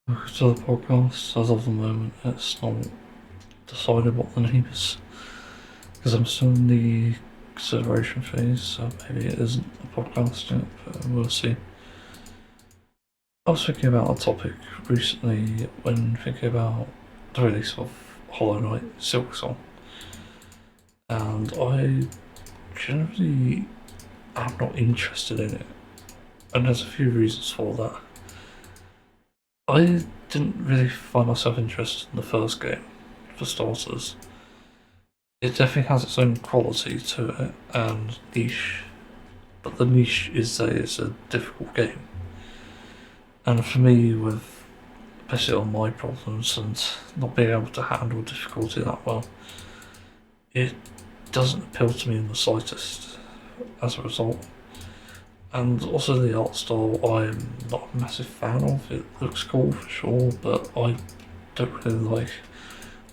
To the podcast, as of the moment, it's not decided what the name is because I'm still in the consideration phase, so maybe it isn't a podcast yet, but we'll see. I was thinking about a topic recently when thinking about the release of Hollow Knight Silksong, and I generally am not interested in it, and there's a few reasons for that. I didn't really find myself interested in the first game, for starters. It definitely has its own quality to it and niche, but the niche is that it's a difficult game. And for me, with basically all my problems and not being able to handle difficulty that well, it doesn't appeal to me in the slightest as a result. And also the art style I'm not a massive fan of. It looks cool for sure, but I don't really like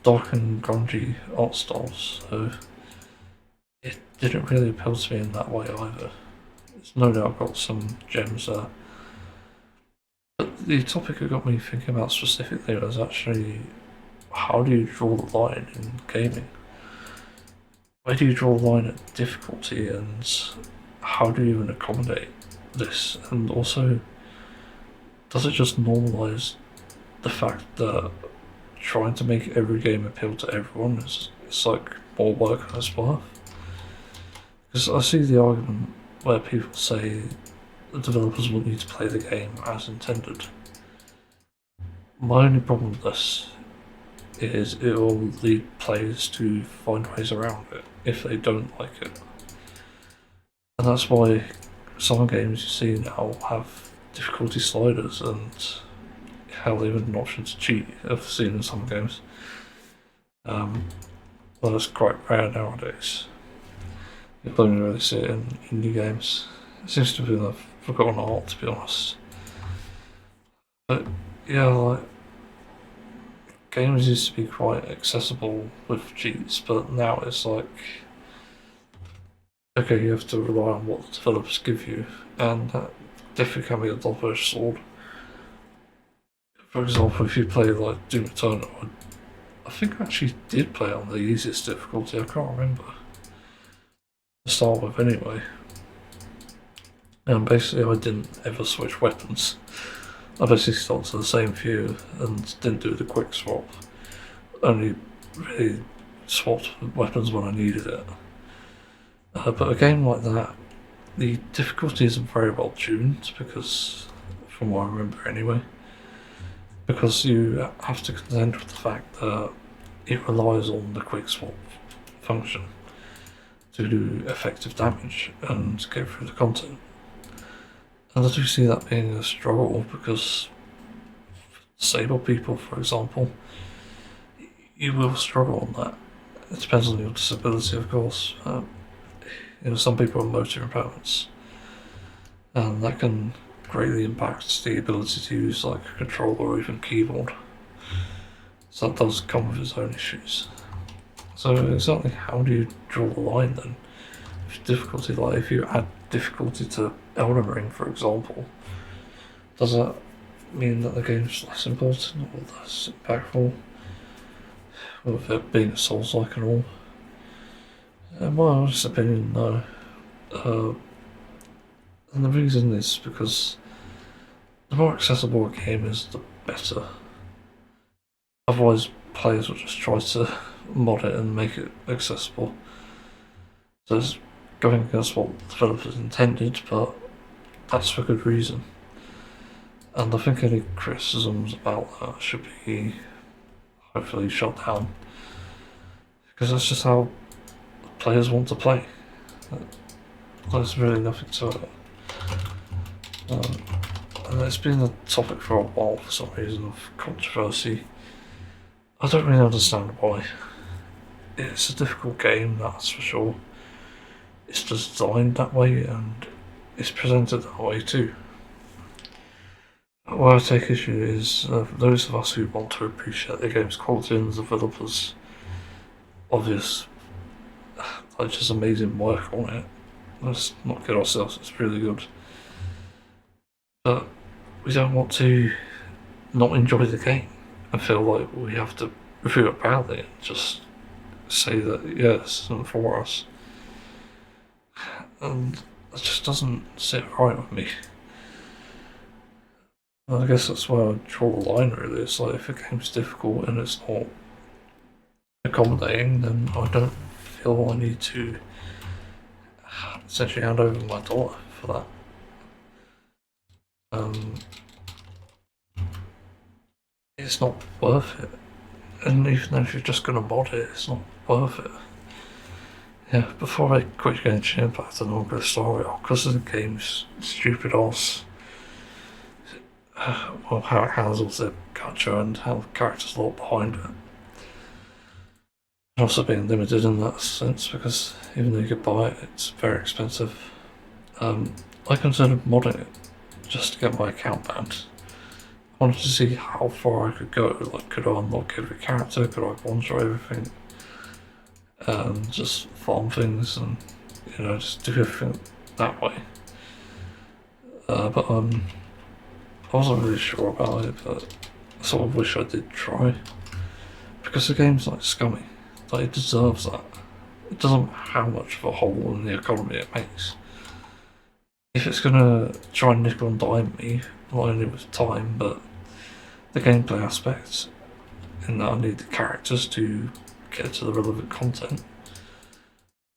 dark and grungy art styles, so it didn't really appeal to me in that way either. It's no doubt got some gems there. But the topic that got me thinking about specifically was actually how do you draw the line in gaming? Where do you draw the line at difficulty and how do you even accommodate this? And also, does it just normalise the fact that trying to make every game appeal to everyone is it's like more work than it's worth? Because I see the argument where people say the developers want you to play the game as intended. My only problem with this is it will lead players to find ways around it if they don't like it. And that's why some games you see now have difficulty sliders and hell, even an option to cheat I've seen in some games. Well, it's quite rare nowadays. You don't really see it in indie games. It seems to be a forgotten art, to be honest. But yeah, like games used to be quite accessible with cheats, but now it's like okay, you have to rely on what the developers give you, and that definitely can be a double-edged sword. For example, if you play like Doom Eternal, I think I actually did play on the easiest difficulty. I can't remember to start with anyway. And basically, I didn't ever switch weapons. I basically stuck to the same few and didn't do the quick swap. Only really swapped weapons when I needed it. But a game like that, the difficulty isn't very well tuned because, from what I remember anyway, because you have to contend with the fact that it relies on the quick swap function to do effective damage and get through the content. And I do see that being a struggle because disabled people, for example, you will struggle on that. It depends on your disability, of course. Some people have motor impairments, and that can greatly impact the ability to use like a controller or even keyboard. So that does come with its own issues. So exactly how do you draw the line then? If difficulty, like if you add difficulty to Elden Ring, for example, does that mean that the game's less important or less impactful? With it being a Souls-like and all? In my honest opinion, no. And the reason is because the more accessible a game is, the better. Otherwise, players will just try to mod it and make it accessible. So it's going against what developers intended, but that's for good reason. And I think any criticisms about that should be hopefully shut down. Because that's just how players want to play. There's really nothing to it. And it's been a topic for a while for some reason of controversy. I don't really understand why. It's a difficult game, that's for sure. It's designed that way and it's presented that way too. Where I take issue is those of us who want to appreciate the game's quality and the developers' obvious, like just amazing work on it. Let's not kid ourselves, it's really good. But we don't want to not enjoy the game and feel like we have to review it badly and just say that, yeah, this isn't for us. And it just doesn't sit right with me. And I guess that's where I draw the line, really. It's like, if a game's difficult and it's not accommodating, then I don't feel I need to essentially hand over my dollar for that. It's not worth it. And even if you're just going to mod it, it's not worth it. Yeah, before I quit Genshin Impact and I'm going to start it, because of the game's stupid ass, well, how it handles the gacha and how the characters lot behind it. And also being limited in that sense, because even though you could buy it, it's very expensive. I considered modding it just to get my account banned. I wanted to see how far I could go. Like, could I unlock every character? Could I one-shot everything? And just farm things and, just do everything that way. But I wasn't really sure about it, but I sort of wish I did try. Because the game's like scummy. Like, it deserves that. It doesn't matter how much of a hole in the economy it makes. If it's gonna try and nickel and dime me, not only with time, but the gameplay aspects, in that I need the characters to get to the relevant content,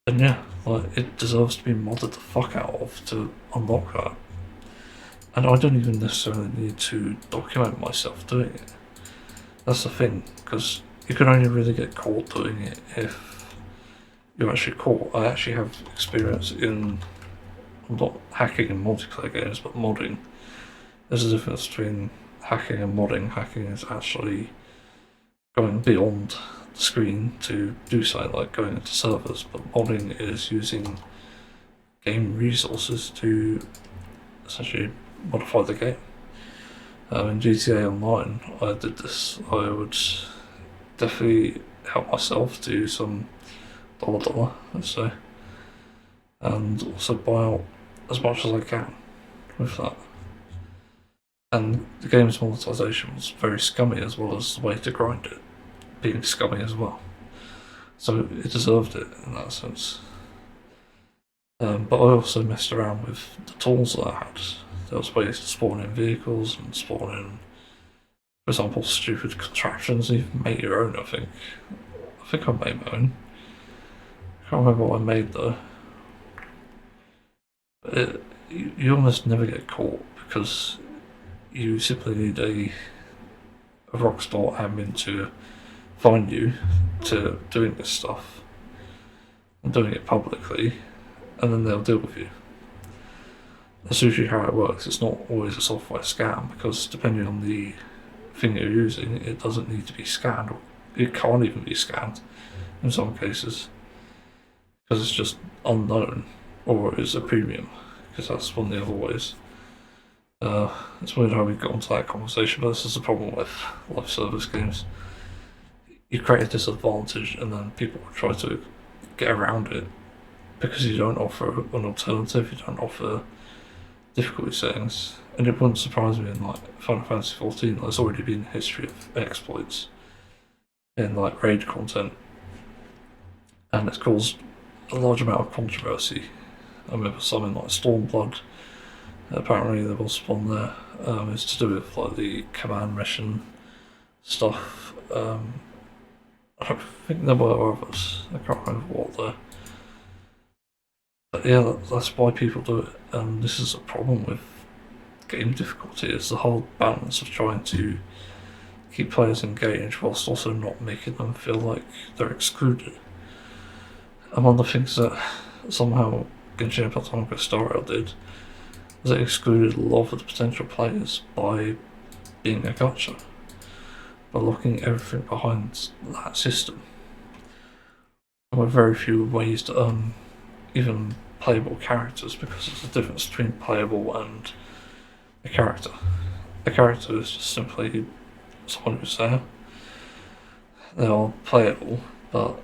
then yeah, like, it deserves to be modded the fuck out of to unlock that. And I don't even necessarily need to document myself doing it. That's the thing, because you can only really get caught doing it if you're actually caught. I actually have experience in, not hacking in multiplayer games, but modding. There's a difference between hacking and modding. Hacking is actually going beyond the screen to do something like going into servers, but modding is using game resources to essentially modify the game. In GTA Online, I did this. I would definitely help myself do some dollar, let's say, and also buy out as much as I can with that. And the game's monetization was very scummy, as well as the way to grind it being scummy as well. So it deserved it in that sense. But I also messed around with the tools that I had. There was ways to spawn in vehicles and spawn in, for example, stupid contraptions. You can make your own, I think. I think I made my own. I can't remember what I made though. But you almost never get caught because you simply need a Rockstar admin to find you to doing this stuff and doing it publicly, and then they'll deal with you. That's usually how it works. It's not always a software scam, because depending on the thing you're using, it doesn't need to be scanned, or it can't even be scanned in some cases, because it's just unknown, or it's a premium, because that's one of the other ways. It's weird how we got onto that conversation, but this is the problem with live service games. You create a disadvantage, and then people try to get around it because you don't offer an alternative, you don't offer difficulty settings. And it wouldn't surprise me in like Final Fantasy XIV, there's already been a history of exploits in like raid content, and it's caused a large amount of controversy. I remember something like Stormblood, apparently there was one there, it's to do with like the command mission stuff. I think there were others, I can't remember what they're. But yeah, that's why people do it, and this is a problem with game difficulty. It's the whole balance of trying to keep players engaged whilst also not making them feel like they're excluded. And one of the things that somehow Genshin Impact Crossworlds did was it excluded a lot of the potential players by being a gacha, by locking everything behind that system. There were very few ways to earn even playable characters, because there's a difference between playable and a character. A character is just simply someone who's there. They are playable, but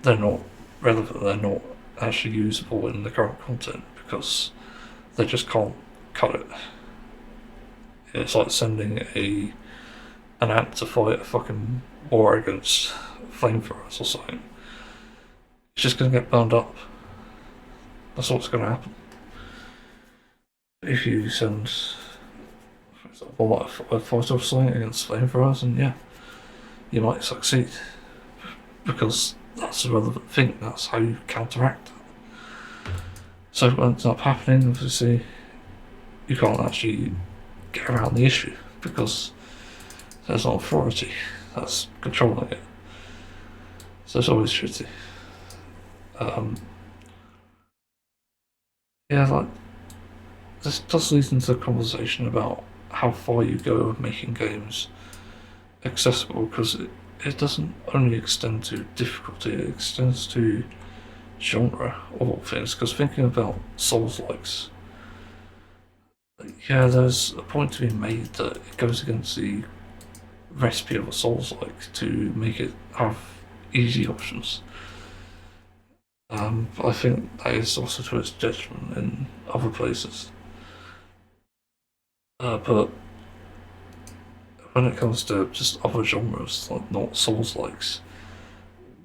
they're not relevant, they're not actually usable in the current content, because they just can't cut it It's like sending an ant to fight a fucking war against flamethrowers or something. It's just going to get burned up. That's what's going to happen. If you send, for example, like a fighter or something against flamethrowers, and yeah, you might succeed. Because that's a relevant thing, that's how you counteract it. So what ends up happening, obviously, you can't actually get around the issue because there's an authority that's controlling it. So it's always shitty. Yeah, like, this does lead into a conversation about how far you go with making games accessible, because it doesn't only extend to difficulty, it extends to genre of all things. Because thinking about Souls-likes, yeah, there's a point to be made that it goes against the recipe of a Souls-like to make it have easy options. But I think that is also to its detriment in other places. But when it comes to just other genres, like not Souls-likes,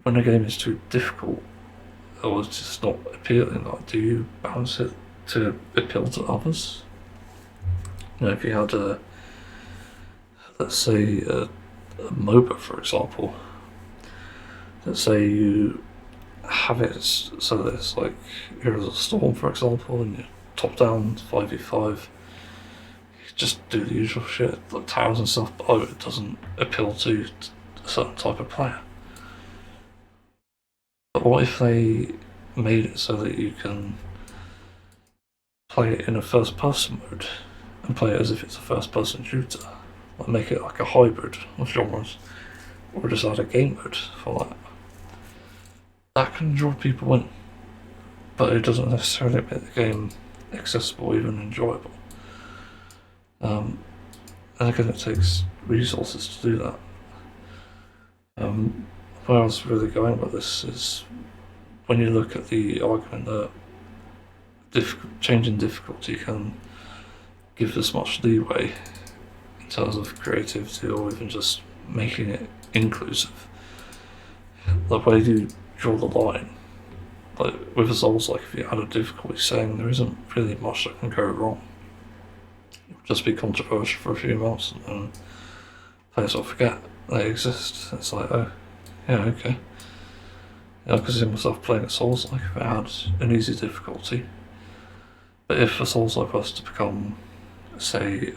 when a game is too difficult or it's just not appealing, like, do you balance it to appeal to others? You know, if you had let's say a MOBA, for example, let's say you have it so that it's like Heroes of Storm, for example, and you're top down 5v5, just do the usual shit, like towers and stuff, but it doesn't appeal to a certain type of player. But what if they made it so that you can play it in a first person mode and play it as if it's a first person shooter? Like make it like a hybrid of genres, or just add a game mode for that. That can draw people in, but it doesn't necessarily make the game accessible or even enjoyable. And again, it takes resources to do that. Where I was really going with this is when you look at the argument that changing difficulty can give this much leeway in terms of creativity or even just making it inclusive. Like, where do you draw the line? Like with a Souls, like if you add a difficulty saying there isn't really much that can go wrong, it would just be controversial for a few months and then players will forget they exist. It's like, oh, yeah, okay. I could see myself playing a Souls like if it had an easy difficulty. But if a Souls like was to become, say,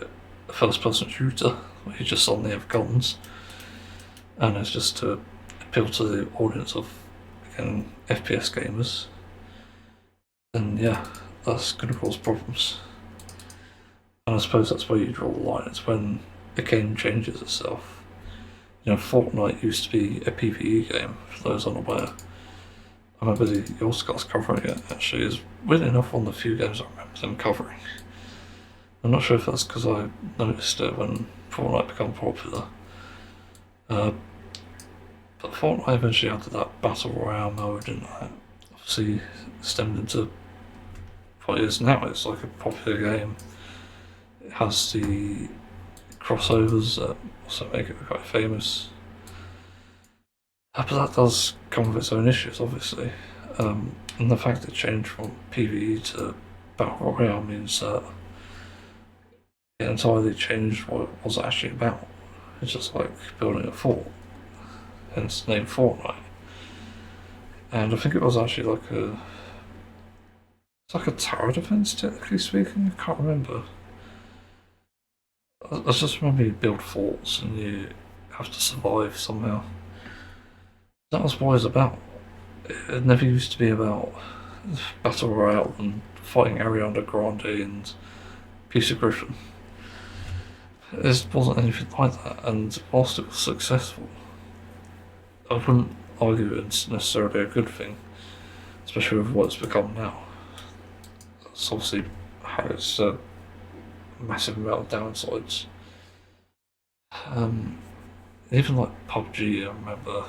a first person shooter, where you just suddenly have guns, and it's just to appeal to the audience of, again, FPS gamers, then yeah, that's going to cause problems. And I suppose that's where you draw the line. It's when a game changes itself. You know, Fortnite used to be a PvE game, for those unaware. I remember the Oscars covering it, actually. Is weirdly enough one of the few games I remember them covering. I'm not sure if that's because I noticed it when Fortnite became popular. But Fortnite eventually added that Battle Royale mode, and that obviously stemmed into what it is now. It's like a popular game. It has the crossovers that also make it quite famous. But that does come with its own issues, obviously. And the fact it changed from PvE to Battle Royale means that it entirely changed what it was actually about. It's just like building a fort, hence the name Fortnite. And I think it was actually like it's like a tower defense, technically speaking. I can't remember. I just remember you build forts and you have to survive somehow. That was what it was about. It never used to be about Battle Royale and fighting Ariana Grande and Peter Griffin. It wasn't anything like that, and whilst it was successful, I wouldn't argue it's necessarily a good thing, especially with what it's become now. It's obviously had its massive amount of downsides. Even like PUBG, I remember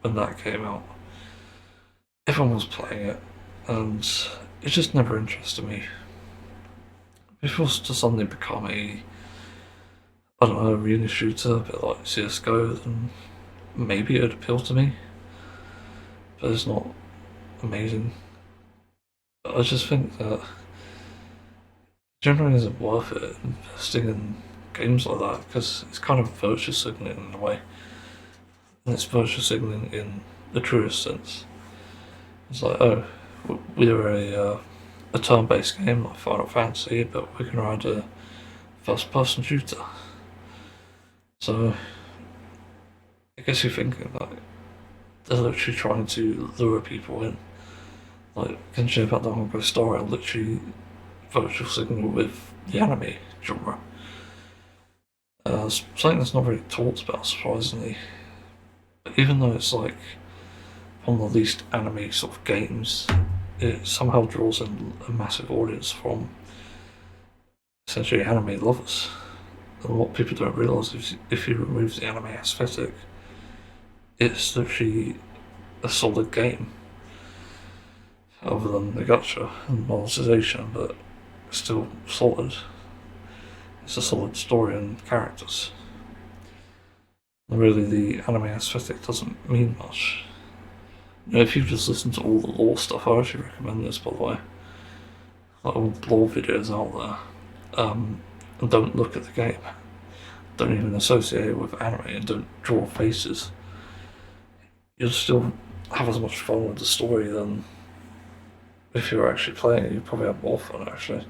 when that came out, everyone was playing it, and it just never interested me. If it was to suddenly become a I don't know, arena shooter, a bit like CSGO, then maybe it'd appeal to me. But it's not amazing. But I just think that generally isn't worth it investing in games like that because it's kind of virtue signaling in a way. And it's virtue signaling in the truest sense. It's like, oh, we're a turn-based game like Final Fantasy, but we can ride a first-person shooter. So I guess you're thinking like they're literally trying to lure people in. Like Genshin Impact the Hongkong story and literally virtual signal with the anime genre. Something that's not really talked about, surprisingly. But even though it's like one of the least anime sort of games, it somehow draws in a massive audience from essentially anime lovers. And what people don't realise is if you remove the anime aesthetic, it's literally a solid game. Other than the gacha and monetization, but still solid. It's a solid story and characters. And really, the anime aesthetic doesn't mean much. You know, if you just listen to all the lore stuff, I actually recommend this, by the way. Like all the lore videos out there. And don't look at the game. Don't even associate it with anime and don't draw faces. You'll still have as much fun with the story than if you're actually playing it. You probably have more fun, actually.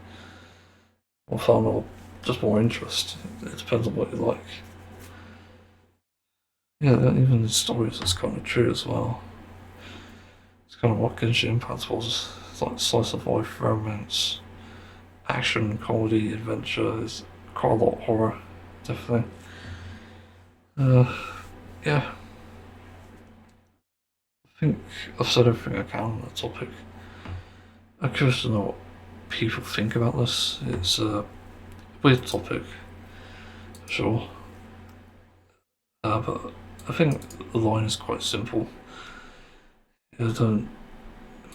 More fun or just more interest. It depends on what you like. Yeah, even the stories is kind of true as well. It's kind of what Genshin Impact was. It's like slice of life, romance, action, comedy, adventure. There's quite a lot of horror, definitely. Yeah. I think I've said everything I can on the topic. I'm curious to know what people think about this. It's a weird topic, for sure. But I think the line is quite simple. You don't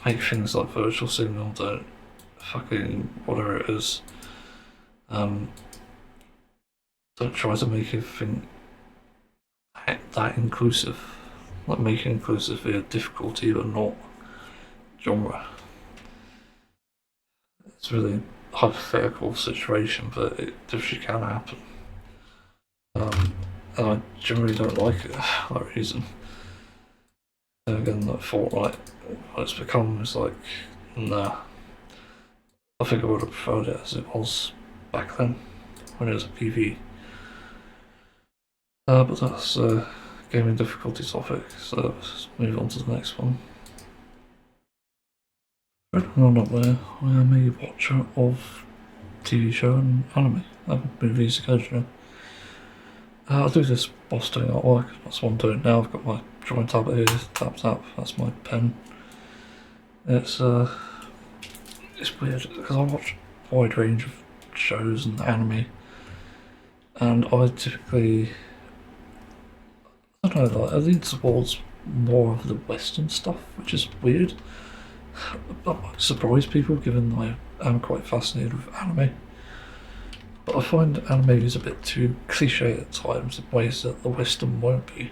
make things like virtual signal, don't fucking whatever it is. Don't try to make everything that inclusive. Like making inclusive via difficulty but not genre. It's really a hypothetical situation, but it definitely can happen. And I generally don't like it for that reason. And again, like Fortnite, what it's become is like, nah. I think I would have preferred it as it was back then, when it was a PV. But that's a gaming difficulty topic, so let's move on to the next one. I'm not aware, I am a watcher of TV show and anime, movies occasionally. I do this boss doing artwork, that's what I'm doing now. I've got my drawing tablet here, tap, that's my pen. It's weird, because I watch a wide range of shows and anime, and I typically, I don't know, like, I lean towards more of the Western stuff, which is weird. That might surprise people, given I am quite fascinated with anime. But I find anime is a bit too cliche at times in ways that the Western won't be.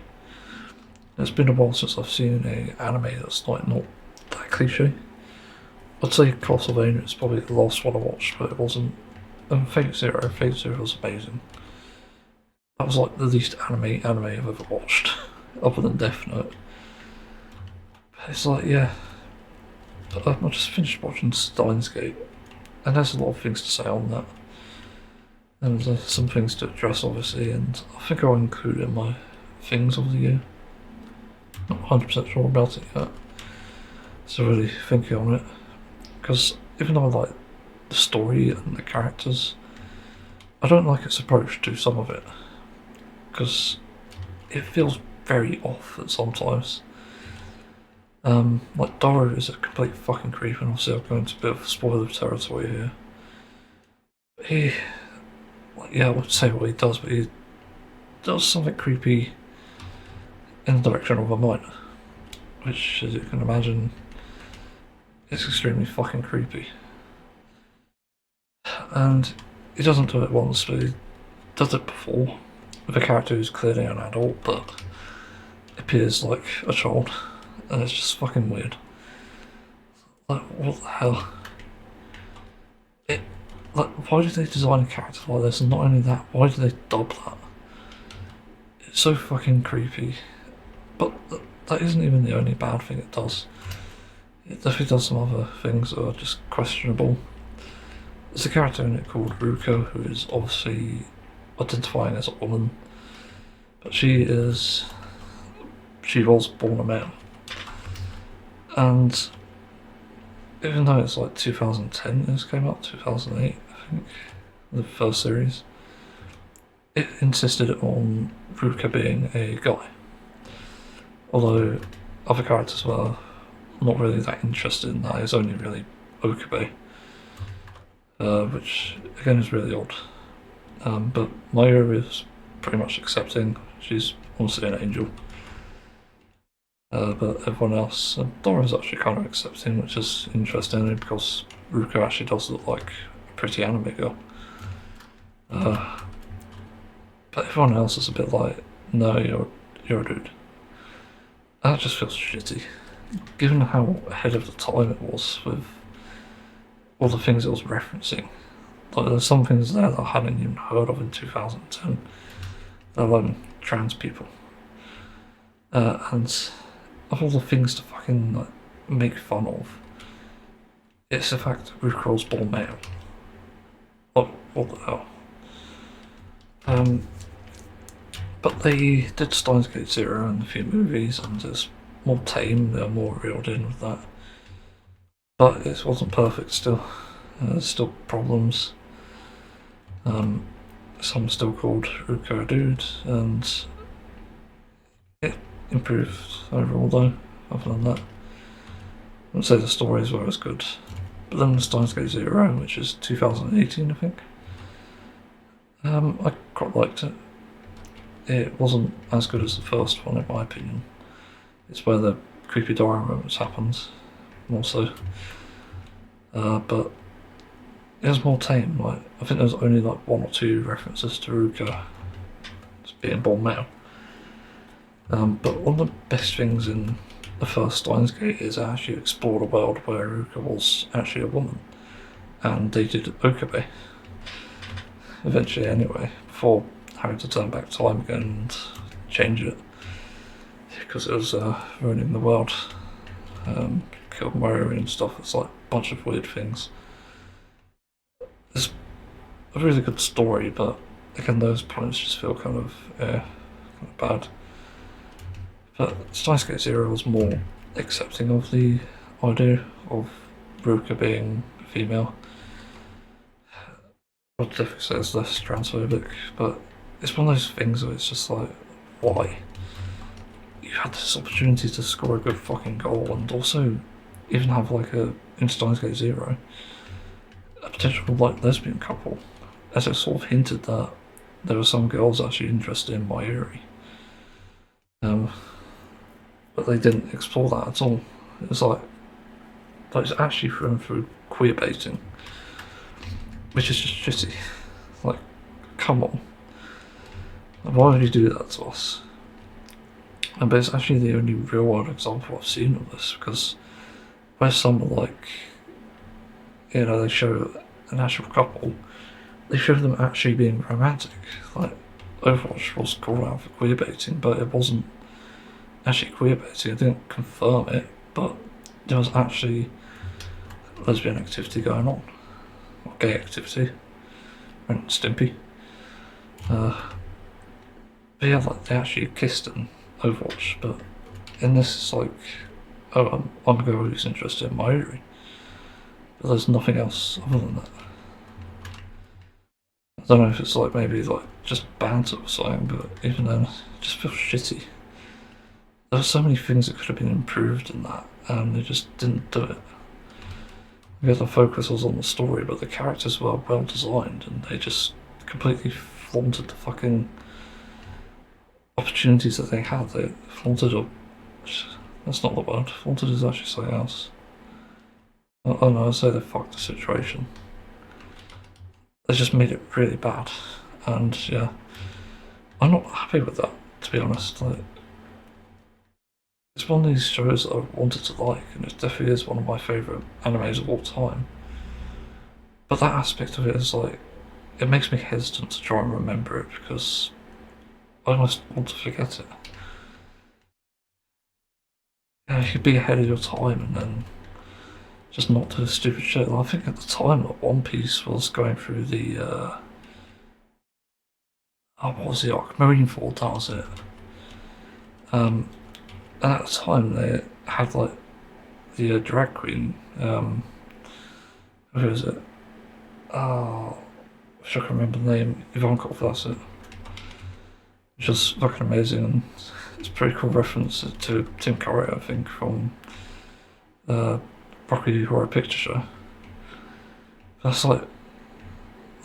It's been a while since I've seen an anime that's like not that cliche. I'd say Castlevania is probably the last one I watched, but it wasn't. And Fate Zero was amazing. That was like the least anime I've ever watched, other than Death Note. But it's like, yeah. But I just finished watching Steins Gate, and there's a lot of things to say on that. And there's some things to address, obviously, and I think I'll include in my things of the year. Not 100% sure about it yet. So really thinking on it. Because even though I like the story and the characters, I don't like its approach to some of it. Because it feels very off at sometimes. Like Doro is a complete fucking creep, and obviously I'm going to a bit of spoiler territory here. He, like, yeah, I would say what he does, but he does something creepy in the direction of a miner, which, as you can imagine, is extremely fucking creepy. And he doesn't do it once, but he does it before with a character who's clearly an adult but appears like a child, and it's just fucking weird. Like, what the hell? Why did they design a character like this? And not only that, why did they dub that? It's so fucking creepy. But that isn't even the only bad thing it does. It definitely does some other things that are just questionable. There's a character in it called Ruko who is obviously identifying as a woman, but she was born a male. And even though it's like 2010 this came out, 2008 I think, the first series, it insisted on Ruka being a guy. Although other characters were not really that interested in that. It's only really Okabe, which again is really odd. But Mayuri is pretty much accepting. She's honestly an angel. But everyone else, Dora's actually kind of accepting, which is interesting because Ruka actually does look like a pretty anime girl. But everyone else is a bit like, no, you're a dude. And that just feels shitty, given how ahead of the time it was with all the things it was referencing. Like, there's some things there that I hadn't even heard of in 2010, let alone trans people. And of all the things to fucking like make fun of, it's the fact that Ruka was born male. What the hell? But they did Steins Gate Zero in a few movies, and it's more tame, they're more reeled in with that. But it wasn't perfect still. There's still problems. Some still called Ruka a dude, and it improved overall though, other than that. I wouldn't say the stories were as good. But then Steins Gate Zero, which is 2018 I think, I quite liked it. It wasn't as good as the first one in my opinion. It's where the creepy Dora moments happened, more so. But it was more tame. Like, I think there was only like 1 or 2 references to Ruka being born male. But one of the best things in the first Steins Gate is actually explore a world where Ruka was actually a woman, and they did Okabe eventually anyway, before having to turn back time again and change it because it was ruining the world. Killed Mori and stuff. It's like a bunch of weird things. It's a really good story, but again, those points just feel kind of bad. But Steins Gate Zero was more accepting of the idea of Ruka being female. I'd definitely say it's less transphobic, but it's one of those things where it's just like, why? You had this opportunity to score a good fucking goal, and also even have like in Steins Gate Zero, a potential like lesbian couple, as it sort of hinted that there were some girls actually interested in Mayuri. But they didn't explore that at all. It was like it's actually through queer baiting, which is just shitty. Like, come on. Why would you do that to us? But it's actually the only real world example I've seen of this, because where some are like, they show an actual couple, they show them actually being romantic. Like, Overwatch was called out for queer baiting, but it wasn't actually queer baiting. It didn't confirm it, but there was actually lesbian activity going on, or gay activity, and Stimpy. But yeah, like, they actually kissed in Overwatch, but in this it's like, oh, I'm a girl who's interested in Mayuri, but there's nothing else other than that. I don't know if it's like maybe like just banter or something, but even then, it just feels shitty. There were so many things that could have been improved in that, and they just didn't do it. Yeah, the focus was on the story, but the characters were well designed, and they just completely flaunted the fucking opportunities that they had. They flaunted up. That's not the word. Flaunted is actually something else. Oh no, I'd say they fucked the situation. They just made it really bad, and yeah, I'm not happy with that, to be honest. Like, it's one of these shows that I wanted to like, and it definitely is one of my favourite animes of all time. But that aspect of it is like, it makes me hesitant to try and remember it because I almost want to forget it. Yeah, you could be ahead of your time and then just not do stupid shit. I think at the time that One Piece was going through the what was the arc? Marineford, that was it. And at the time they had like the drag queen, who is it? Oh, I can remember the name. Ivankov, that's it. Which was fucking amazing, and it's a pretty cool reference to Tim Curry, I think, from Rocky Horror Picture Show. That's like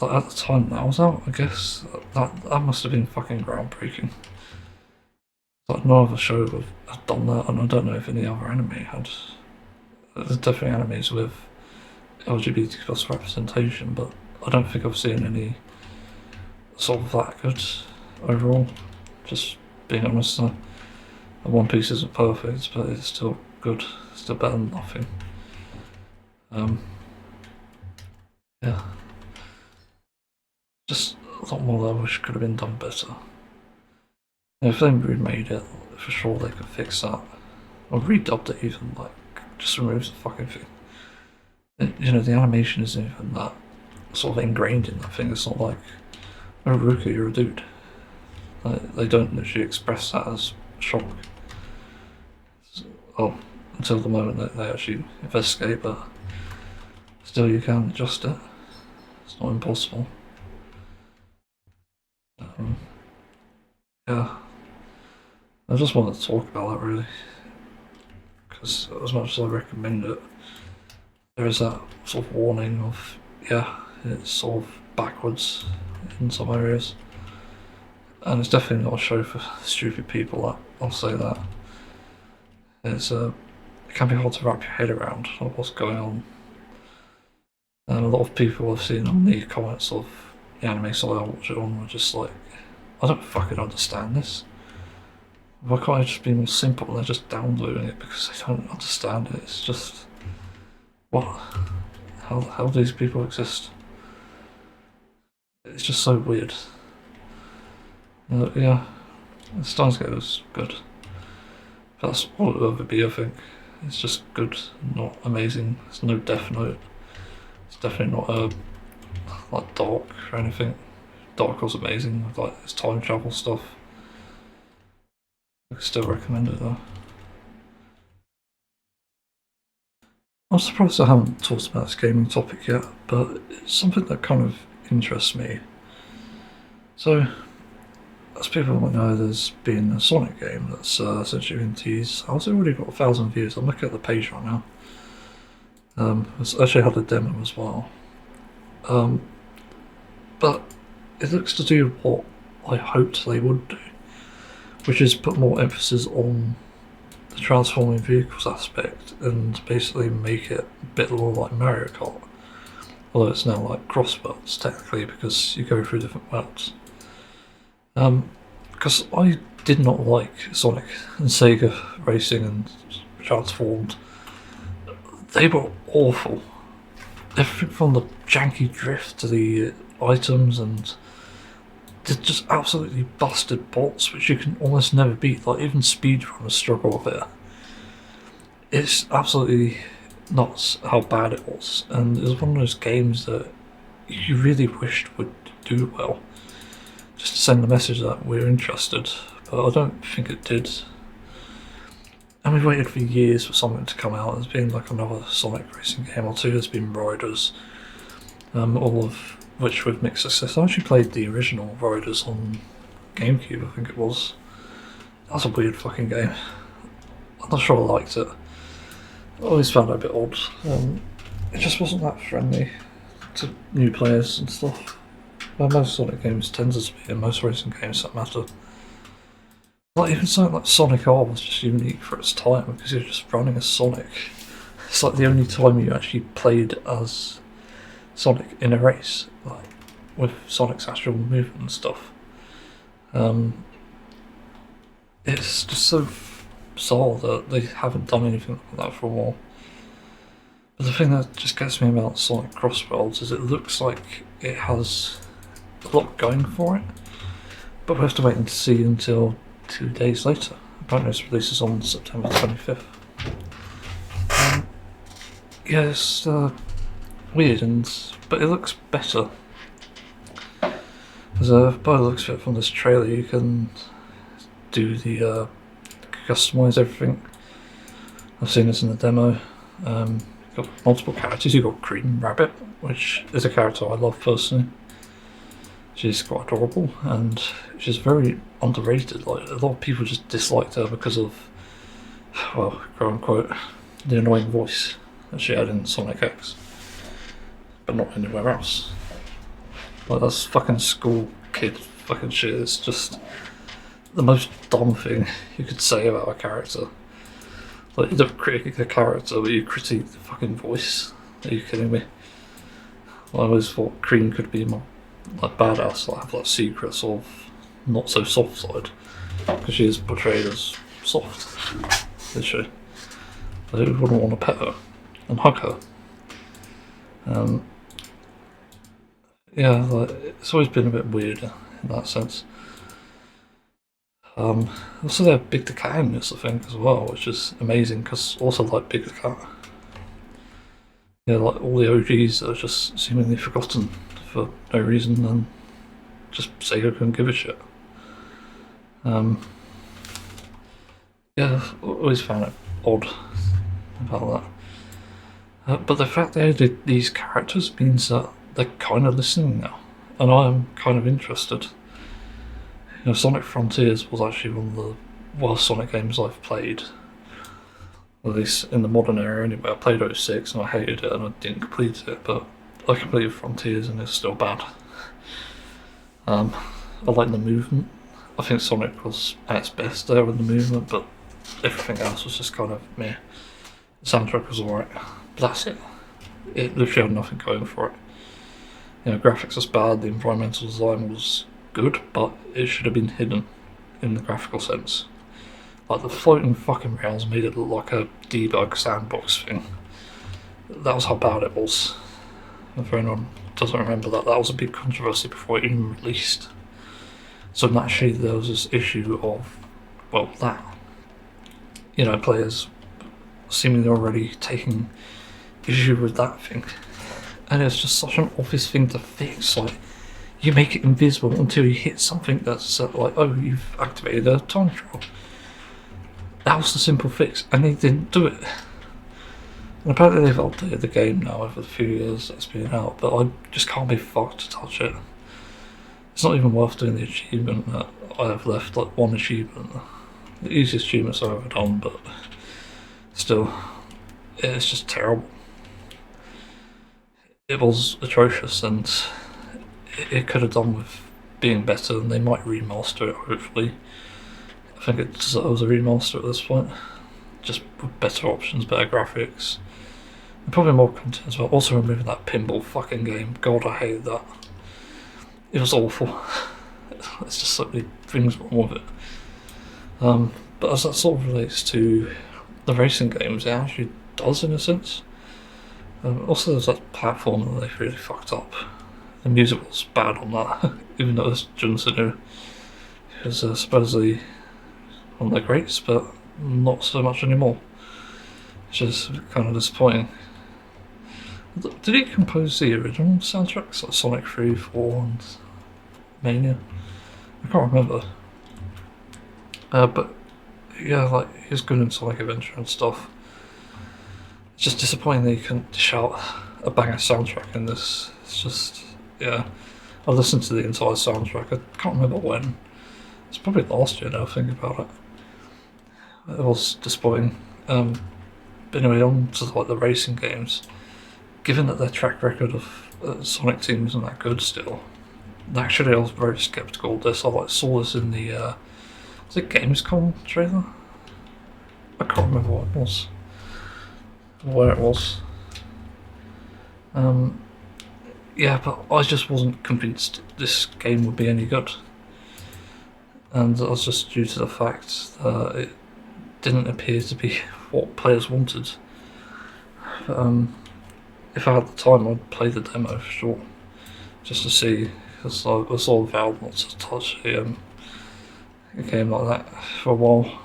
at the time that was out, I guess that must have been fucking groundbreaking. Like no other show had done that, and I don't know if any other anime had. There's definitely animes with LGBT plus representation, but I don't think I've seen any sort of that good overall. Just being honest, One Piece isn't perfect, but it's still good. It's still better than nothing. Yeah. Just a lot more that I wish could have been done better. If they remade it, for sure they could fix that. Or redubbed it even, like, just removes the fucking thing. You know, the animation isn't even that sort of ingrained in that thing. It's not like, oh, Ruka, you're a dude. Like, they don't literally express that as shock. Well, until the moment that they actually investigate, but still you can adjust it. It's not impossible. Yeah. I just wanted to talk about that really, because as much as I recommend it, there is that sort of warning of, yeah, it's sort of backwards in some areas. And it's definitely not a show for stupid people, I'll say that. It can be hard to wrap your head around what's going on. And a lot of people I've seen on the comments of the anime site I watch it on were just like, I don't fucking understand this. Why can't it just be more simple? And they're just downloading it because they don't understand it. It's just, what? How do these people exist? It's just so weird. Yeah, Stein's Gate was good. That's all it'll ever be, I think. It's just good, not amazing. There's no Death Note. It's definitely not like Dark or anything. Dark was amazing, like its time travel stuff. I still recommend it though. I'm surprised I haven't talked about this gaming topic yet, but it's something that kind of interests me. So, as people might know, there's been a Sonic game that's essentially been teased. It's already got 1,000 views. I'm looking at the page right now. It's actually had a demo as well. But it looks to do what I hoped they would do, which is put more emphasis on the transforming vehicles aspect and basically make it a bit more like Mario Kart. Although it's now like Crossworlds technically because you go through different worlds. Because I did not like Sonic and Sega Racing and Transformed. They were awful. Everything from the janky drift to the items, and they're just absolutely busted bots which you can almost never beat. Like even speedrunners struggle with it. It's absolutely nuts how bad it was, and it was one of those games that you really wished would do well, just to send the message that we're interested, but I don't think it did. And we waited for years for something to come out. There's been like another Sonic racing game or two. There's been Riders, all of which with mixed success. I actually played the original Riders on GameCube, I think it was. That was a weird fucking game. I'm not sure I liked it. I always found it a bit odd. It just wasn't that friendly to new players and stuff. Well, most Sonic games tend to be, and most racing games that matter. Like even something like Sonic R was just unique for its time because you're just running as Sonic. It's like the only time you actually played as Sonic in a race. Like, with Sonic's actual movement and stuff. It's just so bizarre that they haven't done anything like that for a while. But the thing that just gets me about Sonic Crossworlds is it looks like it has a lot going for it, but we have to wait and see until 2 days later. Apparently its releases on September 25th. Yeah, it's weird, but it looks better. Because by the looks of it from this trailer, you can do the customize everything. I've seen this in the demo. You've got multiple characters. You've got Cream Rabbit, which is a character I love personally. She's quite adorable and she's very underrated. Like, a lot of people just disliked her because of, well, quote unquote, the annoying voice that she had in Sonic X, but not anywhere else. Like, that's fucking school kid fucking shit. It's just the most dumb thing you could say about a character. Like, you don't critique the character, but you critique the fucking voice. Are you kidding me? I always thought Cream could be more like badass, like have that secret sort of not so soft side, because she is portrayed as soft, is she? I wouldn't want to pet her and hug her. Yeah, like, it's always been a bit weird in that sense. Also, they have Big the Cat in this, I think, as well, which is amazing because also like Big the Cat. Yeah, like all the OGs that are just seemingly forgotten for no reason, and just Sega couldn't give a shit. Yeah, I've always found it odd about that. But the fact they added these characters means that they're kind of listening now, and I am kind of interested. You know, Sonic Frontiers was actually one of the worst Sonic games I've played. At least in the modern era anyway. I played 06 and I hated it and I didn't complete it, but I completed Frontiers and it's still bad. I like the movement. I think Sonic was at its best there with the movement, but everything else was just kind of meh. The soundtrack was alright, but that's it. It literally had nothing going for it. You know, graphics was bad, the environmental design was good, but it should have been hidden in the graphical sense. Like, the floating fucking rails made it look like a debug sandbox thing. That was how bad it was. If anyone doesn't remember that, that was a big controversy before it even released. So naturally there was this issue of, well, that, you know, players seemingly already taking issue with that thing. And it's just such an obvious thing to fix. Like, you make it invisible until you hit something that's like, oh, you've activated a time travel. That was the simple fix, and they didn't do it. And apparently they've updated the game now over the few years that's been out, but I just can't be fucked to touch it. It's not even worth doing the achievement that I have left, like one achievement. The easiest achievements I've ever done, but still, it's just terrible. It was atrocious, and it could have done with being better, and they might remaster it, hopefully. I think it deserves a remaster at this point, just with better options, better graphics, and probably more content as well. Also removing that pinball fucking game, god, I hated that. It was awful. There's just so many things wrong with it. But as that sort of relates to the racing games, it actually does in a sense. Also there's that platform that they've really fucked up. The music was bad on that, even though it's Junson who is supposedly one of the greats, but not so much anymore, which is kind of disappointing. Did he compose the original soundtracks, like Sonic 3, 4 and Mania? I can't remember. But yeah, like, he's good in Sonic Adventure and stuff. It's just disappointing that you couldn't dish out a banger soundtrack in this. It's just, yeah. I listened to the entire soundtrack, I can't remember when. It's probably last year now, thinking about it. It was disappointing. But anyway, on to like the racing games. Given that their track record of Sonic Team isn't that good still, actually I was very skeptical of this. I like saw this in the was it Gamescom trailer? I can't remember what it was, where it was. yeah, but I just wasn't convinced this game would be any good. And that was just due to the fact that it didn't appear to be what players wanted. But, if I had the time, I'd play the demo for sure, just to see, because I was all vowed not to touch a game like that for a while,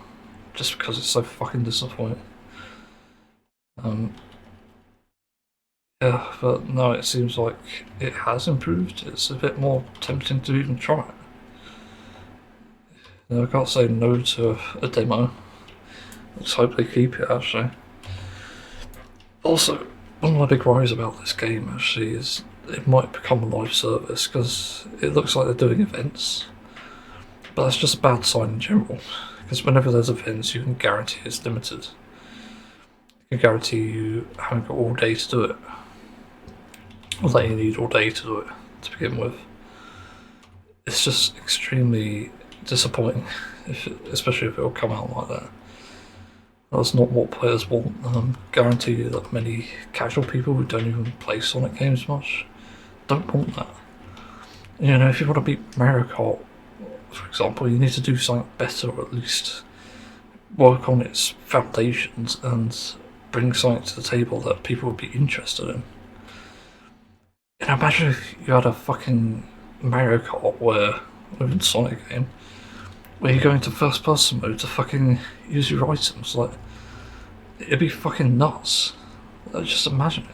just because it's so fucking disappointing. Yeah, but no, it seems like it has improved. It's a bit more tempting to even try it. You know, I can't say no to a demo. Let's hope they keep it, actually. Also, one of my big worries about this game, actually, is it might become a live service, because it looks like they're doing events. But that's just a bad sign in general, because whenever there's events, you can guarantee it's limited. You can guarantee you haven't got all day to do it. Or that you need all day to do it, to begin with. It's just extremely disappointing, especially if it'll come out like that. That's not what players want. Guarantee you that many casual people who don't even play Sonic games much don't want that. You know, if you want to beat Mario Kart, for example, you need to do something better, or at least work on its foundations and bring something to the table that people would be interested in. You know, imagine if you had a fucking Mario Kart within Sonic game, where you go into first person mode to fucking use your items. Like, it'd be fucking nuts. Just imagine it.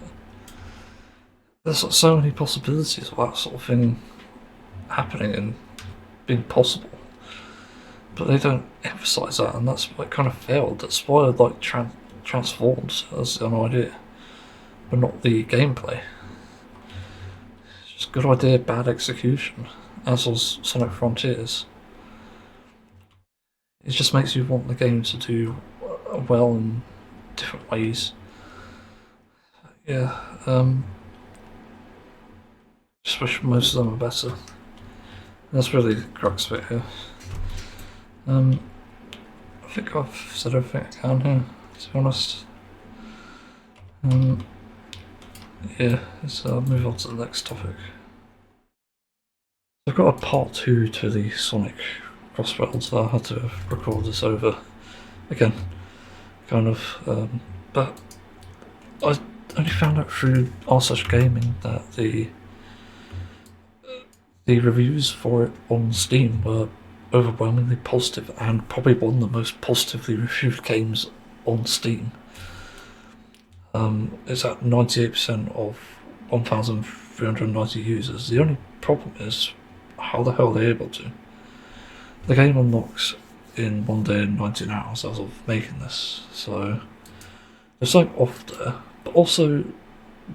There's like so many possibilities of that sort of thing happening and being possible, but they don't emphasise that, and that's what kind of failed. That's why I like Transformed as an idea, but not the gameplay. It's just good idea, bad execution, as was Sonic Frontiers. It just makes you want the game to do well in different ways. Yeah, just wish most of them were better. That's really the crux of it here. I think I've said everything I can here, to be honest. Yeah, let's move on to the next topic. I've got a part 2 to the Sonic Crossworlds that I had to record this over again, kind of, but I only found out through R Gaming that the reviews for it on Steam were overwhelmingly positive, and probably one of the most positively reviewed games on Steam. It's at 98% of 1,390 users. The only problem is, how the hell are they able to? The game unlocks in 1 day and 19 hours as of making this, so there's something off there. But also,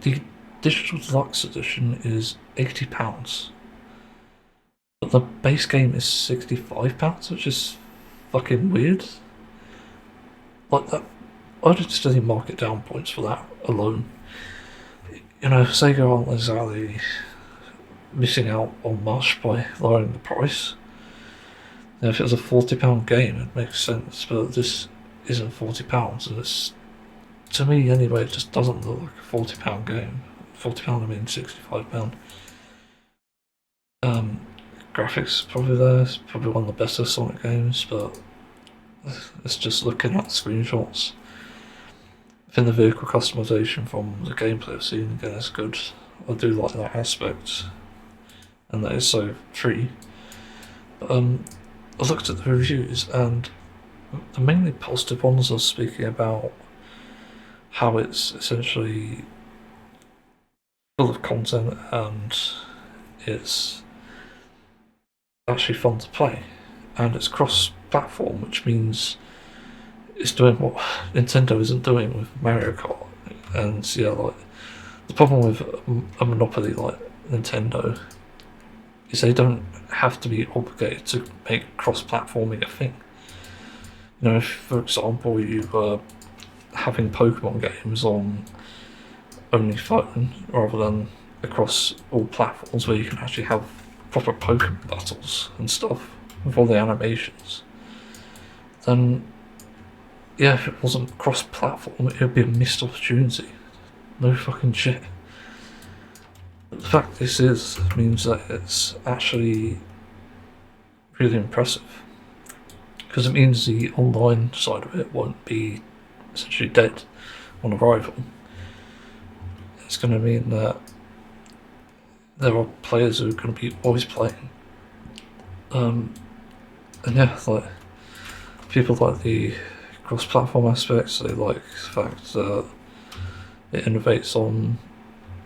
the Digital Deluxe Edition is £80, but the base game is £65, which is fucking weird. Like that, I'd just any market down points for that alone. You know, Sega aren't exactly missing out on much by lowering the price. You know, if it was a £40 game, it makes sense, but this isn't £40, and it's, to me anyway, it just doesn't look like a £40 game. £40, I mean £65. Graphics probably there, it's probably one of the better Sonic games, but it's just looking at the screenshots. I think the vehicle customization from the gameplay I've seen, again, is good. I do like that aspect, and that is so free. But, I looked at the reviews, and the mainly positive ones are speaking about how it's essentially full of content and it's actually fun to play, and it's cross-platform, which means it's doing what Nintendo isn't doing with Mario Kart. And yeah, like, the problem with a monopoly like Nintendo is they don't have to be obligated to make cross-platforming a thing. You know, if, for example, you were having Pokemon games on only phone rather than across all platforms, where you can actually have proper Pokemon battles and stuff with all the animations, then yeah, if it wasn't cross-platform, it would be a missed opportunity. No fucking shit. But the fact this means that it's actually really impressive, because it means the online side of it won't be essentially dead on arrival. It's going to mean that there are players who are going to be always playing. And yeah, like, people like the cross-platform aspects. They like the fact that it innovates on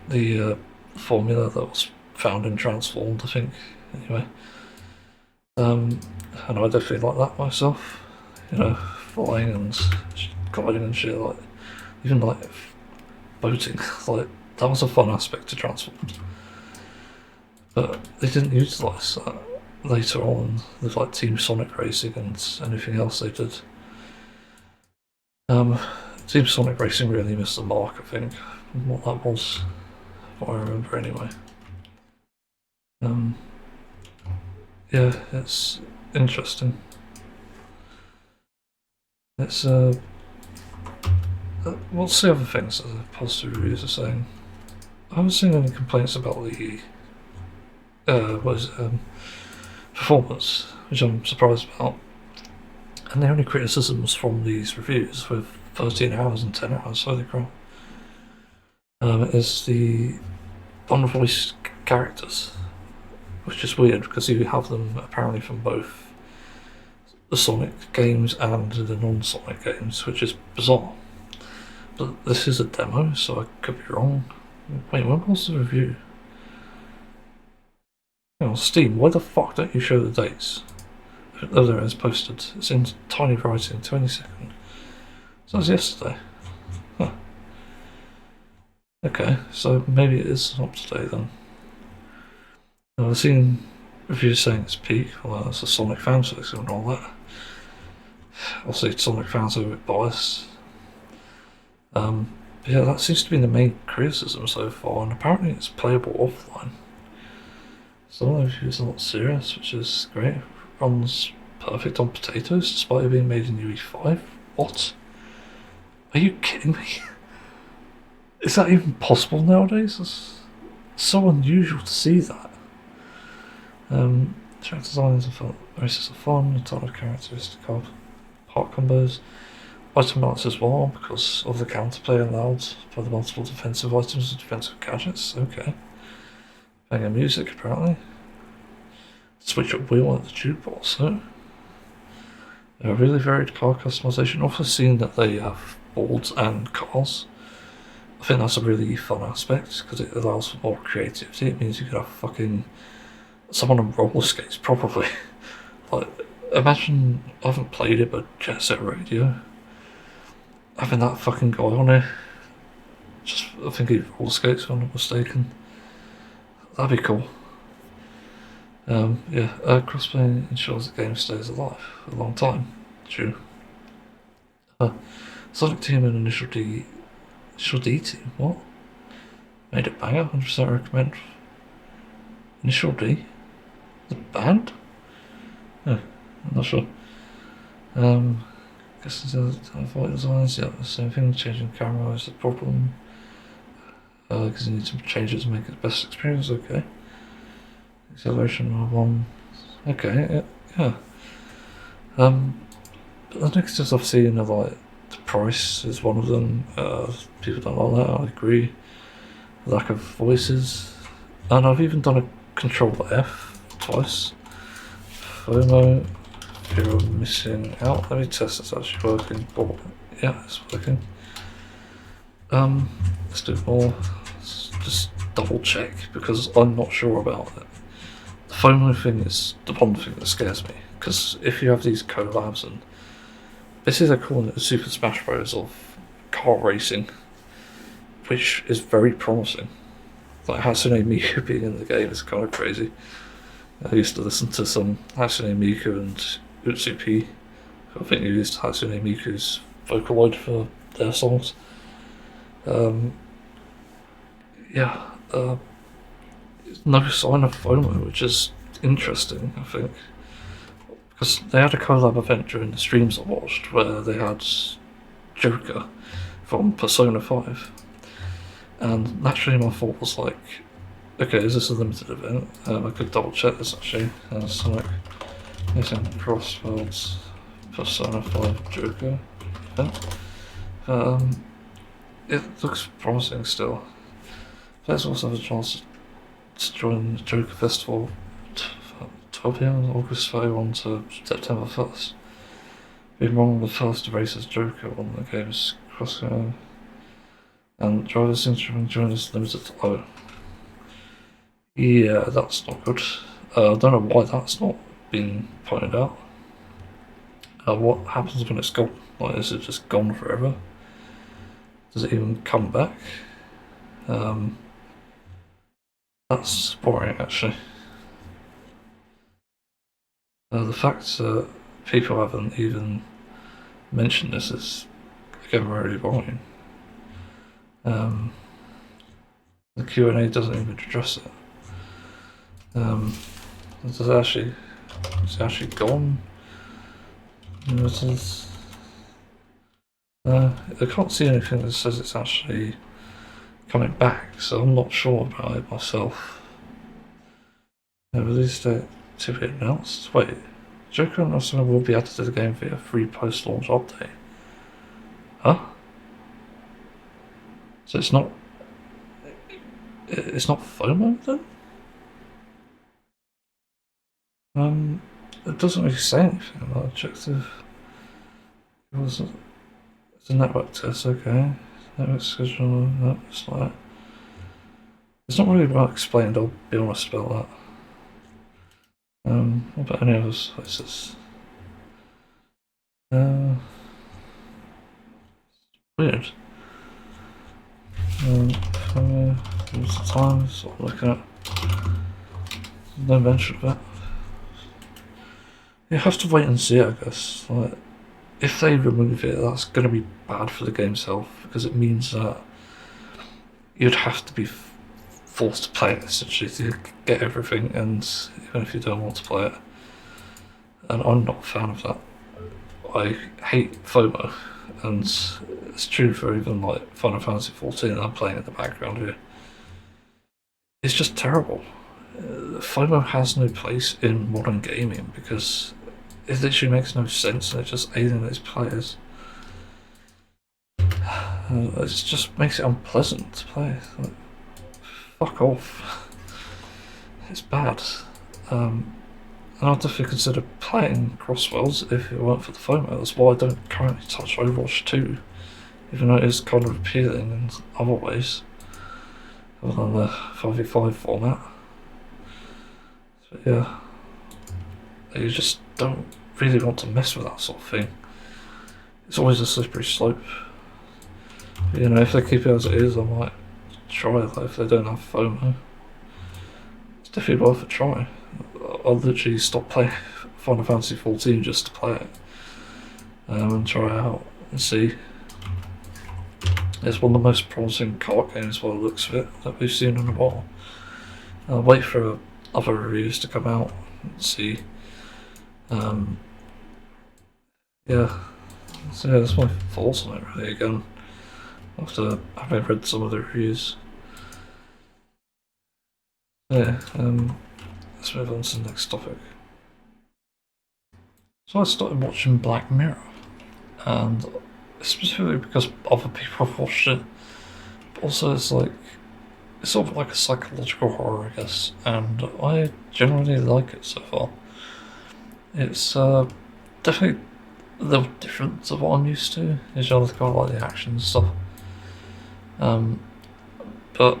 the formula that was found in Transformed, I think. Anyway, and I definitely like that myself. You know, flying and gliding and shit. Like, even like boating. Like, that was a fun aspect to Transformed. But they didn't utilise that later on with like Team Sonic Racing and anything else they did. Team Sonic Racing really missed the mark, I think, what that was, if I remember anyway. Yeah, it's interesting. It's what's the other things that the positive reviews are saying? I haven't seen any complaints about the performance, which I'm surprised about. And the only criticisms from these reviews with 13 hours and 10 hours, holy crap, is the unvoiced characters, which is weird because you have them apparently from both the Sonic games and the non-Sonic games, which is bizarre. But this is a demo, so I could be wrong. Wait, when was the review? Oh, Stein, why the fuck don't you show the dates? Oh, there it is, posted. It's in tiny writing, 22nd. So that was yesterday. Huh. Okay, so maybe it is up to date then. I've seen reviews saying it's peak, although that's a Sonic fan, so it's and all that. Obviously, Sonic fans are a bit biased. But yeah, that seems to be the main criticism so far, and apparently it's playable offline. Some of the reviews are not serious, which is great. Runs perfect on potatoes despite it being made in UE5. What? Are you kidding me? Is that even possible nowadays? It's so unusual to see that. Track designs are fun, races are fun, a ton of characteristic of part combos. Item balance as well because of the counterplay allowed by the multiple defensive items and defensive gadgets. Okay. Banger music apparently. Switch up wheel at the jukebox, so. A really varied car customization. Also seen that they have boards and cars. I think that's a really fun aspect because it allows for more creativity. It means you could have fucking someone on roller skates probably. Like, imagine, I haven't played it, but Jet Set Radio. Having that fucking guy on it. Just, I think he roller skates if I'm not mistaken. That'd be cool. Yeah, crossplay ensures the game stays alive for a long time. True. Sonic Team and Initial D team, what? Made it banger, 100% recommend. Initial D? The band? Yeah, I'm not sure. Guess it's the fight designs, yeah, the same thing, changing camera is the problem. Because you need some changes to make it the best experience, okay. Acceleration one, okay, yeah. But the negatives I've seen are like, the price is one of them, people don't like that, I agree. Lack of voices, and I've even done a Control F twice. FOMO, fear of missing out. Let me test it's actually working. Oh, yeah, it's working. Let's do more. Let's just double check because I'm not sure about it. The FOMO thing is the one thing that scares me because if you have these collabs and basically they're calling it the Super Smash Bros of car racing, which is very promising. Like Hatsune Miku being in the game is kind of crazy. I used to listen to some Hatsune Miku and Utsupi. I think they used Hatsune Miku's Vocaloid for their songs. Yeah, no sign of FOMO, which is interesting, I think. Because they had a collab event during the streams I watched where they had Joker from Persona 5. And naturally my thought was like, Okay, is this a limited event? I could double check this actually. Sonic missing Crossworlds Persona 5 Joker event. It looks promising still. Players also have a chance to join the Joker Festival 12 PM August 31 to September 1st. Being wrong, the first to race as Joker on the game's Crossworld. And drivers seem to join us limited. Oh. Yeah, that's not good. I don't know why that's not been pointed out. What happens when it's gone? Like, is it just gone forever? Does it even come back? That's boring, actually. The fact that people haven't even mentioned this is, again, really boring. The Q&A doesn't even address it. Is it actually gone? I can't see anything that says it's actually coming back, so I'm not sure about it myself. Release date to be announced. Wait, Joker and Arsenal will be added to the game via free post-launch update. Huh? So it's not FOMO then? It doesn't really say anything about objective. It's a network test, okay. Network schedule, no, it's like. It's not really well explained, I'll be honest about that. What about any other places? Weird. What's the time? Sort of looking at. No mention of it. You have to wait and see, I guess. Like, if they remove it, that's going to be bad for the game's health, because it means that you'd have to be forced to play it, essentially, to get everything, and even if you don't want to play it. And I'm not a fan of that. I hate FOMO, and it's true for even like Final Fantasy XIV I'm playing in the background here. It's just terrible. FOMO has no place in modern gaming because it literally makes no sense and it just alienates players. It just makes it unpleasant to play. Like, fuck off. It's bad. And I'd definitely consider playing Crossworlds if it weren't for the FOMO. That's why I don't currently touch Overwatch 2, even though it is kind of appealing in other ways, other than the 5v5 format. But yeah, you just don't really want to mess with that sort of thing. It's always a slippery slope. You know, if they keep it as it is, I might try it. Like, if they don't have FOMO, it's definitely worth a try. I'll literally stop playing Final Fantasy XIV just to play it and try it out and see. It's one of the most promising card games by the looks of it that we've seen in a while. I'll wait for other reviews to come out and see. Yeah, so yeah, that's my thoughts on it really again, after having read some of the reviews. Yeah, let's move on to the next topic. So I started watching Black Mirror, and specifically because other people have watched it, but also it's sort of like a psychological horror, I guess, and I generally like it so far. It's definitely a little different to what I'm used to. It's just kind of like the action stuff, but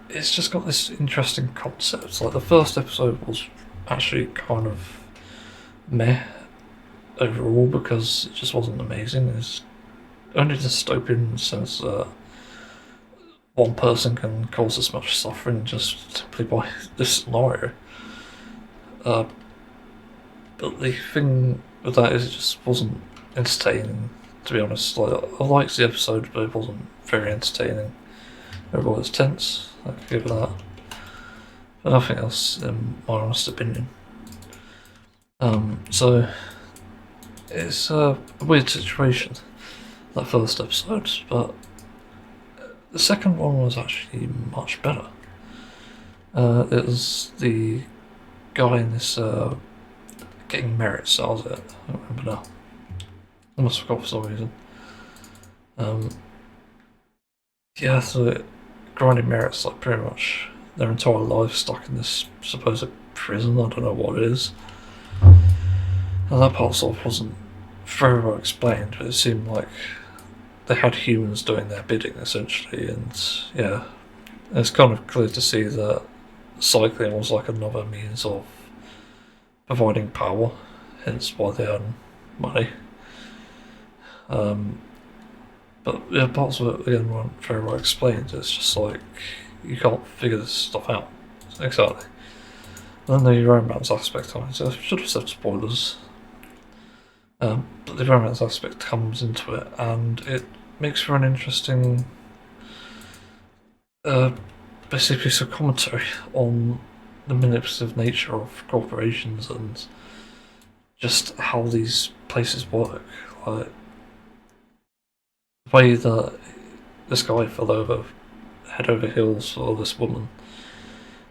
it's just got this interesting concept. Like, the first episode was actually kind of meh overall because it just wasn't amazing. It's only dystopian in the sense that one person can cause this much suffering just simply by this scenario. But the thing with that is it just wasn't entertaining, to be honest. Like, I liked the episode, but it wasn't very entertaining. Everyone was tense, I could give it that. But nothing else, in my honest opinion. So it's a weird situation, that first episode, but the second one was actually much better. It was the guy in this getting merit stars it. I don't remember now. I must forgot for some reason. Yeah, so grinding merits like pretty much their entire life stuck in this supposed prison. I don't know what it is. And that part sort of wasn't very well explained, but it seemed like they had humans doing their bidding essentially, and yeah, it's kind of clear to see that cycling was like another means of providing power, hence why they earn money. But yeah, parts of it again weren't very well explained. It's just like you can't figure this stuff out exactly. And then the romance aspect of it, so I should have said spoilers. But the romance aspect comes into it, and it makes for an interesting, basically, piece of commentary on the manipulative nature of corporations and just how these places work. Like the way that this guy fell over head over heels for this woman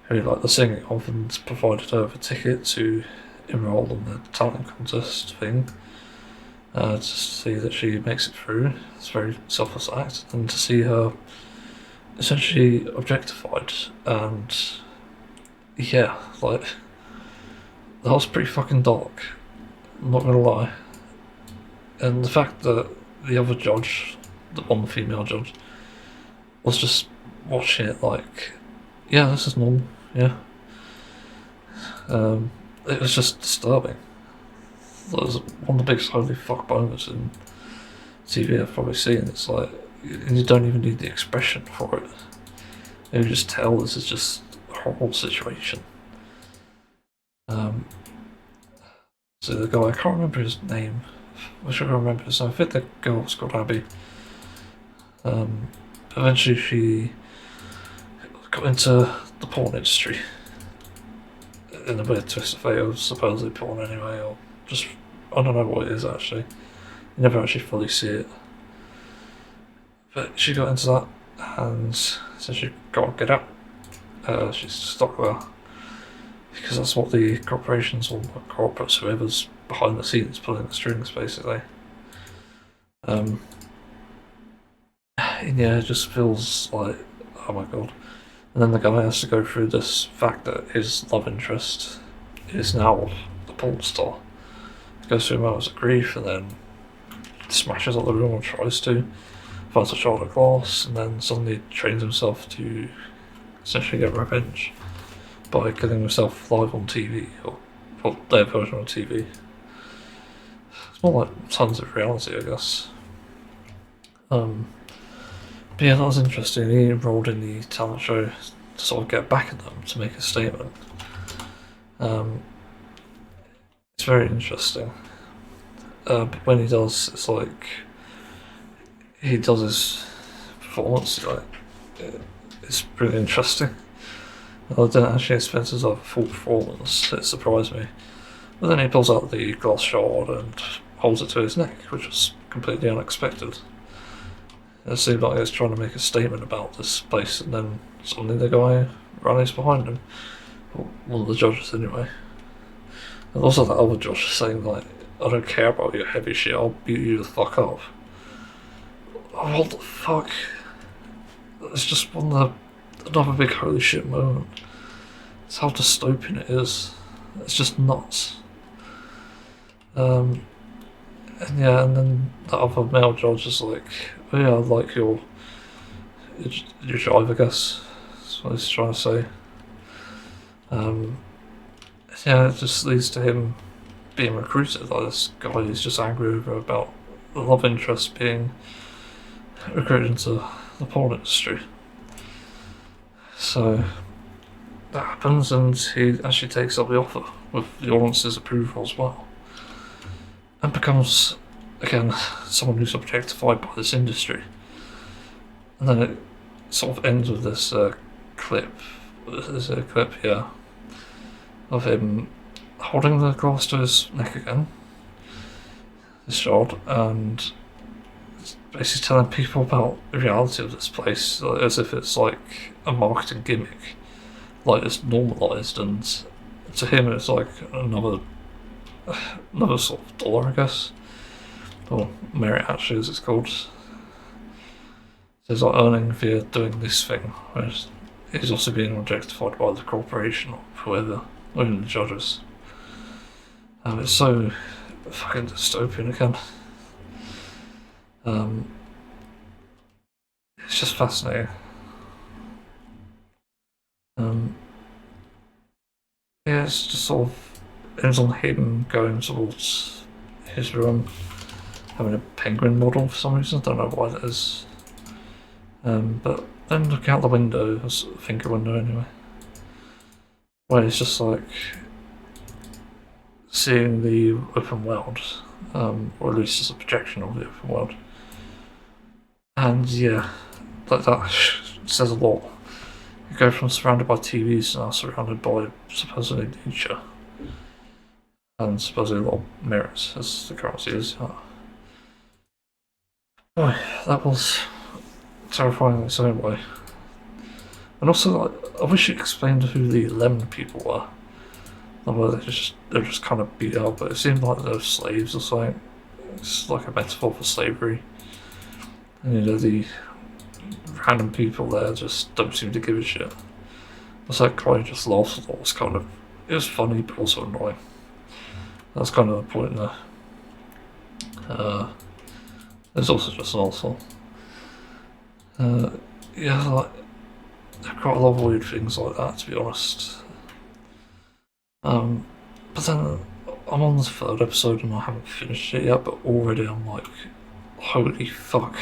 who he liked the singing of and provided her with a ticket to enroll in the talent contest thing. To see that she makes it through, it's a very selfless act, and to see her essentially objectified, and yeah, like that was pretty fucking dark. I'm not gonna lie. And the fact that the other judge, the one female judge, was just watching it like, yeah, this is normal, yeah. It was just disturbing. That was one of the biggest holy fuck moments in TV I've probably seen. It's like, you don't even need the expression for it. You just tell this is just a horrible situation. So the guy, I can't remember his name. I should remember his name. I think the girl was called Abby. Eventually she got into the porn industry. In a weird twist of fate, or supposedly porn anyway, or just, I don't know what it is actually. You never actually fully see it. But she got into that, and so she got to get out. She's stuck there. Because that's what the corporations or corporates, whoever's behind the scenes pulling the strings, basically. And yeah, it just feels like, oh my god. And then the guy has to go through this fact that his love interest is now the porn star. He goes through moments of grief and then smashes up the room or tries to, finds a shard of glass, and then suddenly trains himself to essentially get revenge by getting himself live on TV, or their version on TV. It's more like tons of reality, I guess. But yeah, that was interesting. He enrolled in the talent show to sort of get back at them, to make a statement. It's very interesting. But when he does, it's like he does his performance, like it's really interesting. I didn't actually expect his full performance, it surprised me. But then he pulls out the glass shard and holds it to his neck, which was completely unexpected. It seemed like he was trying to make a statement about this place, and then suddenly the guy rallies behind him. One of the judges, anyway. And also that other judge saying, like, I don't care about your heavy shit, I'll beat you the fuck up. Oh, what the fuck? It's just another big holy shit moment. It's how dystopian it is. It's just nuts. And yeah, and then the other male judge is like, oh yeah, I like your drive, I guess. That's what he's trying to say. Yeah, it just leads to him being recruited. Like this guy is just angry about the love interest being recruited into the porn industry. So that happens, and he actually takes up the offer with the audience's approval as well, and becomes, again, someone who's objectified by this industry. And then it sort of ends with this clip. There's a clip here of him holding the glass to his neck again, this shot, and basically telling people about the reality of this place, as if it's like a marketing gimmick like it's normalised, and to him it's like another sort of dollar, I guess, or merit actually, as it's called. So he's like earning via doing this thing, whereas he's also being objectified by the corporation or whoever, or even the judges. It's so fucking dystopian again. It's just fascinating. Yeah, it's just sort of ends on him going towards his room, having a penguin model for some reason. I don't know why that is. But then looking out the window, a finger window anyway, where it's just like seeing the open world, or at least as a projection of the open world. And yeah, that says a lot. You go from surrounded by TVs to now surrounded by supposedly nature, and supposedly a lot of mirrors, as the currency is. Boy, that was terrifying in its own way. And also, like, I wish it explained who the lemon people were. Although they're just kind of beat up, but it seemed like they're slaves or something. It's like a metaphor for slavery. And you know, the random people there just don't seem to give a shit. It's like Chloe just laughs a lot. It was funny but also annoying. That's kind of the point there. There's also just an awful. Yeah, like, there are quite a lot of weird things like that, to be honest. But then I'm on the third episode and I haven't finished it yet, but already I'm like, holy fuck.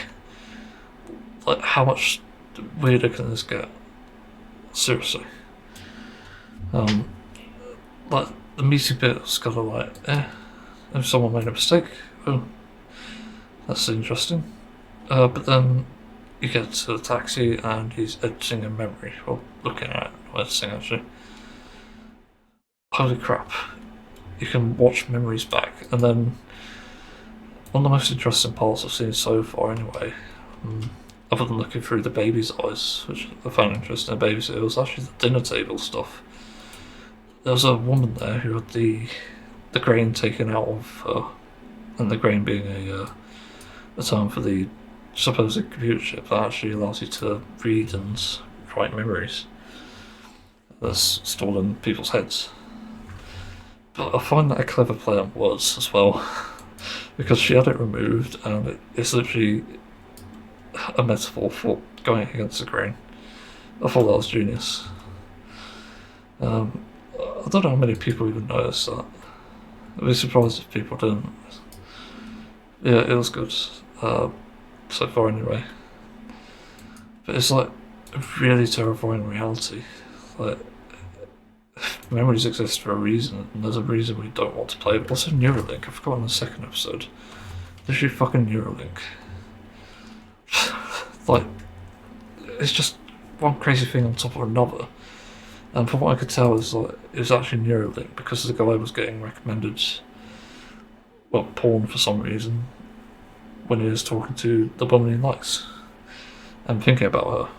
Like, how much weirder can this get? Seriously. Like, the meeting bit was kind of like, if someone made a mistake, oh, that's interesting. But then you get to the taxi and he's editing a memory, or looking at it, or editing actually. Holy crap. You can watch memories back, and then one of the most interesting parts I've seen so far anyway, other than looking through the baby's eyes, which I found interesting, the baby's, it was actually the dinner table stuff. There was a woman there who had the grain taken out of her, and the grain being a term for the supposed computer chip that actually allows you to read and write memories that's stored in people's heads. But I find that a clever play on words as well, because she had it removed, and it's literally a metaphor for going against the grain. I thought that was genius. I don't know how many people even noticed that. I'd be surprised if people didn't. Yeah, it was good, so far anyway. But it's like a really terrifying reality. Like, memories exist for a reason, and there's a reason we don't want to play. But also Neuralink, I forgot in the second episode. Literally fucking Neuralink. Like, it's just one crazy thing on top of another. And from what I could tell, it was actually Neuralink because the guy was getting recommended, well, porn for some reason when he was talking to the woman he likes and thinking about her.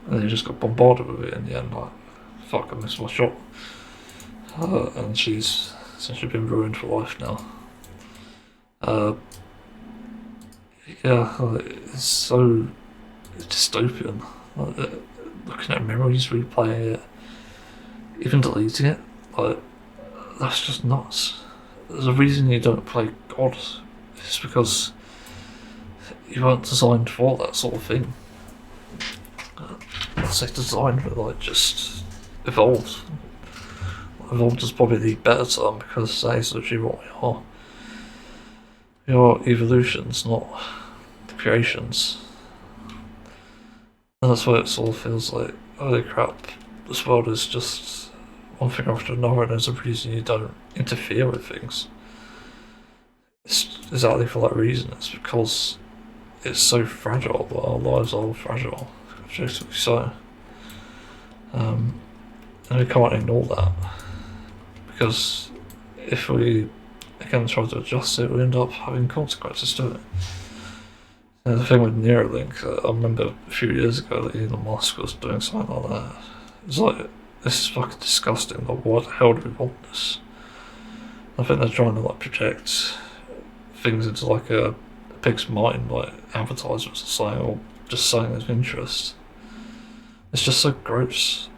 And then he just got bombarded with it in the end, like, fuck, I missed my shot. And she's essentially been ruined for life now. Yeah, it's so dystopian. Like, looking at memories, replaying it, even deleting it, like, that's just nuts. There's a reason you don't play God. It's because you weren't designed for that sort of thing. I'd say designed, but like just evolved. Evolved is probably the better term because that is literally what we are. We are evolutions, not creations. And that's why it sort of feels like, holy crap, this world is just one thing after another, and there's a reason you don't interfere with things. It's exactly for that reason. It's because it's so fragile, that our lives are all fragile, objectively so. And we can't ignore that, because if we again try to adjust it, we end up having consequences to it. And the thing with Neuralink, I remember a few years ago that Elon Musk was doing something like that. It's like, this is fucking disgusting. Like, why the hell do we want this? I think they're trying to like project things into like a pig's mind, like advertisements or something, or just something of interest. It's just so gross.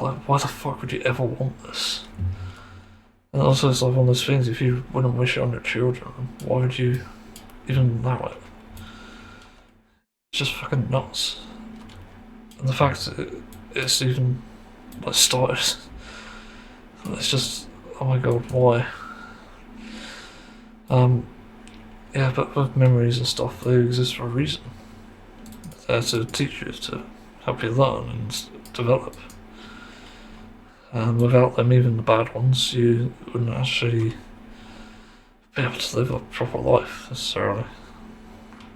Like, why the fuck would you ever want this? And also, it's like one of those things, if you wouldn't wish it on your children, why would you even allow it? It's just fucking nuts. And the fact that it's even like started, it's just, oh my god, why? Yeah, but with memories and stuff, they exist for a reason. They're to teach you, to help you learn and develop. And without them, even the bad ones, you wouldn't actually be able to live a proper life necessarily.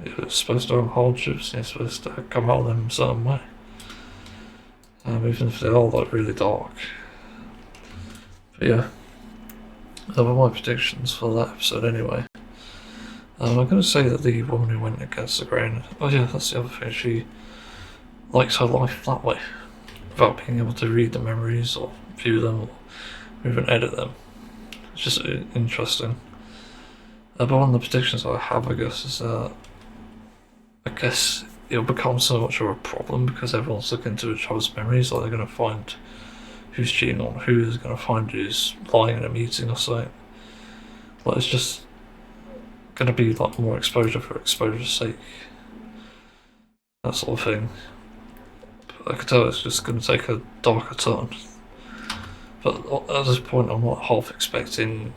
You're supposed to have hardships, and you're supposed to come out of them a certain way. Even if they are like really dark. But yeah, those were my predictions for that episode anyway. I'm going to say that the woman who went against the grain, oh yeah, that's the other thing, she likes her life that way, without being able to read the memories or view them or even edit them. It's just interesting. But one of the predictions I have, I guess, is that I guess it'll become so much of a problem because everyone's looking into each other's memories, like they're going to find who's cheating on who, is going to find who's lying in a meeting or something. Like, it's just going to be like more exposure for exposure's sake, that sort of thing. But I can tell it's just going to take a darker turn. But at this point, I'm not half expecting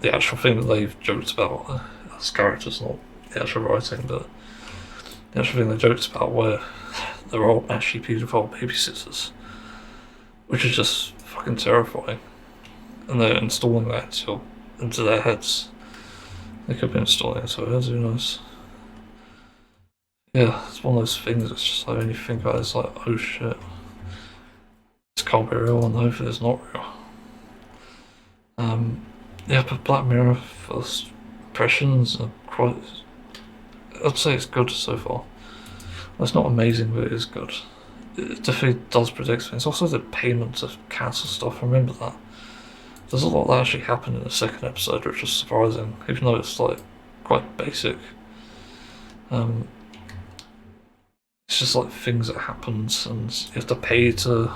the actual thing that they've joked about as characters, not the actual writing, but the actual thing they joked about where they're all actually paedophile babysitters, which is just fucking terrifying. And they're installing that into their heads. They could be installing it, so who knows? Yeah, it's one of those things that's just like when you think about it, it's like, oh shit, this can't be real, and hopefully it's not real. Yeah, but Black Mirror first impressions are quite, I'd say it's good so far. It's not amazing, but it is good. It definitely does predict things. Also the payment to cancel stuff, remember that. There's a lot that actually happened in the second episode, which was surprising, even though it's like quite basic. It's just like things that happens, and you have to pay to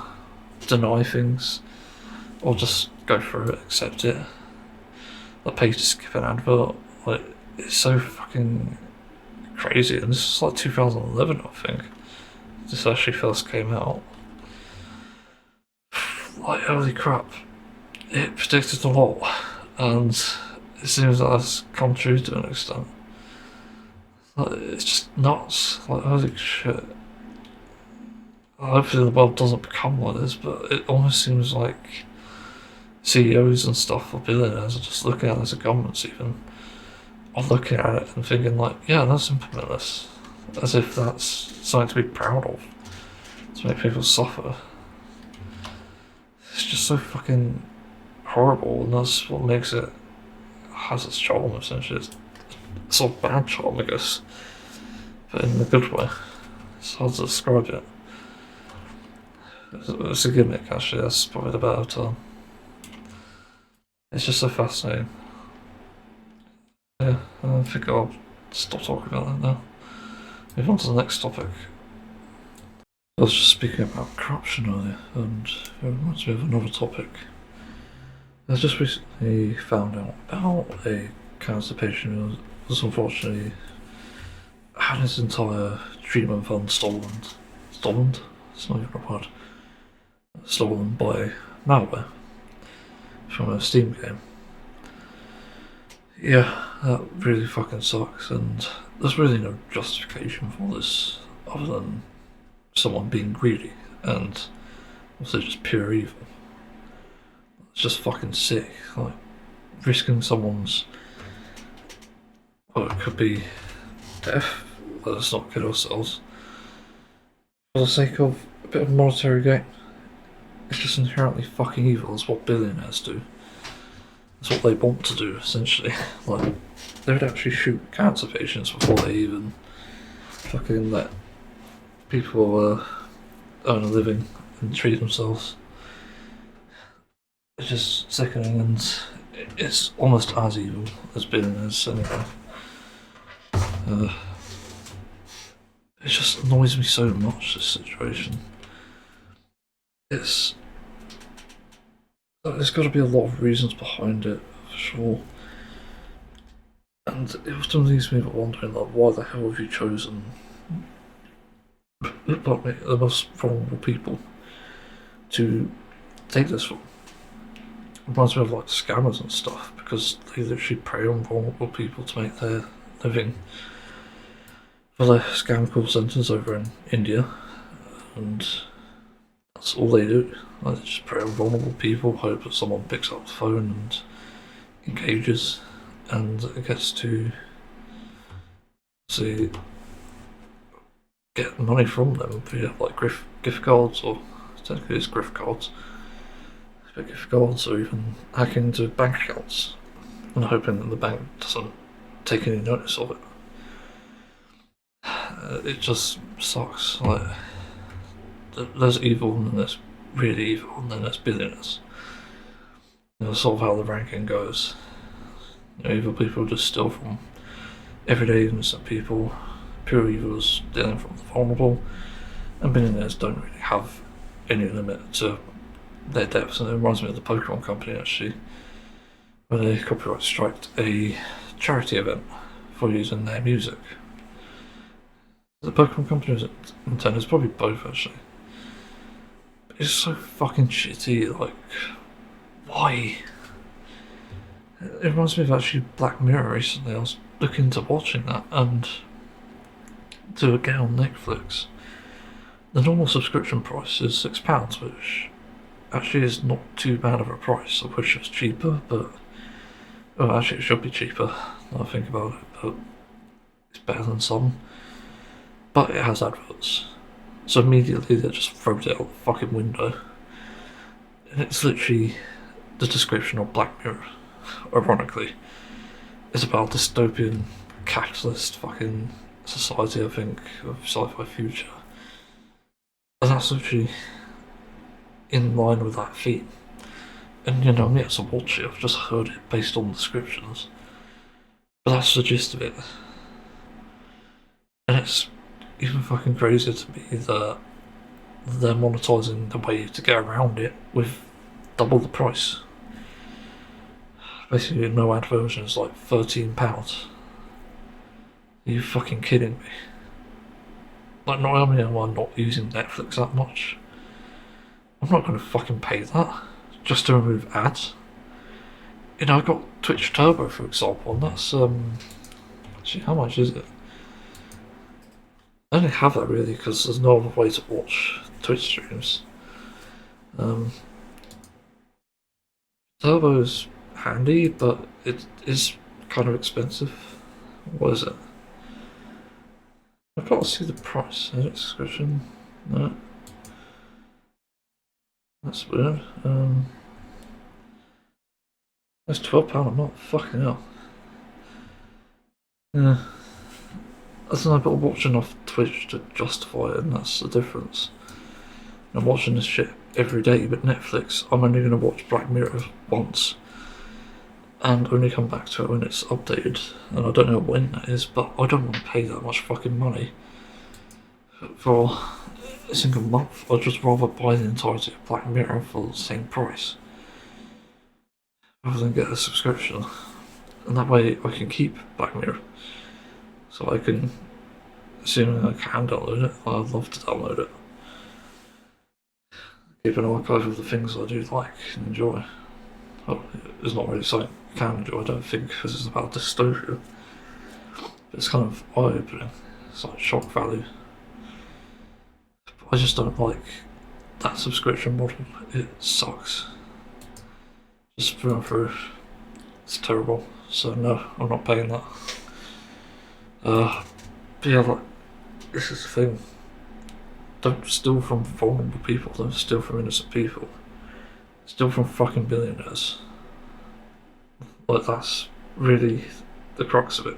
deny things, or just go through it, accept it. Like pay to skip an advert. Like, it's so fucking crazy, and this is like 2011, I think. This actually first came out. Like, holy crap. It predicted a lot, and it seems that that's come true to an extent. Like, it's just nuts. Like, holy shit. Hopefully the world doesn't become like this, but it almost seems like CEOs and stuff, or billionaires, are just looking at this, or governments even, are looking at it and thinking like, yeah, let's implement this. As if that's something to be proud of, to make people suffer. It's just so fucking horrible, and that's what makes it, has its charm essentially. It's a bad charm, I guess, but in a good way. It's hard to describe it. It's a gimmick, actually, that's probably the better term. It's just so fascinating. Yeah, I think I'll stop talking about that now. Move on to the next topic. I was just speaking about corruption earlier, and it reminds me of another topic. I just recently found out about a cancer patient who was unfortunately had his entire treatment fund stolen? It's not even a word. Stolen by malware from a Steam game. Yeah, that really fucking sucks, and there's really no justification for this other than someone being greedy and also just pure evil. It's just fucking sick, like risking someone's, well, it could be death, let's not kid ourselves, for the sake of a bit of monetary gain. It's just inherently fucking evil. It's what billionaires do. It's what they want to do, essentially. Like, they would actually shoot cancer patients before they even fucking let people earn a living and treat themselves. It's just sickening, and it's almost as evil as billionaires anyway. It just annoys me so much, this situation. There's got to be a lot of reasons behind it, for sure. And it often leaves me wondering, like, why the hell have you chosen the most vulnerable people to take this from? It reminds me of like scammers and stuff, because they literally prey on vulnerable people to make their living. For the scam call centres over in India, and that's all they do. Like, they just prey on vulnerable people, hope that someone picks up the phone and engages, and it gets to see get money from them via like gift cards, or technically it's gift cards, but gift cards, or even hacking into bank accounts and hoping that the bank doesn't take any notice of it. It just sucks. Like, there's evil, and then there's really evil, and then there's billionaires. You know, sort of how the ranking goes. You know, evil people just steal from everyday innocent people. Pure evil is stealing from the vulnerable, and billionaires don't really have any limit to their depths. And it reminds me of the Pokemon company, actually, where they copyright striked a charity event for using their music. The Pokemon company was it Nintendo? It's probably both, actually. But it's so fucking shitty, like, why? It reminds me of actually Black Mirror recently. I was looking into watching that, and to get on Netflix, the normal subscription price is £6, which actually is not too bad of a price. I wish it was cheaper, but well, actually it should be cheaper now I think about it, but it's better than some. But it has adverts, so immediately they just throws it out the fucking window. And it's literally the description of Black Mirror, ironically. It's about dystopian, capitalist fucking society, I think, of sci-fi future. And that's literally in line with that theme. And you know, I'm yet to watch it, I've just heard it based on descriptions. But that's the gist of it. And it's even fucking crazier to me that they're monetising the way to get around it with double the price. Basically, no ad version is like £13. Are you fucking kidding me? Like, not only am I not using Netflix that much, I'm not going to fucking pay that just to remove ads. You know, I got Twitch Turbo, for example, and that's actually, how much is it? I only have that really because there's no other way to watch Twitch streams. Turbo's handy, but it is kind of expensive. What is it? I can't see the price. Edit subscription. No. That's weird. That's £12 a month. Fucking hell. Yeah. I don't know, but I'm watching off Twitch to justify it, and that's the difference. I'm watching this shit every day, but Netflix, I'm only going to watch Black Mirror once, and only come back to it when it's updated, and I don't know when that is, but I don't want to pay that much fucking money for a single month. I'd just rather buy the entirety of Black Mirror for the same price, rather than get a subscription, and that way I can keep Black Mirror. So I can, assuming I can download it, I'd love to download it. Keep an archive of the things I do like and enjoy. Well, it's not really something I can enjoy, I don't think, because it's about dystopia. But it's kind of eye-opening. It's like shock value. But I just don't like that subscription model. It sucks. Just through and through. It's terrible. So no, I'm not paying that. But yeah, like, this is the thing. Don't steal from vulnerable people, don't steal from innocent people. Steal from fucking billionaires. Like, that's really the crux of it.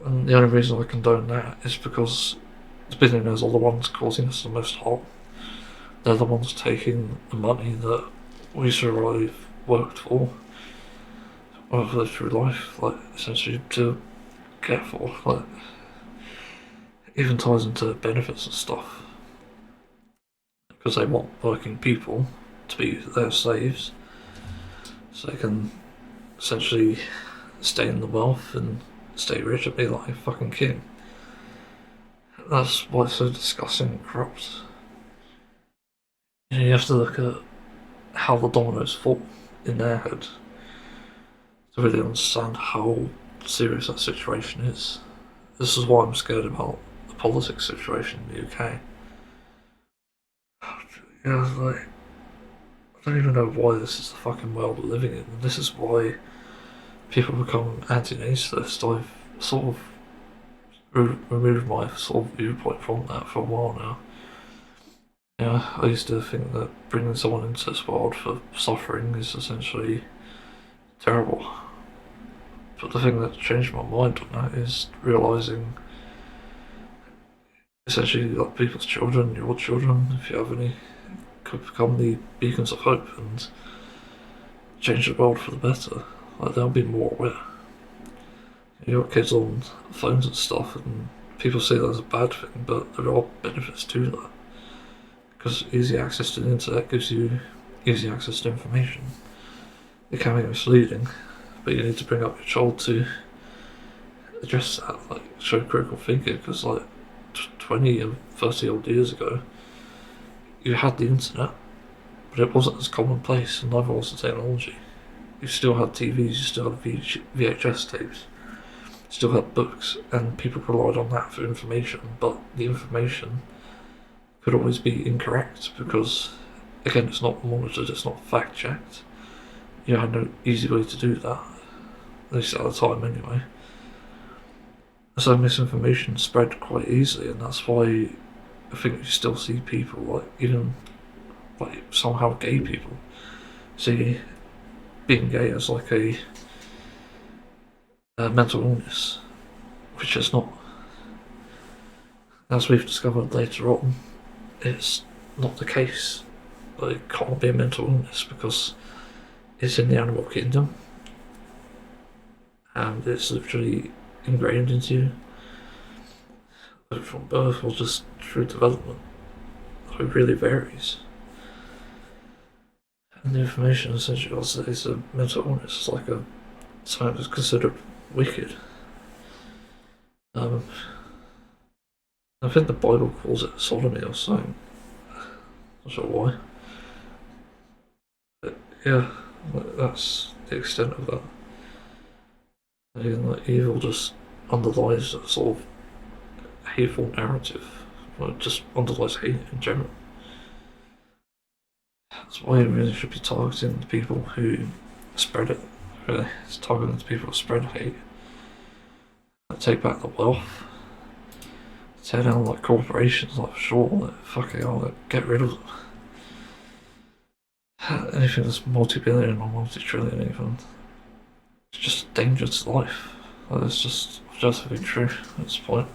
And the only reason I condone that is because The billionaires are the ones causing us the most harm. They're the ones taking the money that we survive, worked for, or have lived through life, like, essentially to get for. Like, even ties into benefits and stuff. Because they want working people to be their slaves, so they can essentially stay in the wealth and stay rich and be like a fucking king. That's why it's so disgusting and corrupt. You have to look at how the dominoes fall in their head to really understand how serious that situation is. This is why I'm scared about the politics situation in the UK. Yeah, like, I don't even know why this is the fucking world we're living in. And this is why people become anti-natalist. I've sort of removed my sort of viewpoint from that for a while now. Yeah, I used to think that bringing someone into this world for suffering is essentially terrible. But the thing that changed my mind on that is realising essentially that people's children, your children, if you have any, could become the beacons of hope and change the world for the better. Like, they'll be more aware. You got kids on phones and stuff, and people say that's a bad thing, but there are benefits to that. Because easy access to the internet gives you easy access to information. It can be misleading, but you need to bring up your child to address that, like, show critical thinking, because like 20 and 30 odd years ago, you had the internet, but it wasn't as commonplace, and neither was the technology. You still had TVs, you still had VHS tapes, you still had books, and people relied on that for information, but the information could always be incorrect because, again, it's not monitored, it's not fact checked. You had no easy way to do that, at least at the time anyway. So misinformation spread quite easily, and that's why I think you still see people, like, even like somehow gay people, see being gay as like a mental illness, which is not. As we've discovered later on, it's not the case. Like, it can't be a mental illness because it's in the animal kingdom and it's literally ingrained into you, either from birth or just through development. So it really varies. And the information essentially also is a mental illness. It's like something that's considered wicked. I think the Bible calls it sodomy or something. Not sure why. But yeah, that's the extent of that. And again, like, evil just underlies a sort of hateful narrative. Well, it just underlies hate in general. That's why it really should be targeting the people who spread it. Really, it's targeting the people who spread hate. Take back the wealth. Tear down like corporations, like, sure, like, fucking hell, like, get rid of them. Anything that's multi-billion or multi-trillion even, it's just a danger to life. Like, it's just objectively true at this point.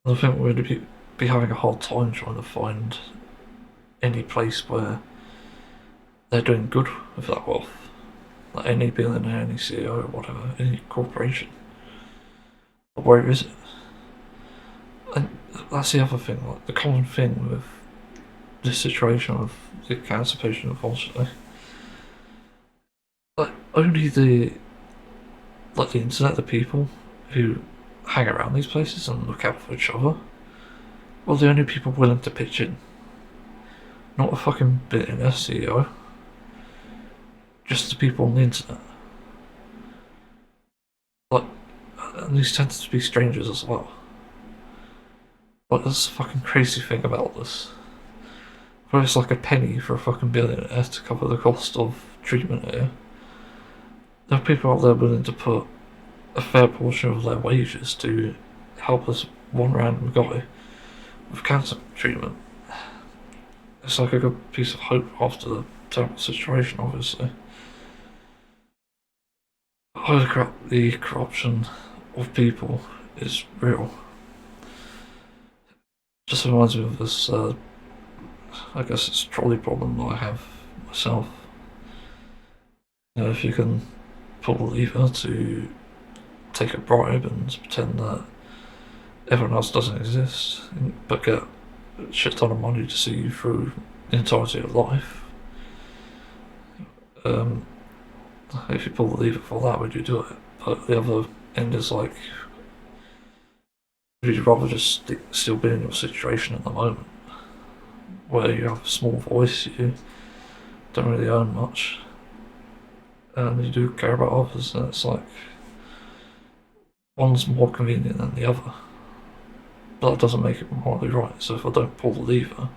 I think we're going to be having a hard time trying to find any place where they're doing good with that wealth. Like, any billionaire, any CEO or whatever, any corporation. But where is it? And that's the other thing, like, the common thing with this situation of the emancipation, unfortunately. Like, only the internet, the people who hang around these places and look out for each other, well, the only people willing to pitch in. Not a fucking billionaire CEO. Just the people on the internet. Like, and these tend to be strangers as well. Like, that's the fucking crazy thing about this. Where it's like a penny for a fucking billionaire to cover the cost of treatment here. There are people out there willing to put a fair portion of their wages to help this one random guy with cancer treatment. It's like a good piece of hope after the terrible situation, obviously. The corruption of people is real. Just reminds me of this, I guess it's a trolley problem that I have myself. You know, if you can pull a lever to take a bribe and pretend that everyone else doesn't exist, but get a shit ton of money to see you through the entirety of life. If you pull the lever for that, would you do it? But the other end is like, would you rather just still be in your situation at the moment, where you have a small voice, you don't really earn much, and you do care about others, and it's like, one's more convenient than the other. But that doesn't make it morally right, so if I don't pull the lever,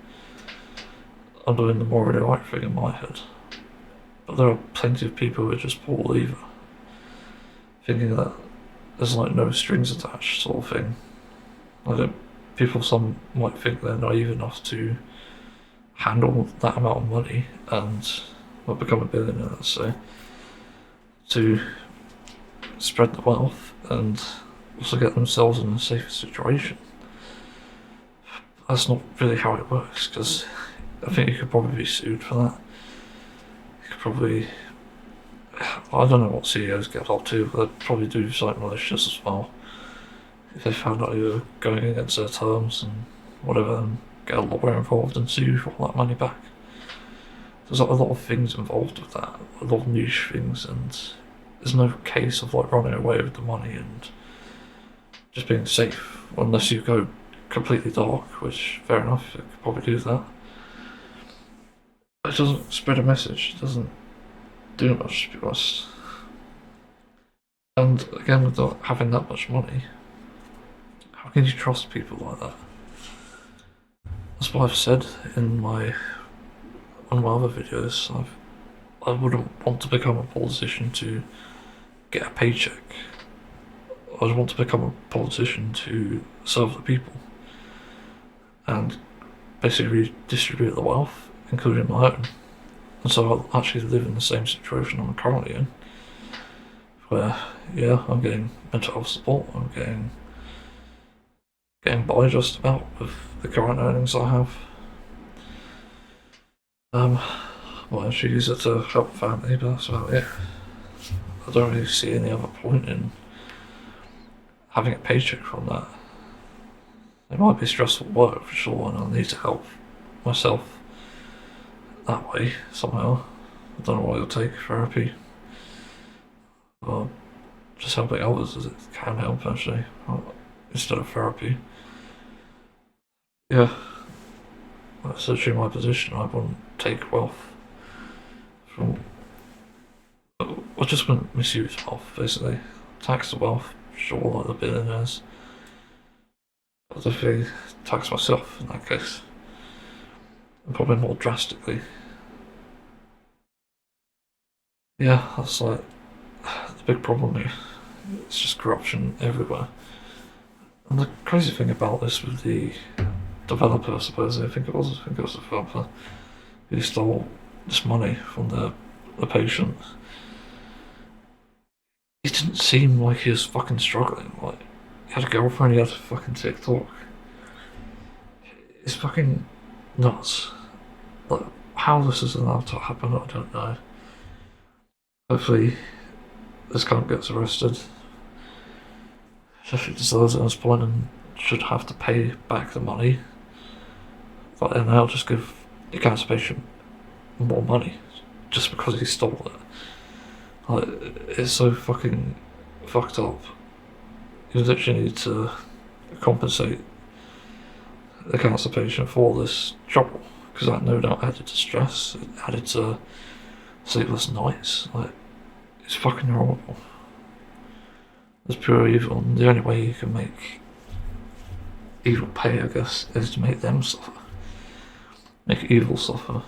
I'm doing the morally right thing in my head. But there are plenty of people who just pull the lever, thinking that there's like no strings attached sort of thing. Some might think they're naive enough to handle that amount of money and will become a billionaire, let's say, to spread the wealth and also get themselves in a safer situation. That's not really how it works, because I think you could probably be sued for that. You could probably, I don't know what CEOs get up to, but they'd probably do something malicious as well. If they found out you were going against their terms and whatever, and get a lawyer involved and sue you for all that money back. There's like a lot of things involved with that, a lot of niche things, and there's no case of like running away with the money and just being safe, unless you go completely dark, which fair enough, you could probably do that. But it doesn't spread a message, it doesn't do much, to be honest. And again, with not having that much money, how can you trust people like that? That's what I've said in one of my other videos. I wouldn't want to become a politician to get a paycheck. I would want to become a politician to serve the people and basically redistribute the wealth, including my own. And so I'll actually live in the same situation I'm currently in, where, yeah, I'm getting mental health support, I'm getting by just about with the current earnings I have. Well, I should use it to help family, but that's about it. I don't really see any other point in having a paycheck from that. It might be stressful work for sure, and I'll need to help myself that way somehow. I don't know what it'll take, therapy. But just helping others as it can help, actually, instead of therapy. Yeah, that's actually my position. I wouldn't take wealth from. I just wouldn't misuse wealth, basically. Tax the wealth, sure, like the billionaires. But if I tax myself in that case, and probably more drastically. Yeah, that's like the big problem here. It's just corruption everywhere. And the crazy thing about this with the developer, I suppose, I think it was the developer who stole this money from the patient. It didn't seem like he was fucking struggling. Like, he had a girlfriend, he had a fucking TikTok. It's fucking nuts. Like, how this is allowed to happen, I don't know. Hopefully, this cunt gets arrested. If he deserves it at this point and should have to pay back the money. But then they'll just give the cancer patient more money just because he stole it. Like, it's so fucking fucked up. You literally need to compensate the cancer patient for this trouble, because that no doubt added to stress, it added to sleepless nights. Like, it's fucking horrible. It's pure evil, and the only way you can make evil pay, I guess, is to make them suffer. Make evil suffer.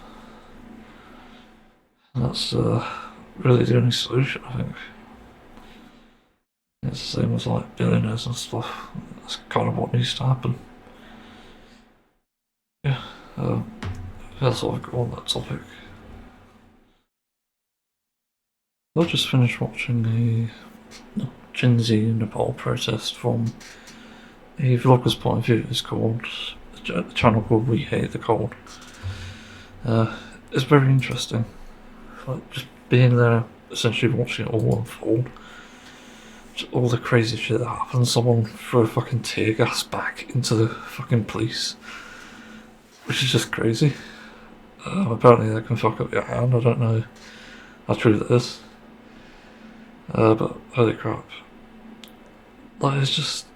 And that's really the only solution, I think. It's the same as like billionaires and stuff. That's kind of what needs to happen. Yeah, that's all I've got on that topic. I just finished watching a Gen Z Nepal protest from a vlogger's point of view. It's called a channel called We Hate the Cold. It's very interesting. Like, just being there, essentially watching it all unfold. Just all the crazy shit that happens. Someone threw a fucking tear gas back into the fucking police, which is just crazy. Apparently they can fuck up your hand. I don't know how true that is. But holy crap. Like, it's just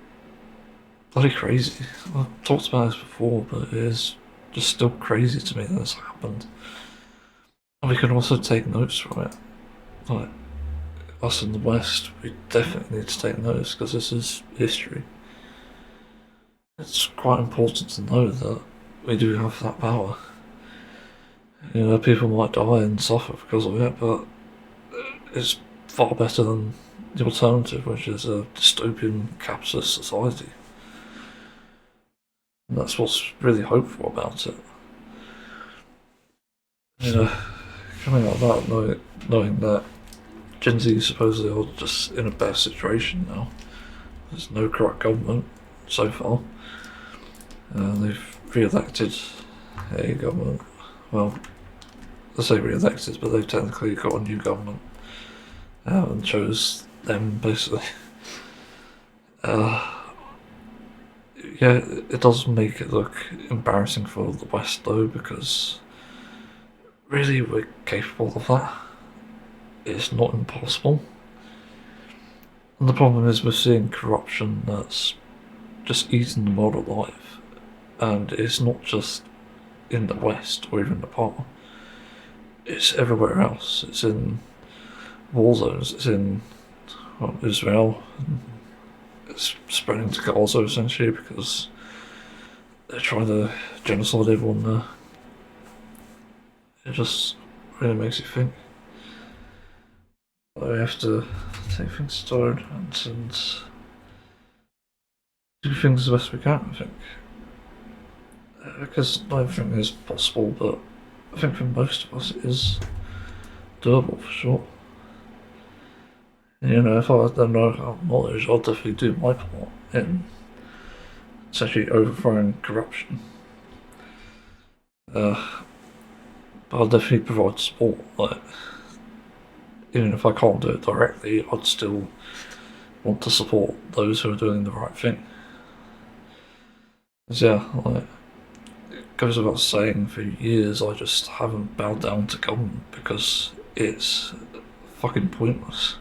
bloody crazy. I've talked about this before, but it is just still crazy to me that this happened. And we can also take notes from it. Like, us in the West, we definitely need to take notice because this is history. It's quite important to know that we do have that power. You know, people might die and suffer because of it, but it's far better than the alternative, which is a dystopian capitalist society. And that's what's really hopeful about it. You know, coming out of that, knowing that Gen Z supposedly are just in a better situation now. There's no corrupt government so far. They've re-elected a government. Well, I say re-elected, but they've technically got a new government and chose them basically. Yeah, it does make it look embarrassing for the West though, because really we're capable of that. It's not impossible. And the problem is we're seeing corruption that's just eating the world alive. And it's not just in the West or even Nepal. It's everywhere else. It's in war zones. It's in Israel. It's spreading to Gaza essentially because they're trying to genocide everyone there. It just really makes you think. We have to take things forward and do things the best we can, I think. Because not everything is possible, but I think for most of us it is doable for sure. And, you know, if I had no knowledge, I'll definitely do my part in essentially overthrowing corruption. But I'll definitely provide support. Like, even if I can't do it directly, I'd still want to support those who are doing the right thing. Because yeah, like, it goes without saying, for years I just haven't bowed down to government because it's fucking pointless.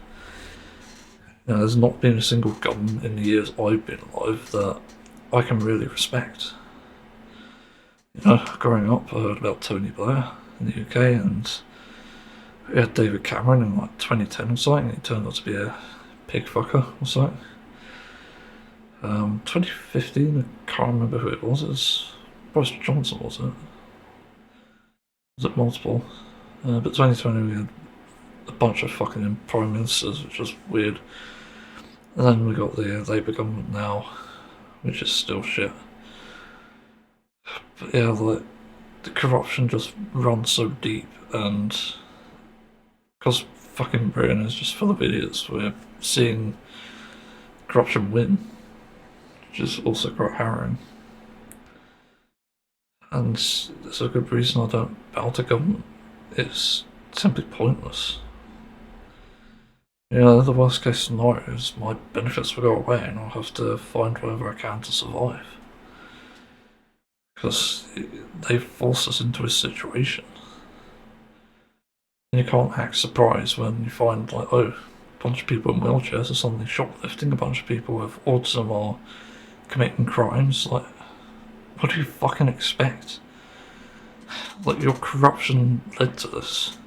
You know, there's not been a single government in the years I've been alive that I can really respect. You know, growing up I heard about Tony Blair in the UK, and we had David Cameron in like 2010 or something, and he turned out to be a pig fucker or something. 2015, I can't remember who it was. It was Boris Johnson, was it? Was it multiple? But 2020 we had a bunch of fucking prime ministers, which was weird. And then we got the Labour government now, which is still shit. But yeah, like, the corruption just runs so deep, and because fucking Britain is just full of idiots, we're seeing corruption win, which is also quite harrowing. And there's a good reason I don't bow to government. It's simply pointless. You know, the worst case scenario is my benefits will go away and I'll have to find whatever I can to survive. Because they force us into a situation. And you can't act surprised when you find, like, oh, a bunch of people in wheelchairs are suddenly shoplifting, a bunch of people with autism are committing crimes. Like, what do you fucking expect? Like, your corruption led to this.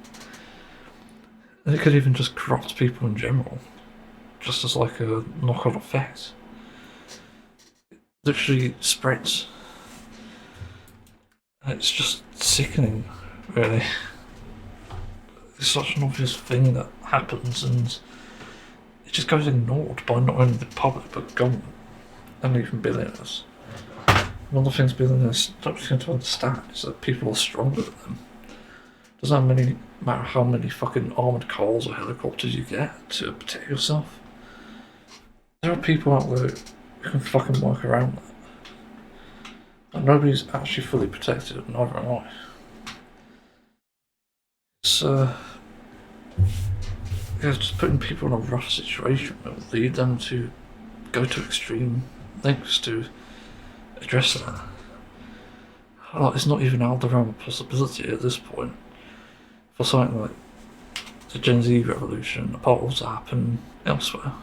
And it could even just corrupt people in general, just as like a knock-on effect. It literally spreads. And it's just sickening, really. It's such an obvious thing that happens, and it just goes ignored by not only the public but government and even billionaires. One of the things billionaires don't seem to understand is that people are stronger than them. Doesn't matter how many fucking armoured cars or helicopters you get to protect yourself. There are people out there who can fucking work around that. And nobody's actually fully protected, neither am I. It's just putting people in a rough situation will lead them to go to extreme lengths to address that. It's not even out of the realm of possibility at this point for something like the Gen Z revolution, apart to happen elsewhere.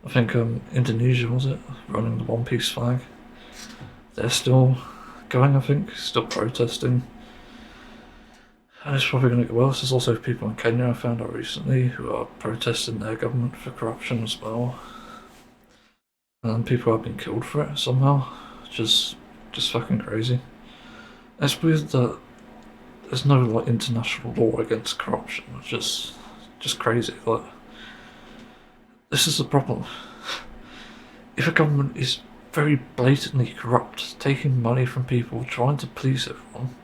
I think Indonesia, was it, running the One Piece flag? They're still going, I think, still protesting. And it's probably going to get worse. There's also people in Kenya I found out recently who are protesting their government for corruption as well. And people have been killed for it somehow, which is just fucking crazy. It's weird that there's no like international law against corruption, which is just crazy. Like, this is the problem. If a government is very blatantly corrupt, taking money from people, trying to please everyone,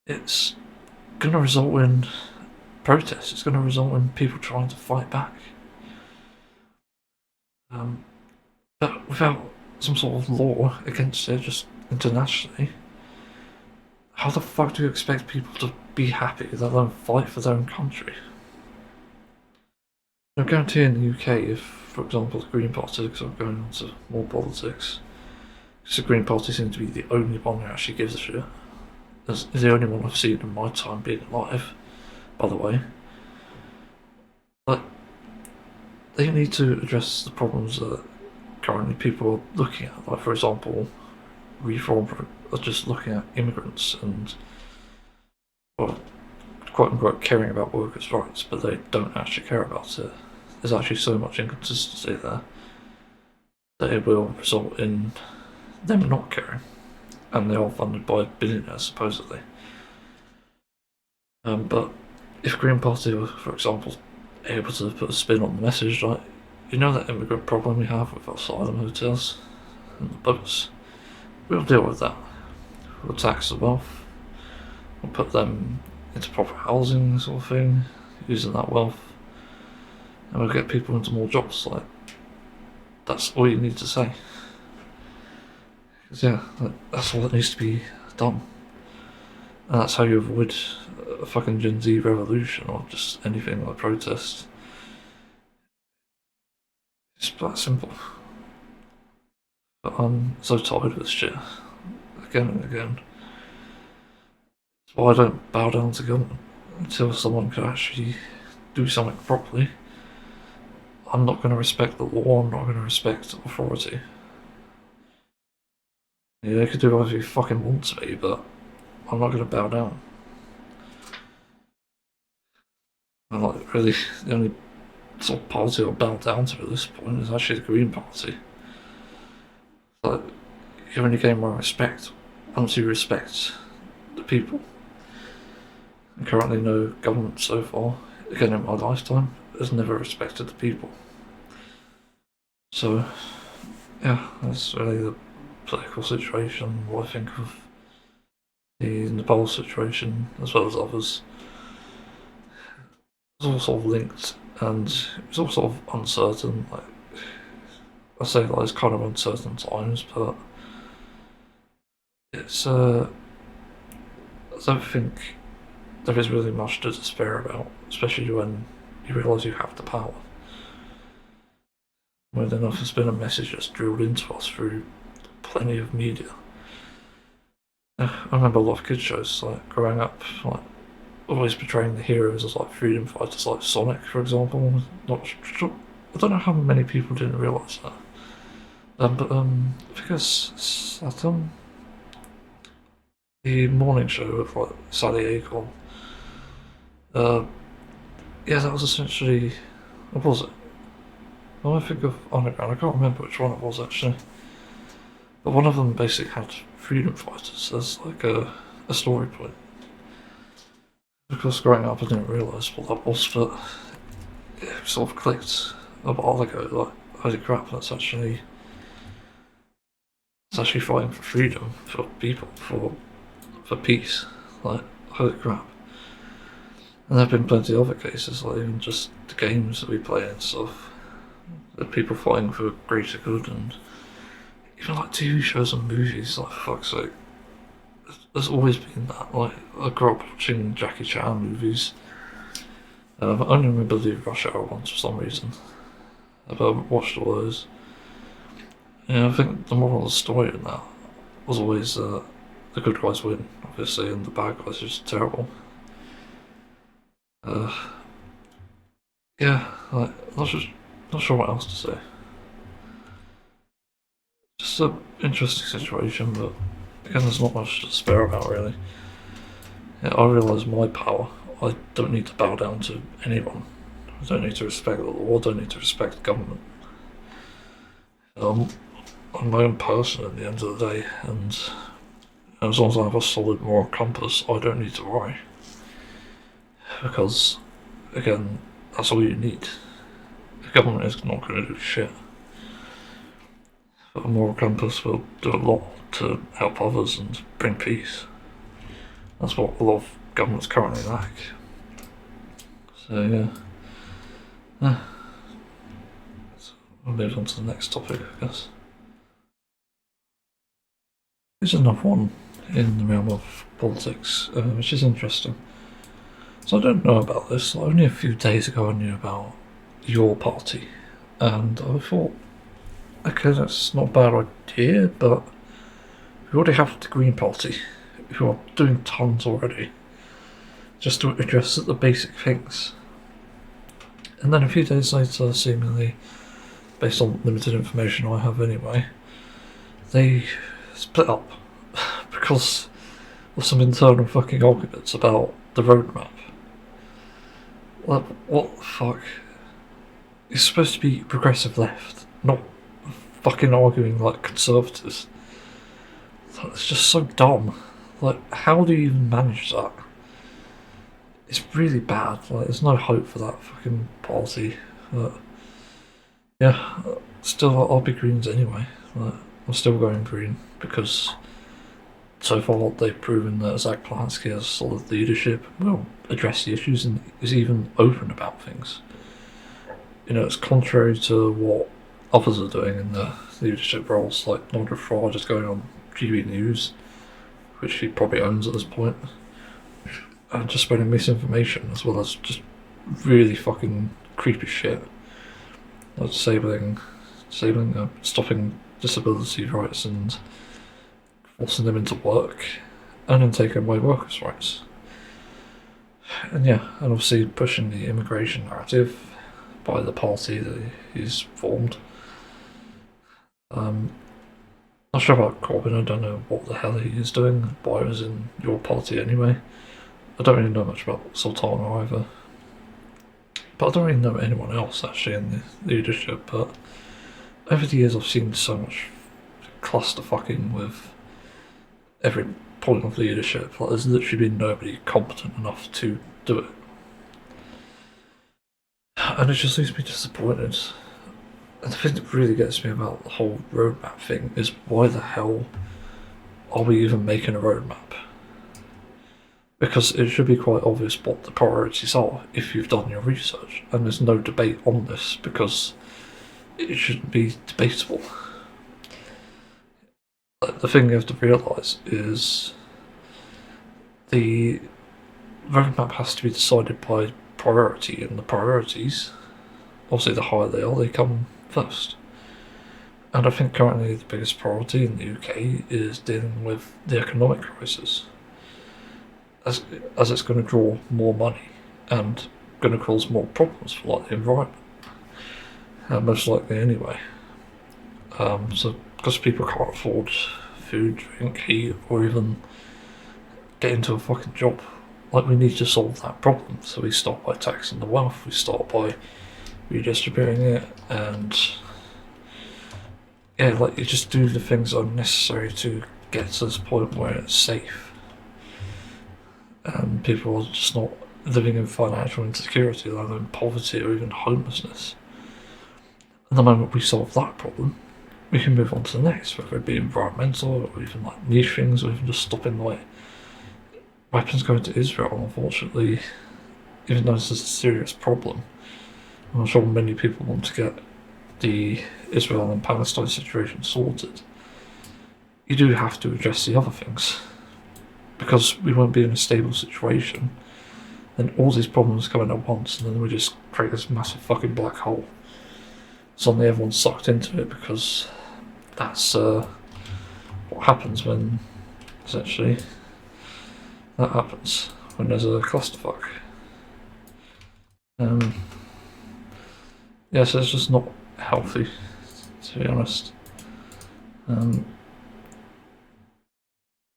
it's going to result in protests. It's going to result in people trying to fight back. But without some sort of law against it, just internationally, how the fuck do you expect people to be happy, let alone fight for their own country? I guarantee in the UK, if, for example, the Green Party, because I'm going on to more politics, because the Green Party seems to be the only one who actually gives a shit. It's the only one I've seen in my time being alive, by the way. Like, they need to address the problems that currently people are looking at. Like, for example, Reform are just looking at immigrants and, well, quote unquote, caring about workers' rights, but they don't actually care about it. There's actually so much inconsistency there that it will result in them not caring. And they are funded by billionaires, supposedly. But if Green Party were, for example, able to put a spin on the message, like, you know that immigrant problem we have with asylum hotels and the boats? We'll deal with that. We'll tax the wealth. We'll put them into proper housing, sort of thing, using that wealth. And we'll get people into more jobs. Like, that's all you need to say. Because, yeah, that's all that needs to be done. And that's how you avoid a fucking Gen Z revolution or just anything like protest. It's that simple. But I'm so tired of this shit. Again and again. That's why I don't bow down to government until someone can actually do something properly. I'm not going to respect the law, I'm not going to respect authority. Yeah, they could do whatever you fucking want to me, but I'm not going to bow down. And like, really, the only sort of party I'll bow down to at this point is actually the Green Party. Like, you only gain my respect once you respect the people. And currently no government so far, again in my lifetime, has never respected the people. So, yeah, that's really the political situation, what I think of the Nepal situation, as well as others. It's all sort of linked, and it's all sort of uncertain. Like, I say that it's kind of uncertain times, but it's I don't think there is really much to despair about, especially when you realise you have the power. When enough has been a message that's drilled into us through plenty of media. I remember a lot of kids shows, like, growing up, like, always portraying the heroes as, like, freedom fighters, like Sonic, for example. Not sure, I don't know how many people didn't realise that. But because at the morning show with, like, Sally Acorn, yeah, that was essentially, what was it? When I think of Underground, I can't remember which one it was actually. But one of them basically had freedom fighters as like a story point. Of course, growing up I didn't realise what that was, but it sort of clicked a while ago, like, holy crap, that's actually fighting for freedom, for people, for peace, like, holy crap. And there have been plenty of other cases, like even just the games that we play and stuff, that people fighting for greater good, and even like TV shows and movies, like for fuck's sake. There's always been that. Like, I grew up watching Jackie Chan movies. I only remember the Rush Hour ones for some reason. But I've watched all those. Yeah, I think the moral of the story in that was always the good guys win, obviously, and the bad guys are just terrible. Yeah, like, not sure what else to say. Just an interesting situation, but again, there's not much to spare about, really. Yeah, I realise my power. I don't need to bow down to anyone. I don't need to respect the law. I don't need to respect the government. I'm my own person at the end of the day, and as long as I have a solid moral compass, I don't need to worry. Because, again, that's all you need. The government is not going to do shit. But a moral compass will do a lot to help others and bring peace. That's what a lot of governments currently lack. So yeah. So we'll move on to the next topic, I guess. Here's another one in the realm of politics, which is interesting. So I don't know about this. Only a few days ago I knew about your party, and I thought, okay, that's not a bad idea, but we already have the Green Party, who are doing tons already, just to address the basic things. And then a few days later, seemingly, based on limited information I have anyway, they split up because of some internal fucking arguments about the roadmap. Like, what the fuck? It's supposed to be progressive left, not fucking arguing like conservatives. It's just so dumb. Like, how do you even manage that? It's really bad. Like, there's no hope for that fucking party. But yeah, still, I'll be Greens anyway. Like, I'm still going Green because so far they've proven that Zach Polanski has solid leadership, will address the issues, and is even open about things. You know, it's contrary to what others are doing in the leadership roles, like Nigel Farage is going on GB News, which he probably owns at this point, and just spreading misinformation as well as just really fucking creepy shit, like stopping disability rights and forcing them into work, and then taking away workers' rights. And yeah, and obviously pushing the immigration narrative by the party that he's formed. Not sure about Corbyn, I don't know what the hell he is doing, why he was in your party anyway. I don't really know much about Sultana either. But I don't really know anyone else actually in the leadership, but over the years I've seen so much clusterfucking with every point of leadership. Like, there's literally been nobody competent enough to do it. And it just leaves me disappointed. And the thing that really gets me about the whole roadmap thing is, why the hell are we even making a roadmap? Because it should be quite obvious what the priorities are if you've done your research, and there's no debate on this because it shouldn't be debatable. The thing you have to realise is the roadmap has to be decided by priority, and the priorities, obviously the higher they are, they come first. And I think currently the biggest priority in the UK is dealing with the economic crisis, as it's going to draw more money and going to cause more problems for like the environment, most likely anyway. So because people can't afford food, drink, heat, or even get into a fucking job, like, we need to solve that problem. So we start by taxing the wealth, we start by redistributing it, and yeah, like, you just do the things that are necessary to get to this point where it's safe and people are just not living in financial insecurity, let alone poverty or even homelessness. And the moment we solve that problem, we can move on to the next, whether it be environmental or even like niche things, or even just stopping like weapons going to Israel. Unfortunately, even though this is a serious problem, I'm sure many people want to get the Israel and Palestine situation sorted, you do have to address the other things, because we won't be in a stable situation. Then all these problems come in at once, and then we just create this massive fucking black hole. Suddenly everyone's sucked into it, because that's what happens when, essentially, that happens when there's a clusterfuck. Yeah, so it's just not healthy, to be honest.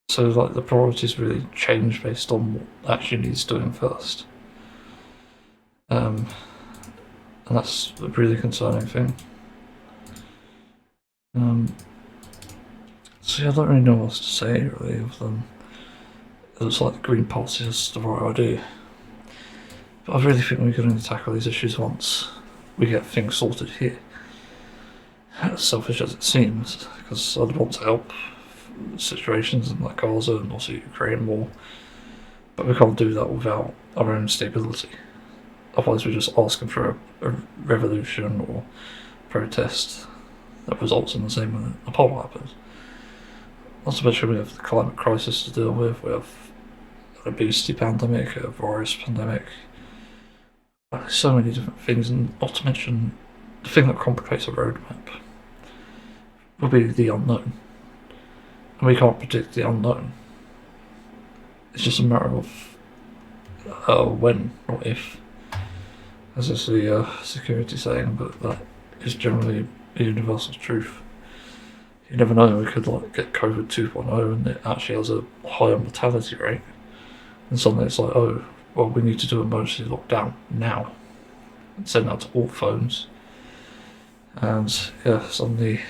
So like the priorities really change based on what actually needs doing first. And that's a really concerning thing. So yeah, I don't really know what else to say really, other than it looks like the Green Party is the right idea. But I really think we can only tackle these issues once we get things sorted here. As selfish as it seems, because I'd want to help situations in like Gaza and also Ukraine more, but we can't do that without our own stability. Otherwise we're just asking for a revolution or protest that results in the same when a poll happens. Not to mention we have the climate crisis to deal with, we have an obesity pandemic, a virus pandemic, so many different things, and not to mention the thing that complicates a roadmap will be the unknown. And we can't predict the unknown. It's just a matter of when, not if. As is the security saying, but that is generally a universal truth. You never know, we could like get COVID 2.0 and it actually has a higher mortality rate. And suddenly it's like, oh, well, we need to do emergency lockdown now. And send that to all phones. And yeah, suddenly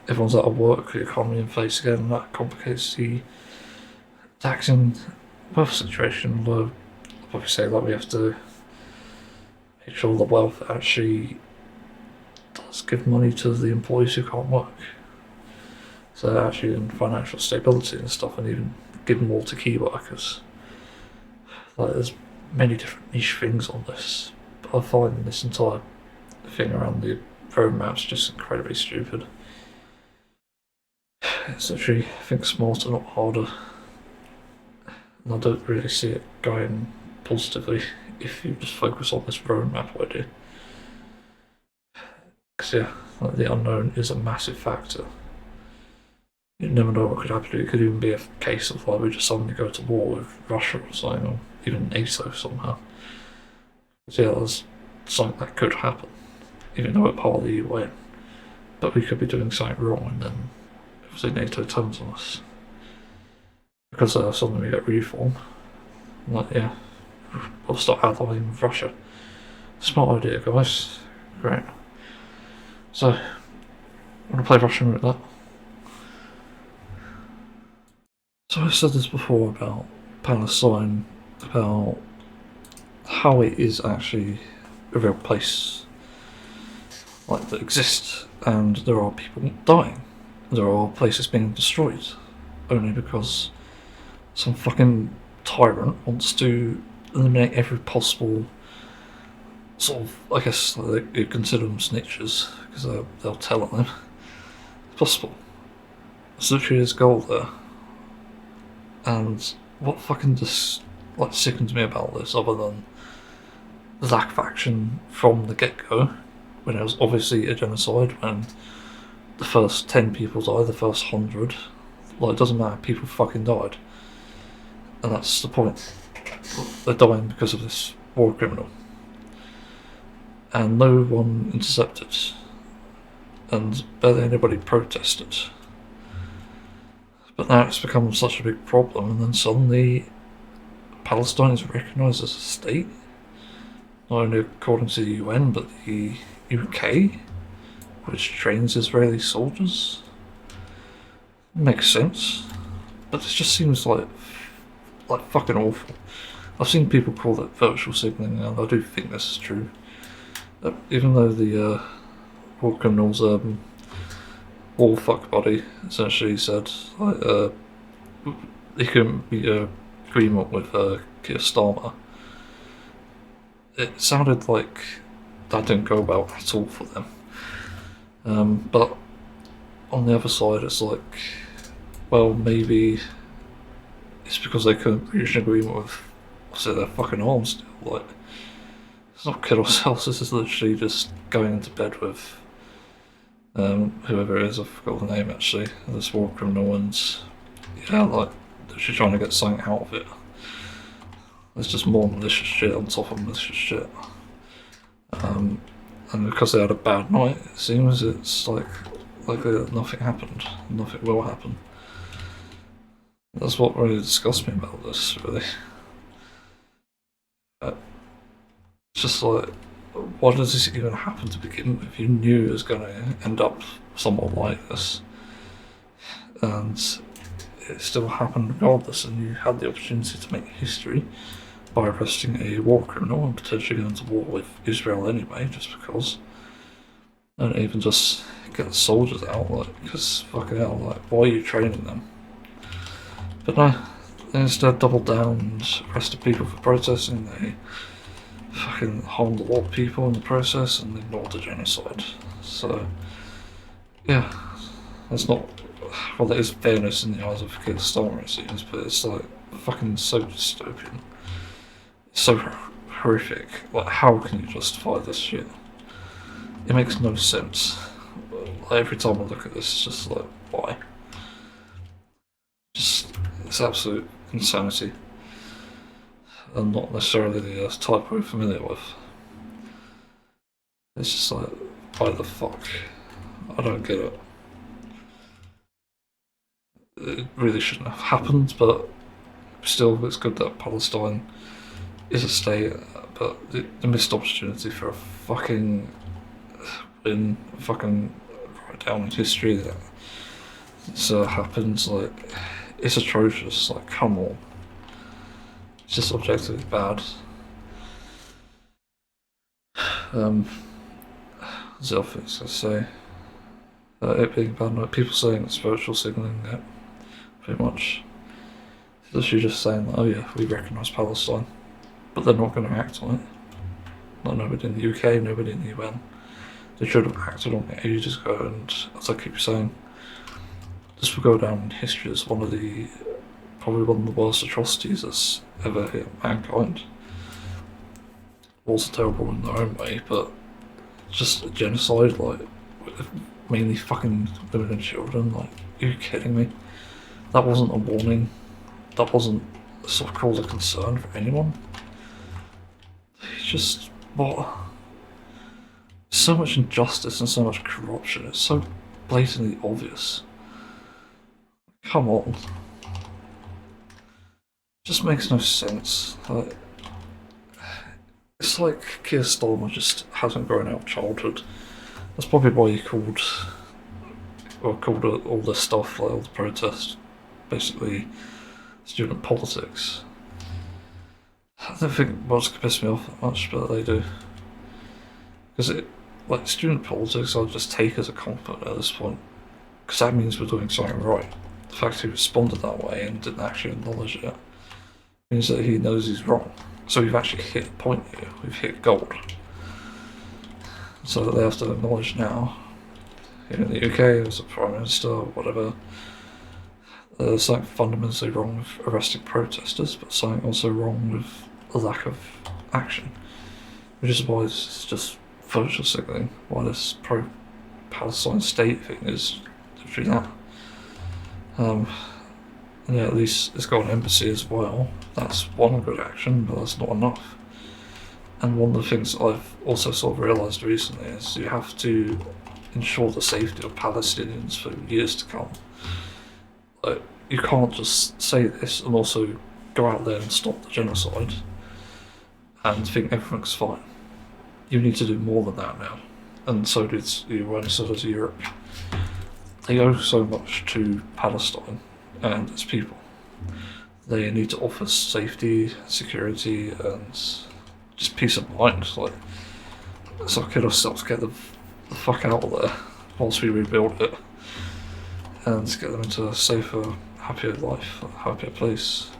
everyone's out of work, the economy in place again, and that complicates the taxing wealth situation. Although, I'll probably say that we have to make sure the wealth actually does give money to the employees who can't work. So actually in financial stability and stuff, and even give more to key workers. Like there's many different niche things on this, but I find this entire thing around the roadmap's just incredibly stupid. It's actually, think smarter, not harder. And I don't really see it going positively if you just focus on this roadmap idea. Because yeah, like the unknown is a massive factor. You never know what could happen. It could even be a case of like we just suddenly go to war with Russia or something, or even NATO somehow. So yeah, there's something that could happen, even though we're part of the UN. But we could be doing something wrong, and then obviously NATO turns on us. Because suddenly we get reform. Like, yeah, we'll start allying with Russia. Smart idea, guys. Great. So, I'm going to play Russian roulette. So I said this before about Palestine, about how it is actually a real place like that exists, and there are people dying. There are places being destroyed only because some fucking tyrant wants to eliminate every possible sort of, I guess you consider them snitches because they'll tell on them. It's possible. It's literally his goal there. And what fucking just like sickens me about this, other than the lack of action from the get-go, when it was obviously a genocide, when the first 10 people died, the first 100, like it doesn't matter, people fucking died. And that's the point. They're dying because of this war criminal. And no one intercepted. And barely anybody protested. But now it's become such a big problem, and then suddenly Palestine is recognised as a state, not only according to the UN but the UK, which trains Israeli soldiers. Makes sense, but it just seems like fucking awful. I've seen people call it virtual signalling, and I do think this is true. Even though the war criminals war fuck body essentially said he couldn't be in agreement with Keir Starmer, it sounded like that didn't go well at all for them. But on the other side, it's like, well, maybe it's because they couldn't reach an agreement with, their fucking arms deal. Like, it's not kill ourselves, this is literally just going into bed with whoever it is, I forgot the name actually, this war criminal, and yeah, like, she's trying to get something out of it. There's just more malicious shit on top of malicious shit. And because they had a bad night, it seems it's like nothing happened, nothing will happen. That's what really disgusts me about this, really. It's just like, why does this even happen to begin with? You knew it was going to end up somewhat like this, and it still happened regardless, and you had the opportunity to make history by arresting a war criminal and potentially going to war with Israel anyway, just because. And even just get the soldiers out, like, because fucking hell, like, why are you training them? But no, they instead doubled down and arrested people for protesting. They fucking harmed a lot of people in the process and ignored the genocide. So, yeah, that's not, well, there is fairness in the eyes of Keir Starmer, it seems, but it's like fucking so dystopian. It's so horrific. Like, how can you justify this shit? It makes no sense. Like, every time I look at this, it's just like, why? Just, it's absolute insanity. And not necessarily the type we're familiar with. It's just like, why the fuck? I don't get it. It really shouldn't have happened, but still, it's good that Palestine is a state, but the missed opportunity for a fucking win, fucking write down in history that this happens, like, it's atrocious, like, come on. It's just objectively bad. There's other things I say. It being bad, like, people saying it's virtual signalling, yeah, pretty much. It's literally just saying, oh yeah, we recognise Palestine, but they're not going to act on it. Not nobody in the UK, nobody in the UN. They should have acted on it ages ago, and as I keep saying, this will go down in history as probably one of the worst atrocities that's ever hit mankind. Wars are terrible in their own way, but just a genocide, like, with mainly fucking women and children, like, are you kidding me? That wasn't a warning. That wasn't a sort of cause of concern for anyone. It's just, what? So much injustice and so much corruption, it's so blatantly obvious. Come on. It just makes no sense. Like, it's like Keir Starmer just hasn't grown out of childhood. That's probably why he called all this stuff, like all the protests, basically student politics. I don't think words could piss me off that much, but they do. Because like, student politics I'll just take as a compliment at this point, because that means we're doing something right. The fact he responded that way and didn't actually acknowledge it means that he knows he's wrong. So we've actually hit a point here, we've hit gold. So they have to acknowledge now, here in the UK, as a Prime Minister or whatever, there's something fundamentally wrong with arresting protesters, but something also wrong with a lack of action. Which is why it's just virtual signalling, why this pro-Palestine state thing is literally that. And yeah, at least it's got an embassy as well. That's one good action, but that's not enough. And one of the things I've also sort of realised recently is you have to ensure the safety of Palestinians for years to come. Like, you can't just say this and also go out there and stop the genocide and think everything's fine. You need to do more than that now. And so does the UN, so does Europe. They owe so much to Palestine and its people. They need to offer safety, security, and just peace of mind. Like, so get ourselves, get the fuck out of there whilst we rebuild it, and get them into a safer, happier life, a happier place.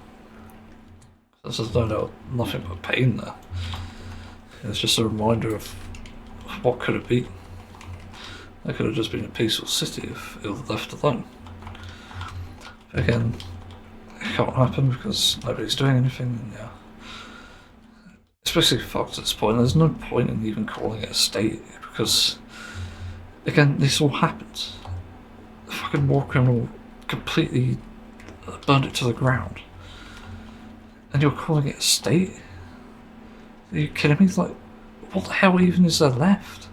There's no doubt nothing but pain there. It's just a reminder of what could have been. It could have just been a peaceful city if it was left alone. Again, it can't happen because nobody's doing anything, and yeah. Especially fucked at this point, there's no point in even calling it a state, because, again, this all happened. The fucking war criminal completely burned it to the ground. And you're calling it a state? Are you kidding me? Like, what the hell even is there left?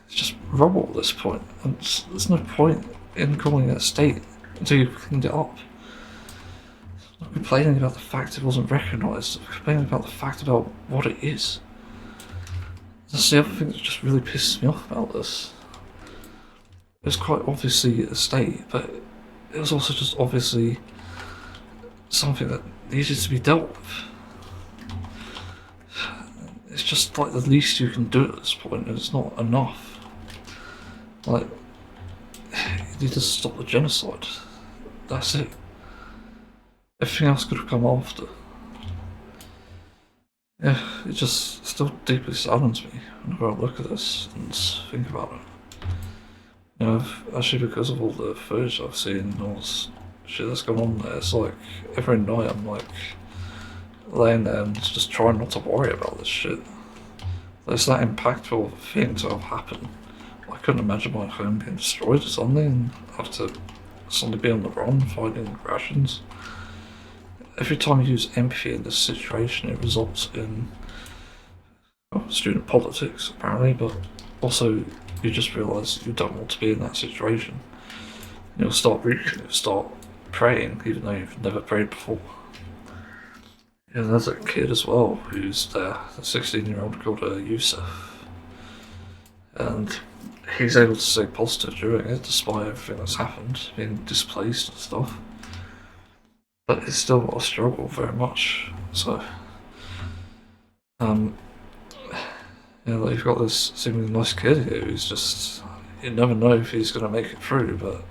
It's just rubble at this point, and there's no point in calling it a state until you've cleaned it up. Not complaining about the fact it wasn't recognised, complaining about the fact about what it is. That's the other thing that just really pisses me off about this. It was quite obviously a state, but it was also just obviously something that needed to be dealt with. It's just like the least you can do at this point, and it's not enough. Like, you need to stop the genocide. That's it. Everything else could have come after. Yeah, it just still deeply saddens me whenever I look at this and think about it. You know, actually because of all the footage I've seen and all this shit that's going on there, it's like every night I'm like laying there and just trying not to worry about this shit. It's that impactful thing to have happened. I couldn't imagine my home being destroyed or something and have to suddenly be on the run fighting rations. Every time you use empathy in this situation, it results in student politics, apparently, but also you just realise you don't want to be in that situation. You'll start reaching, you'll start praying, even though you've never prayed before. Yeah, there's a kid as well who's there, a 16-year-old called Yusuf, and he's able to stay positive during it, despite everything that's happened, being displaced and stuff. But it's still a struggle very much. So, yeah, like you've got this seemingly nice kid here who's just, you never know if he's going to make it through, but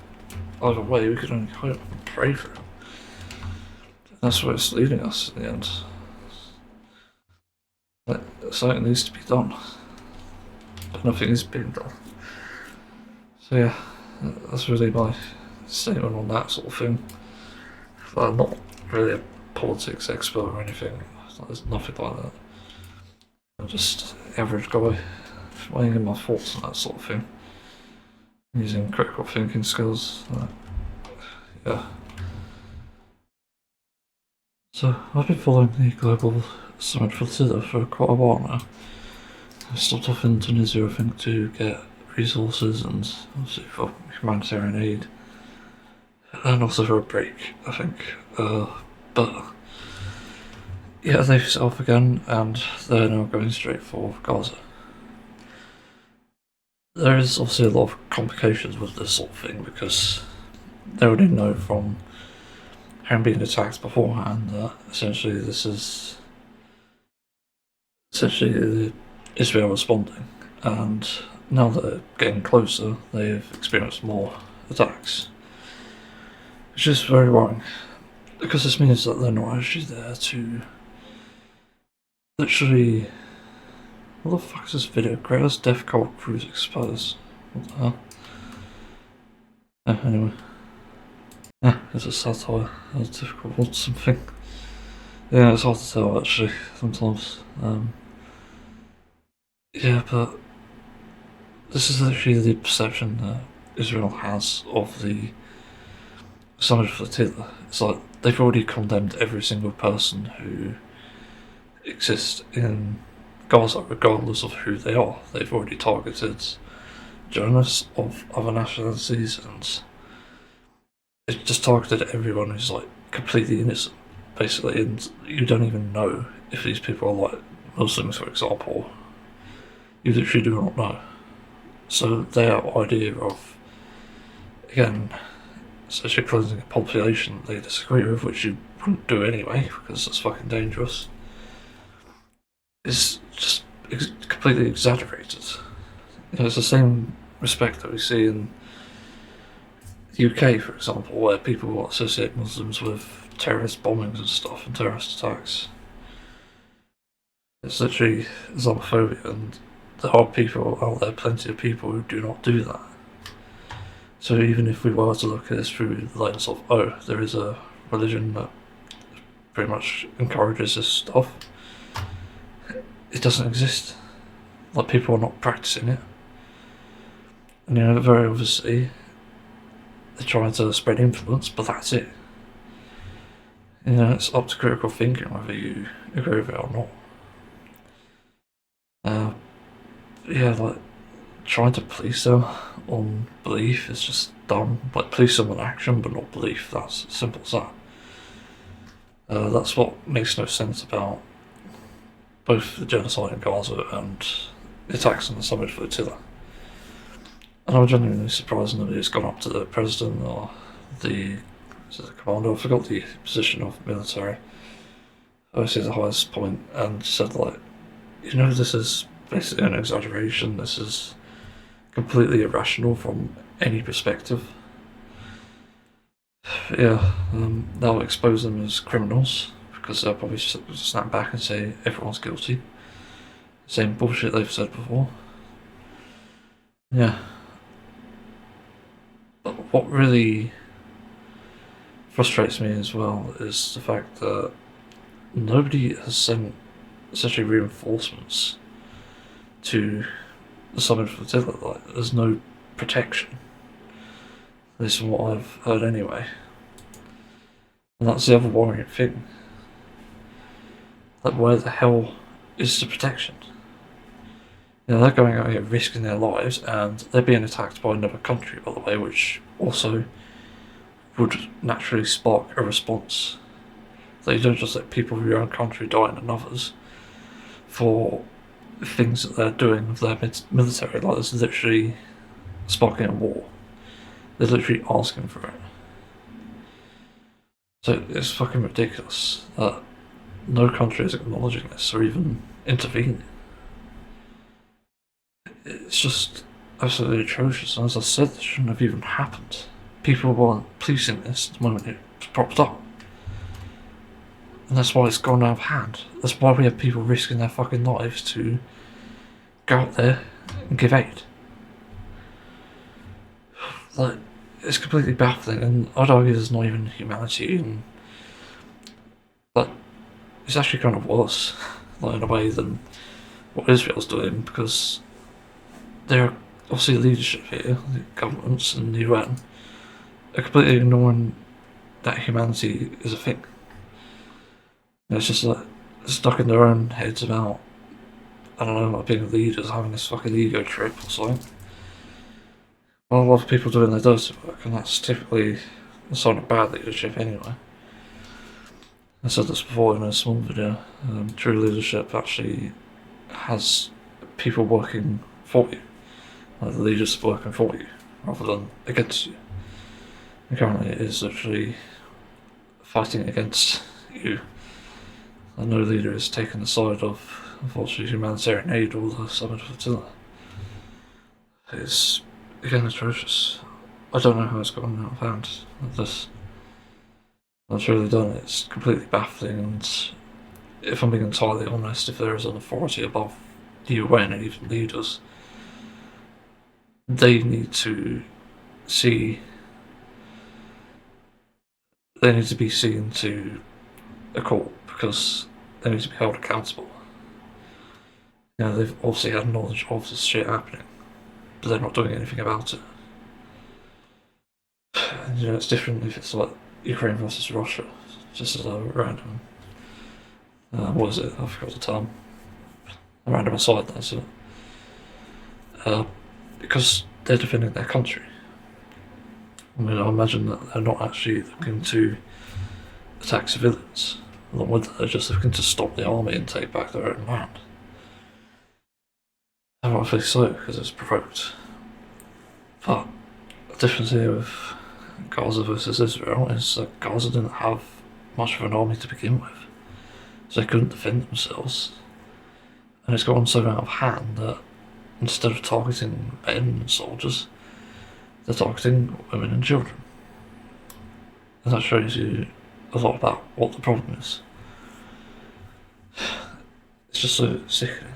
either way, we can only hope and pray for him. That's where it's leading us in the end. But something needs to be done, but nothing is being done. So yeah, that's really my statement on that sort of thing. I'm not really a politics expert or anything, there's nothing like that. I'm just an average guy, weighing in my thoughts and that sort of thing, using critical thinking skills. Yeah. So I've been following the global Summud Floatilla for quite a while now. I stopped off in Tunisia, I think, to get resources and obviously for humanitarian aid. And also for a break, I think. But yeah, they've set off again, and they're now going straight for Gaza. There is obviously a lot of complications with this sort of thing because they already know from having been attacked beforehand that essentially this is essentially Israel responding, and now that they're getting closer, they've experienced more attacks. Which is very worrying, because this means that they're not actually there to literally... What the fuck is this video? Greatest death cult crews exposed. What the hell? Anyway. It's a satire. It's difficult to watch something. Yeah, it's hard to tell actually, sometimes. Yeah, but this is literally the perception that Israel has of the Summud Floatilla. It's like they've already condemned every single person who exists in Gaza, regardless of who they are. They've already targeted journalists of other nationalities, and it's just targeted everyone who's like completely innocent, basically, and you don't even know if these people are like Muslims, for example. You literally do not know. So their idea of, again, essentially cleansing a population they disagree with, which you wouldn't do anyway, because it's fucking dangerous, is just completely exaggerated. You know, it's the same respect that we see in the UK, for example, where people associate Muslims with terrorist bombings and stuff and terrorist attacks. It's literally Islamophobia, and there are people out there, plenty of people, who do not do that. So even if we were to look at this through the lens of, oh, there is a religion that pretty much encourages this stuff, it doesn't exist. Like, people are not practicing it. And very obviously, they're trying to spread influence, but that's it. It's up to critical thinking whether you agree with it or not. Like, trying to police them on belief is just dumb. Like, police them on action, but not belief. That's as simple as that. That's what makes no sense about both the genocide in Gaza and the attacks on the Summud Floatilla. And I'm genuinely surprised that it's gone up to the president or the commander, I forgot the position of military, obviously the highest point, and said, like, this is basically an exaggeration, this is completely irrational from any perspective. They'll expose them as criminals, because they'll probably snap back and say everyone's guilty. Same bullshit they've said before. Yeah. But what really frustrates me as well is the fact that nobody has sent essentially reinforcements to the Summud Floatilla. Like, there's no protection. At least from what I've heard anyway. And that's the other worrying thing. Like, where the hell is the protection? They're going out here risking their lives, and they're being attacked by another country, by the way, which also would naturally spark a response. That you don't just let people from your own country die in another's for things that they're doing with their military. Like, it's literally sparking a war. They're literally asking for it. So it's fucking ridiculous that no country is acknowledging this or even intervening. It's just absolutely atrocious, and as I said, this shouldn't have even happened. People weren't policing this the moment it was propped up. And that's why it's gone out of hand. That's why we have people risking their fucking lives to go out there and give aid. Like, it's completely baffling, and I'd argue there's not even humanity but it's actually kind of worse, like, in a way, than what Israel's doing, because they're obviously leadership here, the governments and the UN, are completely ignoring that humanity is a thing. It's just like stuck in their own heads about, I don't know, like being leaders, having this fucking ego trip or something. Well, a lot of people doing their dirty work, and that's typically a sign of bad leadership anyway. I said this before in a small video. True leadership actually has people working for you, like the leaders working for you, rather than against you. And currently it is literally fighting against you. And no leader is taking the side of, unfortunately, humanitarian aid or the Summud Floatilla. It's, again, atrocious. I don't know how it's gotten out of hand. I truly don't. It's completely baffling, and if I'm being entirely honest, if there is an authority above the UN and even leaders, they need to be seen to a court, because they need to be held accountable. They've obviously had knowledge of this shit happening, but they're not doing anything about it. And, it's different if it's like Ukraine versus Russia, just as a random, what is it? I forgot the term. A random aside, that's it. Because they're defending their country. I mean, I imagine that they're not actually looking to attack civilians. Along with that, they're just looking to stop the army and take back their own land. And rightfully so, because it's provoked. But the difference here with Gaza versus Israel is that Gaza didn't have much of an army to begin with, so they couldn't defend themselves. And it's gone so out of hand that instead of targeting men and soldiers, they're targeting women and children. And that shows you a lot about what the problem is. It's just so sickening.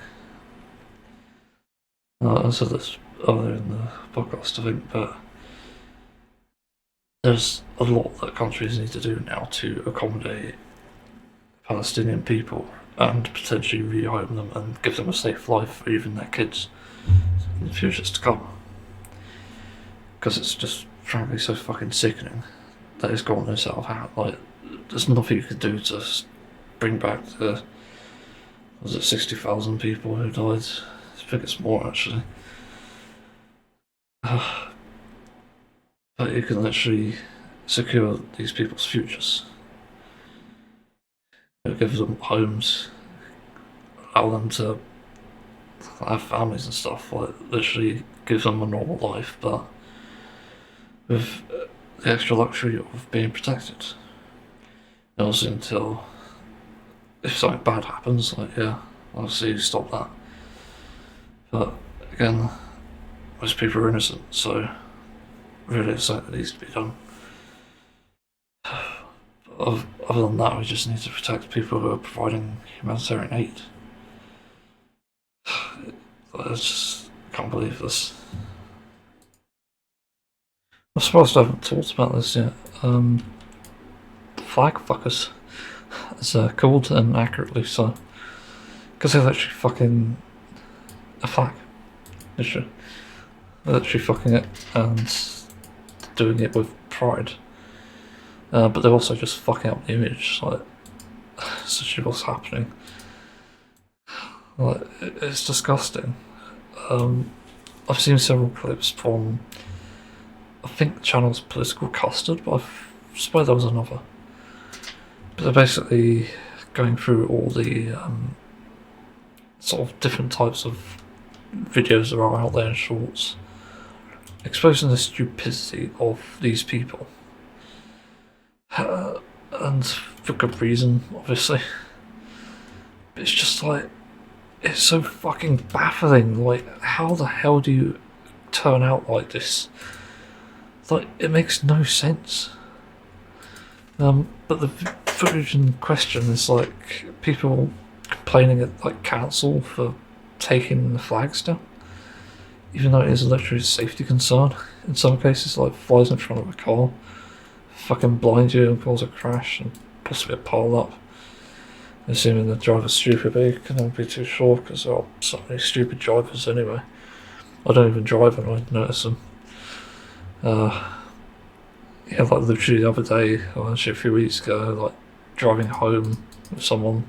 I said this earlier in the podcast, I think, but there's a lot that countries need to do now to accommodate Palestinian people and potentially rehome them and give them a safe life for even their kids in the futures to come. Because it's just frankly so fucking sickening that it's gone this out of hand. Like, there's nothing you could do to bring back the, was it 60,000 people who died? I think it's more actually. But you can literally secure these people's futures. It gives them homes, allow them to have families and stuff, like literally gives them a normal life, but with the extra luxury of being protected. And also until, if something bad happens, like yeah, obviously you stop that. But again, most people are innocent, so really it's something that needs to be done. Other than that, we just need to protect people who are providing humanitarian aid. I just can't believe this. I'm surprised I haven't talked about this yet. Flag fuckers, as called, and accurately so. Because they're literally fucking a flag. Literally. They're literally fucking it and doing it with pride. But they're also just fucking up the image, like, essentially what's happening. Like, it's disgusting. I've seen several clips from, I think the channel's Political Custard, but I swear there was another. But they're basically going through all the sort of different types of videos that are out there in shorts, exposing the stupidity of these people. And for good reason, obviously. But it's just like, it's so fucking baffling. Like, how the hell do you turn out like this? Like, it makes no sense. But the footage in question is like people complaining at like council for taking the flags down, even though it is literally a safety concern. In some cases, like flies in front of a car, fucking blind you and cause a crash and possibly a pile up. Assuming the driver's stupid, but you can never be too sure because there are so many stupid drivers anyway. I don't even drive and I notice them. Yeah, like literally the other day, or actually a few weeks ago, like driving home with someone.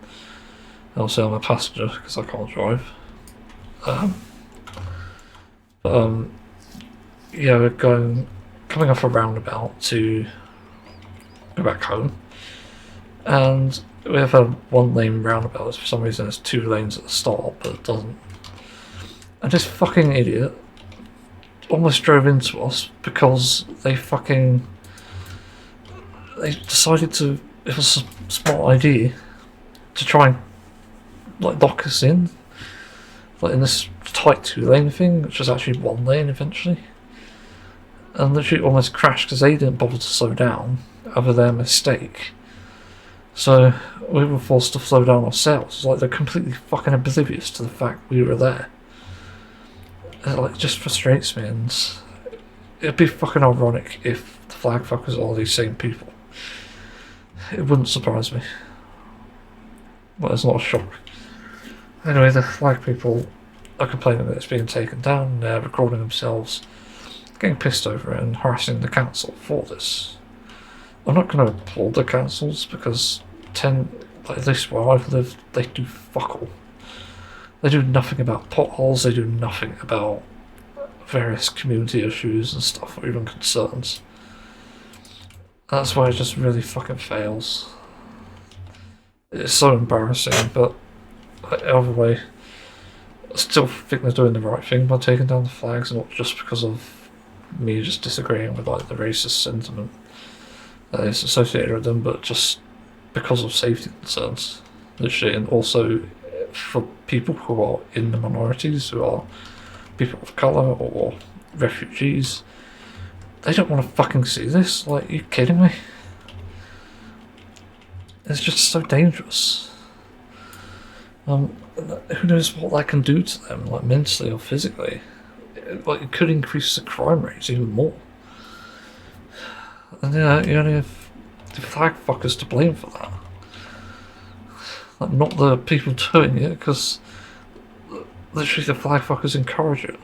Obviously I'm a passenger because I can't drive. Yeah, we're coming off a roundabout to go back home, and we have a one-lane roundabout. For some reason, there's 2 lanes at the start, but it doesn't. And this fucking idiot almost drove into us because they decided to. It was a smart idea to try and like lock us in, like in this tight 2-lane thing, which was actually 1 lane eventually. And literally almost crashed because they didn't bother to slow down, over their mistake. So we were forced to slow down ourselves. Like, they're completely fucking oblivious to the fact we were there. It just frustrates me, and it'd be fucking ironic if the flag fuckers are these same people. It wouldn't surprise me. Well, it's not a shock. Anyway, the flag people are complaining that it's being taken down, they're recording themselves, getting pissed over it and harassing the council for this. I'm not going to applaud the councils because at least where I've lived, they do fuck all. They do nothing about potholes, they do nothing about various community issues and stuff, or even concerns. That's why it just really fucking fails. It's so embarrassing, but either way, I still think they're doing the right thing by taking down the flags, not just because of me just disagreeing with like the racist sentiment that is associated with them, but just because of safety concerns, literally, and also for people who are in the minorities, who are people of colour or refugees. They don't want to fucking see this. Like, are you kidding me? It's just so dangerous. Who knows what that can do to them, like mentally or physically? Like, it could increase the crime rates even more. And yeah, you only have the flag fuckers to blame for that. Like, not the people doing it, because literally the flag fuckers encourage it.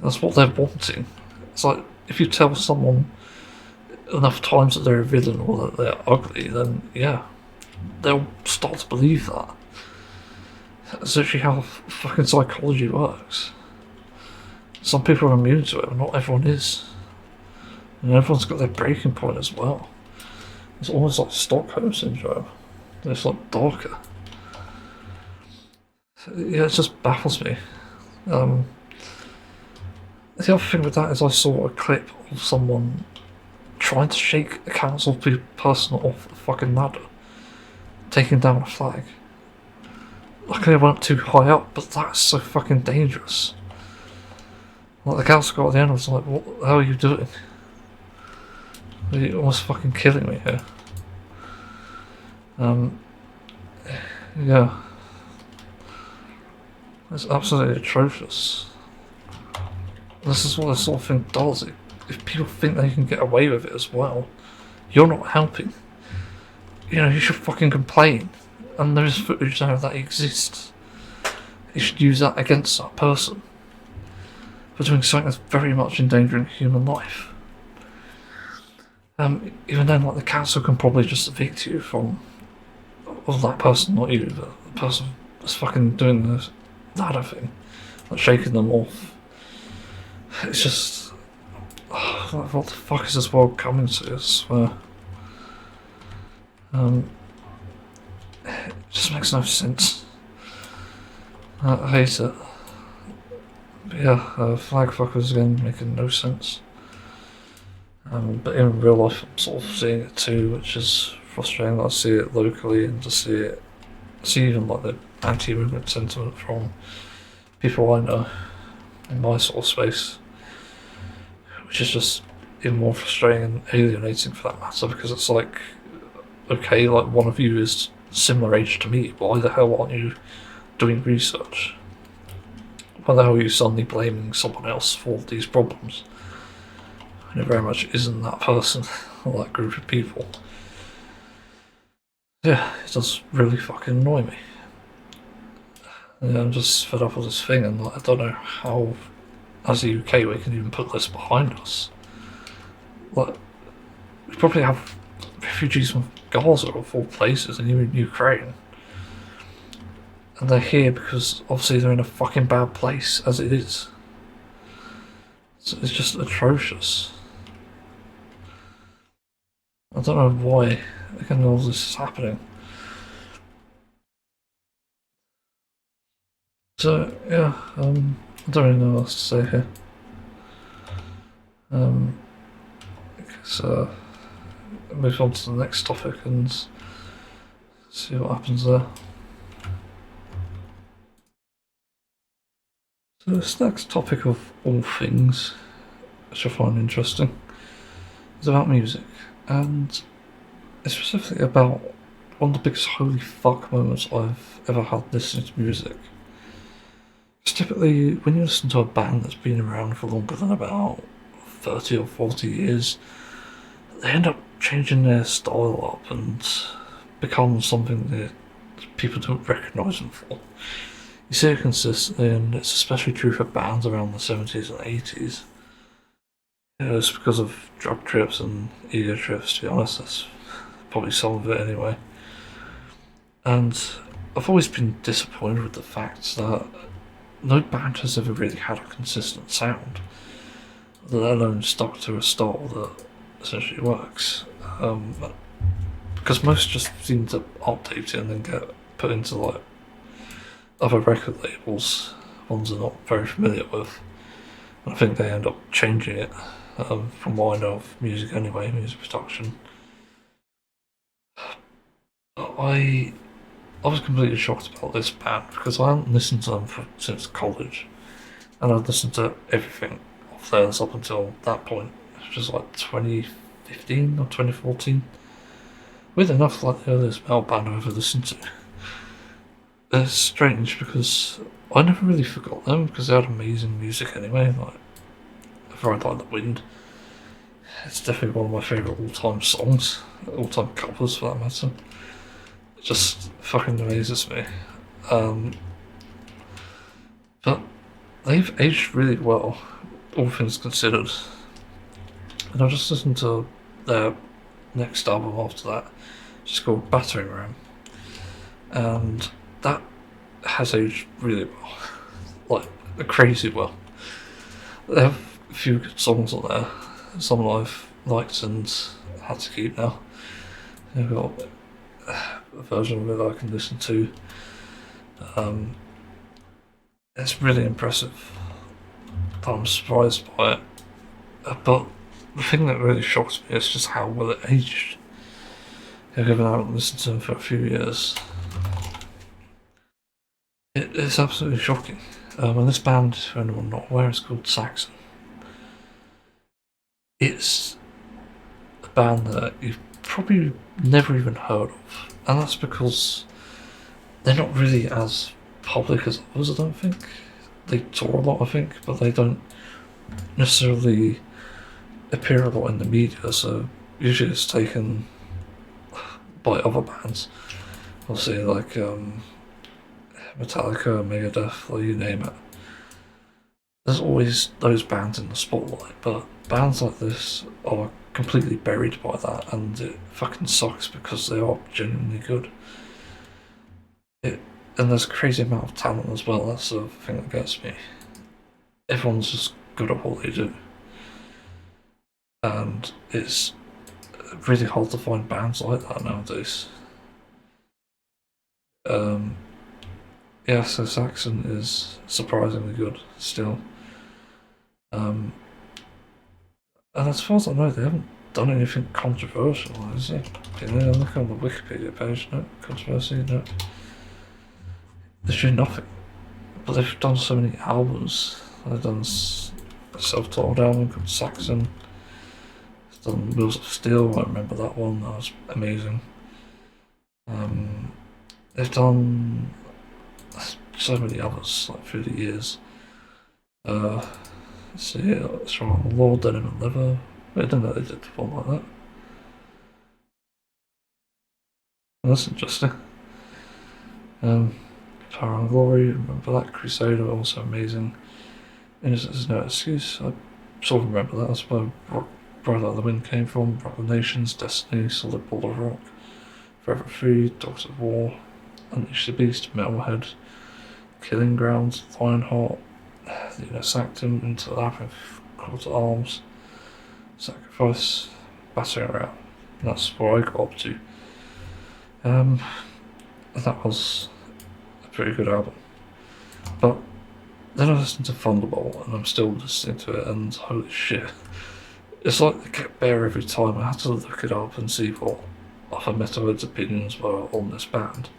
That's what they're wanting. It's like, if you tell someone enough times that they're a villain or that they're ugly, then yeah, they'll start to believe that. That's actually how fucking psychology works. Some people are immune to it, but not everyone is. And everyone's got their breaking point as well. It's almost like Stockholm syndrome. It's like darker. Yeah, it just baffles me. The other thing with that is I saw a clip of someone trying to shake a council person off a fucking ladder, taking down a flag. Luckily I went too high up, but that's so fucking dangerous. Like, the council guy at the end was like, what the hell are you doing? You're almost fucking killing me here. Yeah. It's absolutely atrocious. This is what this sort of thing does. If people think they can get away with it as well, you're not helping. You know, you should fucking complain. And there's footage now that exists. You should use that against that person for doing something that's very much endangering human life. Even then, like, the council can probably just evict you from, well, that person, not you, but the person that's fucking doing the ladder thing, like shaking them off. It's just, like, what the fuck is this world coming to? I swear. It just makes no sense. I hate it. But yeah, flag fuckers again, making no sense. But in real life, I'm sort of seeing it too, which is frustrating. I see it locally and to see even like the anti-immigrant sentiment from people I know in my sort of space, which is just even more frustrating and alienating for that matter, because it's like, okay, like, one of you is similar age to me, why the hell aren't you doing research? Why the hell are you suddenly blaming someone else for these problems? And it very much isn't that person or that group of people. Yeah, it does really fucking annoy me. Yeah, I'm just fed up with this thing, and like, I don't know how, as the UK, we can even put this behind us. Like, we probably have refugees from Gaza of all places, and even Ukraine. And they're here because obviously they're in a fucking bad place as it is. So it's just atrocious. I don't know why again all this is happening. So yeah, I don't really know what else to say here. So move on to the next topic and see what happens there. So this next topic of all things, which I find interesting, is about music, and it's specifically about one of the biggest holy fuck moments I've ever had listening to music. Because typically, when you listen to a band that's been around for longer than about 30 or 40 years, they end up changing their style up and become something that people don't recognise them for. You see it consistently, and it's especially true for bands around the 70s and 80s. Yeah, it's because of drug trips and ego trips, to be honest. That's probably some of it anyway. And I've always been disappointed with the fact that no band has ever really had a consistent sound, let alone stuck to a style that essentially works. Because most just seem to update it and then get put into like other record labels, ones I'm not very familiar with. And I think they end up changing it, from what I know of music anyway, music production. I was completely shocked about this band because I hadn't listened to them since college, and I'd listened to everything of theirs up until that point, which was like 2015 or 2014. Weird enough, like the earliest metal band I ever listened to. It's strange because I never really forgot them because they had amazing music anyway. Like, I very like The Wind. It's definitely one of my favourite all-time songs, all-time covers for that matter. It just fucking amazes me. But they've aged really well, all things considered. And I just listened to their next album after that, which is called Battering Ram. And that has aged really well. Like, crazy well. They have a few good songs on there. Some I've liked and had to keep now. They've got a version of it I can listen to. It's really impressive. I'm surprised by it. But the thing that really shocks me is just how well it aged. Given I haven't listened to them for a few years. It's absolutely shocking. And this band, for anyone not aware, is called Saxon. It's a band that you've probably never even heard of, and that's because they're not really as public as others, I don't think. They tour a lot, I think, but they don't necessarily appear a lot in the media, so usually it's taken by other bands. Obviously, like Metallica, Megadeth, or you name it. There's always those bands in the spotlight, but bands like this are completely buried by that, and it fucking sucks because they are genuinely good. And there's a crazy amount of talent as well, that's the thing that gets me. Everyone's just good at what they do. And it's really hard to find bands like that nowadays. Yeah, so Saxon is surprisingly good still. And as far as I know, they haven't done anything controversial, is it? You know, look on the Wikipedia page, no controversy, no. There's really nothing. But they've done so many albums. They've done a self-titled album called Saxon. They've done Wheels of Steel, I remember that one, that was amazing. They've done so many others, like through the years. Let's see, it's from Lord Denim and Leather. I didn't know they did one like that. That's interesting. Power and Glory, remember that? Crusader, also amazing. Innocence is No Excuse, I sort of remember that. That's where Bright Like the Wind came from. Rock of Nations, Destiny, Solid Ball of Rock, Forever Free, Dogs of War, Unleash the Beast, Metalhead, Killing Grounds, Lionheart, Sanctum, Into the Labyrinth, Call to Arms, Sacrifice, Battering Ram. That's where I got up to. And that was a pretty good album. But then I listened to Thunderbolt and I'm still listening to it, and holy shit. It's like they get better every time. I had to look it up and see what other metalheads' opinions were on this band.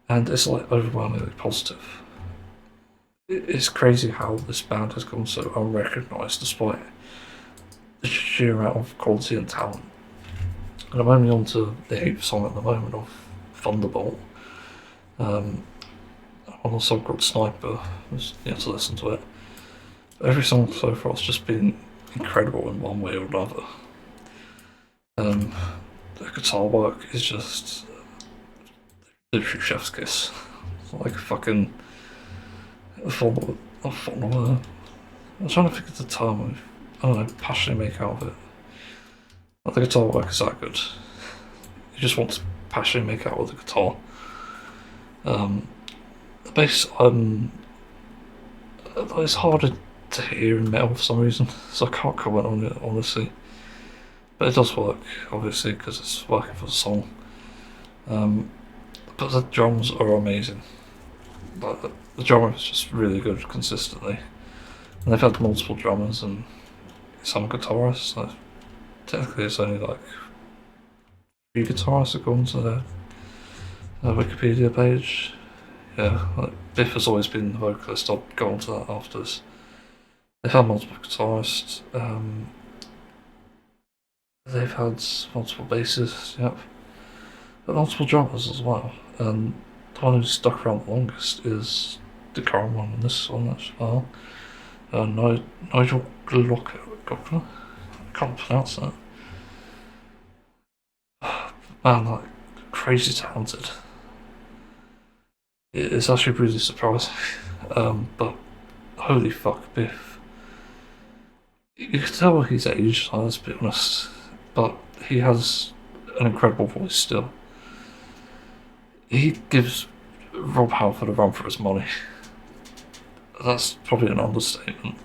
And it's like overwhelmingly positive. It's crazy how this band has gone so unrecognised despite the sheer amount of quality and talent. And I'm only on to the 8th song at the moment of Thunderbolt. On a song called Sniper, I was yet to listen to it. But every song so far has just been incredible in one way or another. The guitar work is just literally chef's kiss. It's like fucking I'm trying to think of the term. I don't know, passionately make out of it. Not the guitar work is that good. You just want to passionately make out with the guitar. The bass, it's harder to hear in metal for some reason, so I can't comment on it honestly. But it does work, obviously, because it's working for the song. But the drums are amazing. Like, the drummer is just really good consistently. And they've had multiple drummers and some guitarists. Like, technically, it's only like 3 guitarists according to their Wikipedia page. Yeah, like Biff has always been the vocalist. I'll go on to that after this. They've had multiple guitarists. They've had multiple bassists, yep. But multiple drummers as well. And the one who's stuck around the longest is the current one on this one as well. Nigel Glocker. I can't pronounce that. Man, like, crazy talented. It's actually really surprising. But holy fuck, Biff. You can tell he's aged, let's be honest. But he has an incredible voice still. He gives Rob Halford a run for his money. That's probably an understatement.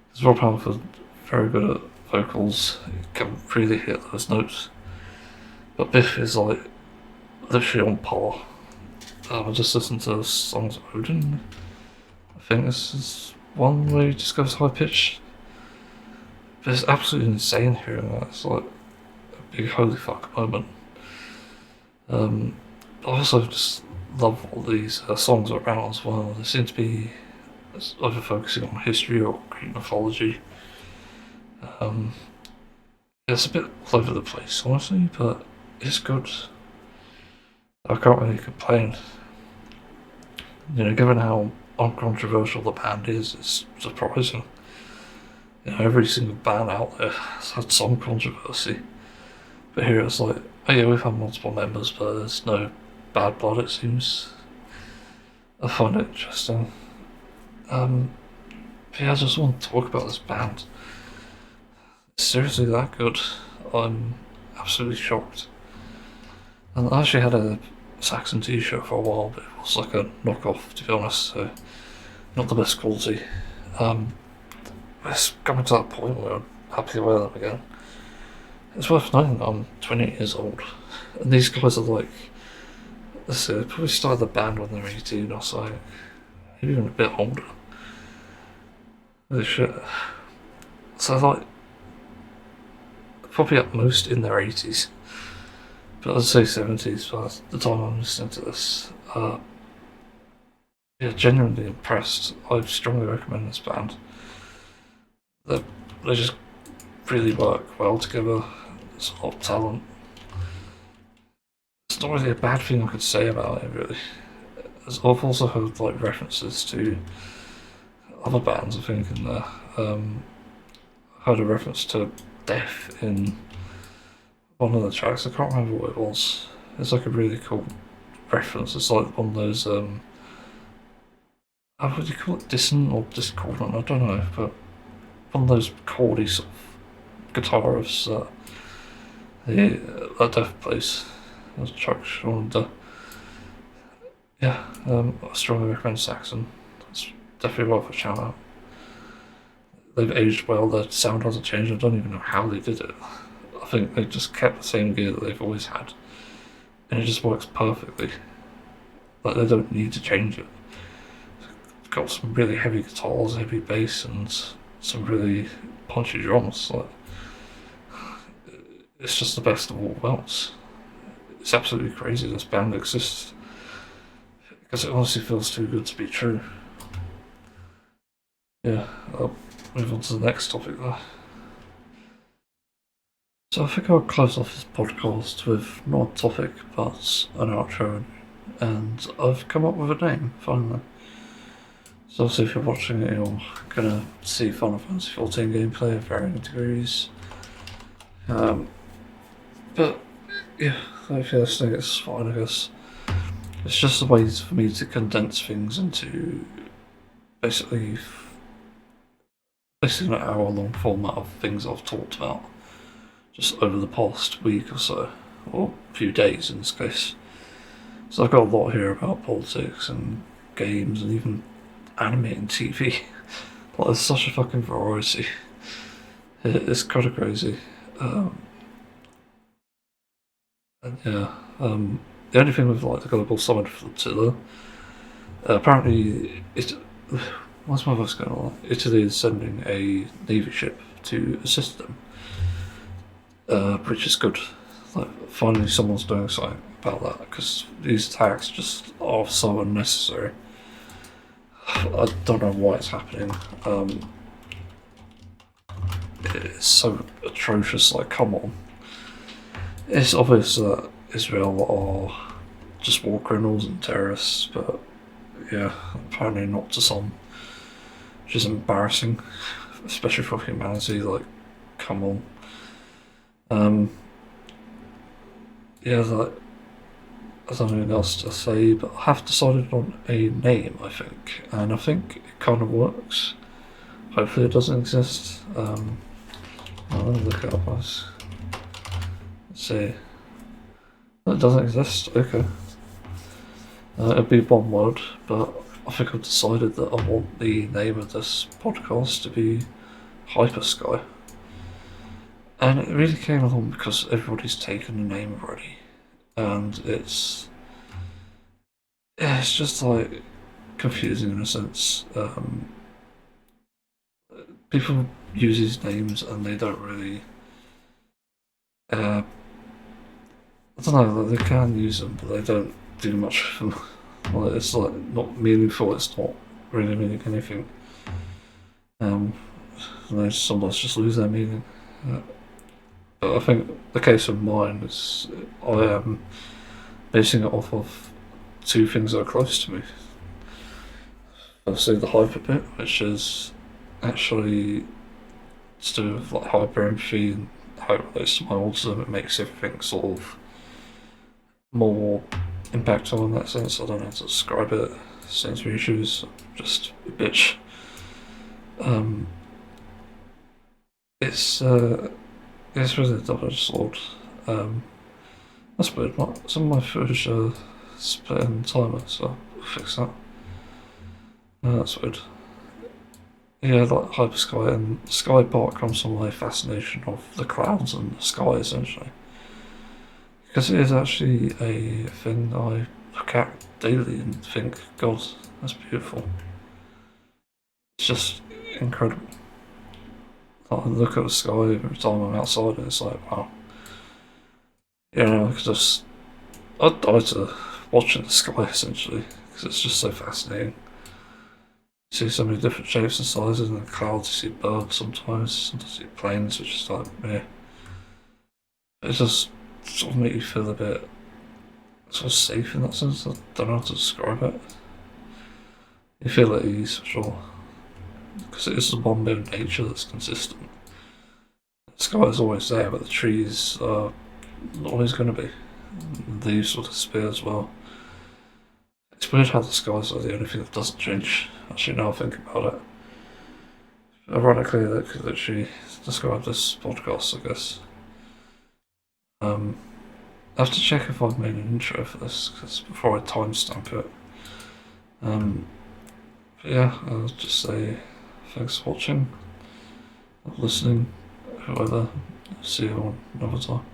Because Rob Halford, very good at vocals, he can really hit those notes. But Biff is like literally on par. I just listened to the songs of Odin. I think this is one where he just goes high pitched. But it's absolutely insane hearing that. It's like a big holy fuck moment. I also just love all these songs around as well. They seem to be either focusing on history or Greek mythology. It's a bit all over the place, honestly, but it's good. I can't really complain. You know, given how uncontroversial the band is, it's surprising. You know, every single band out there has had some controversy. But here it's like, oh yeah, we've had multiple members, but there's no bad blood, it seems. I find it interesting. But yeah, I just want to talk about this band. It's seriously that good. I'm absolutely shocked. And I actually had a Saxon t-shirt for a while, but it was like a knockoff, to be honest, so not the best quality. It's coming to that point where I'm happy to wear them again. It's worth noting that I'm 28 years old, and these guys are like, let's see, they probably started the band when they were 18 or so, maybe even a bit older. Holy shit. So like, probably at most in their 80s, but I'd say 70s by the time I'm listening to this. Yeah, genuinely impressed. I strongly recommend this band. They just really work well together. It's a lot of talent. It's not really a bad thing I could say about it, really. I've also heard like references to other bands, I think, in there. I heard a reference to death in one of the tracks. I can't remember what it was. It's like a really cool reference. It's like one of those, how would you call it? Dissonant or discordant? I don't know, but one of those chordy sort of guitar riffs that Death plays. That's Chuck Shawn. Yeah, I strongly recommend Saxon. It's definitely worth a shout out. They've aged well, their sound hasn't changed. I don't even know how they did it. I think they just kept the same gear that they've always had, and it just works perfectly. Like, they don't need to change it. It's got some really heavy guitars, heavy bass, and some really punchy drums. Like, it's just the best of all worlds. It's absolutely crazy this band exists, because it honestly feels too good to be true. Yeah, I'll move on to the next topic though. So I think I'll close off this podcast with not a topic but an outro, and I've come up with a name finally. So obviously if you're watching it, you're gonna see Final Fantasy 14 gameplay of varying degrees. But yeah, if you're listening, it's fine, I guess. It's just a way for me to condense things into basically an hour-long format of things I've talked about just over the past week or so, or a few days in this case. So I've got a lot here about politics and games and even anime and TV. Like, there's such a fucking variety. It's kind of crazy. And yeah, the only thing with like the global Summud Floatilla, apparently what's my voice going on? Italy is sending a navy ship to assist them, which is good. Like, finally someone's doing something about that, because these attacks just are so unnecessary. I don't know why it's happening. It's so atrocious, like, come on. It's obvious that Israel are just war criminals and terrorists, but yeah, apparently not to some, which is embarrassing, especially for humanity. Like, come on. Yeah, like, I don't know anything else to say, but I have decided on a name, I think, and I think it kind of works. Hopefully it doesn't exist. Well, let me look it up. Let's see. It doesn't exist, okay. It'd be one word, but I think I've decided that I want the name of this podcast to be HYPERSKY. And it really came along because everybody's taken the name already. And it's just like confusing in a sense. People use these names and they don't really. I don't know. They can use them, but they don't do much for them. Well, it's like not meaningful. It's not really meaning anything. They sometimes just lose their meaning. But I think the case of mine is I am basing it off of two things that are close to me. Firstly, the hyper bit, which is actually to do with like hyper empathy and how it relates to my autism. It makes everything sort of more impactful in that sense. I don't know how to describe it. Sensory issues, just a bitch. It's really a double-edged sword. That's weird. Some of my footage are split in timer, so we'll fix that. That's weird. Yeah, like HYPERSKY, and sky part comes from my fascination of the clouds and the sky, essentially. Because it is actually a thing I look at daily and think, God, that's beautiful. It's just incredible. I look at the sky every time I'm outside and it's like, wow. You know, I'd die to watching the sky essentially, because it's just so fascinating. You see so many different shapes and sizes in the clouds, you see birds sometimes you see planes, which is like, yeah. It just sort of makes you feel a bit sort of safe in that sense. I don't know how to describe it. You feel at ease for sure. Because it is the one bit of nature that's consistent. The sky is always there, but the trees are not always going to be. The leaves sort of disappear as well. It's weird how the skies are the only thing that doesn't change. Actually, now I think about it. Ironically, that could literally describe this podcast, I guess. I have to check if I've made an intro for this, because before I timestamp it. But yeah, I'll just say thanks for watching, listening, whoever. See you on another time.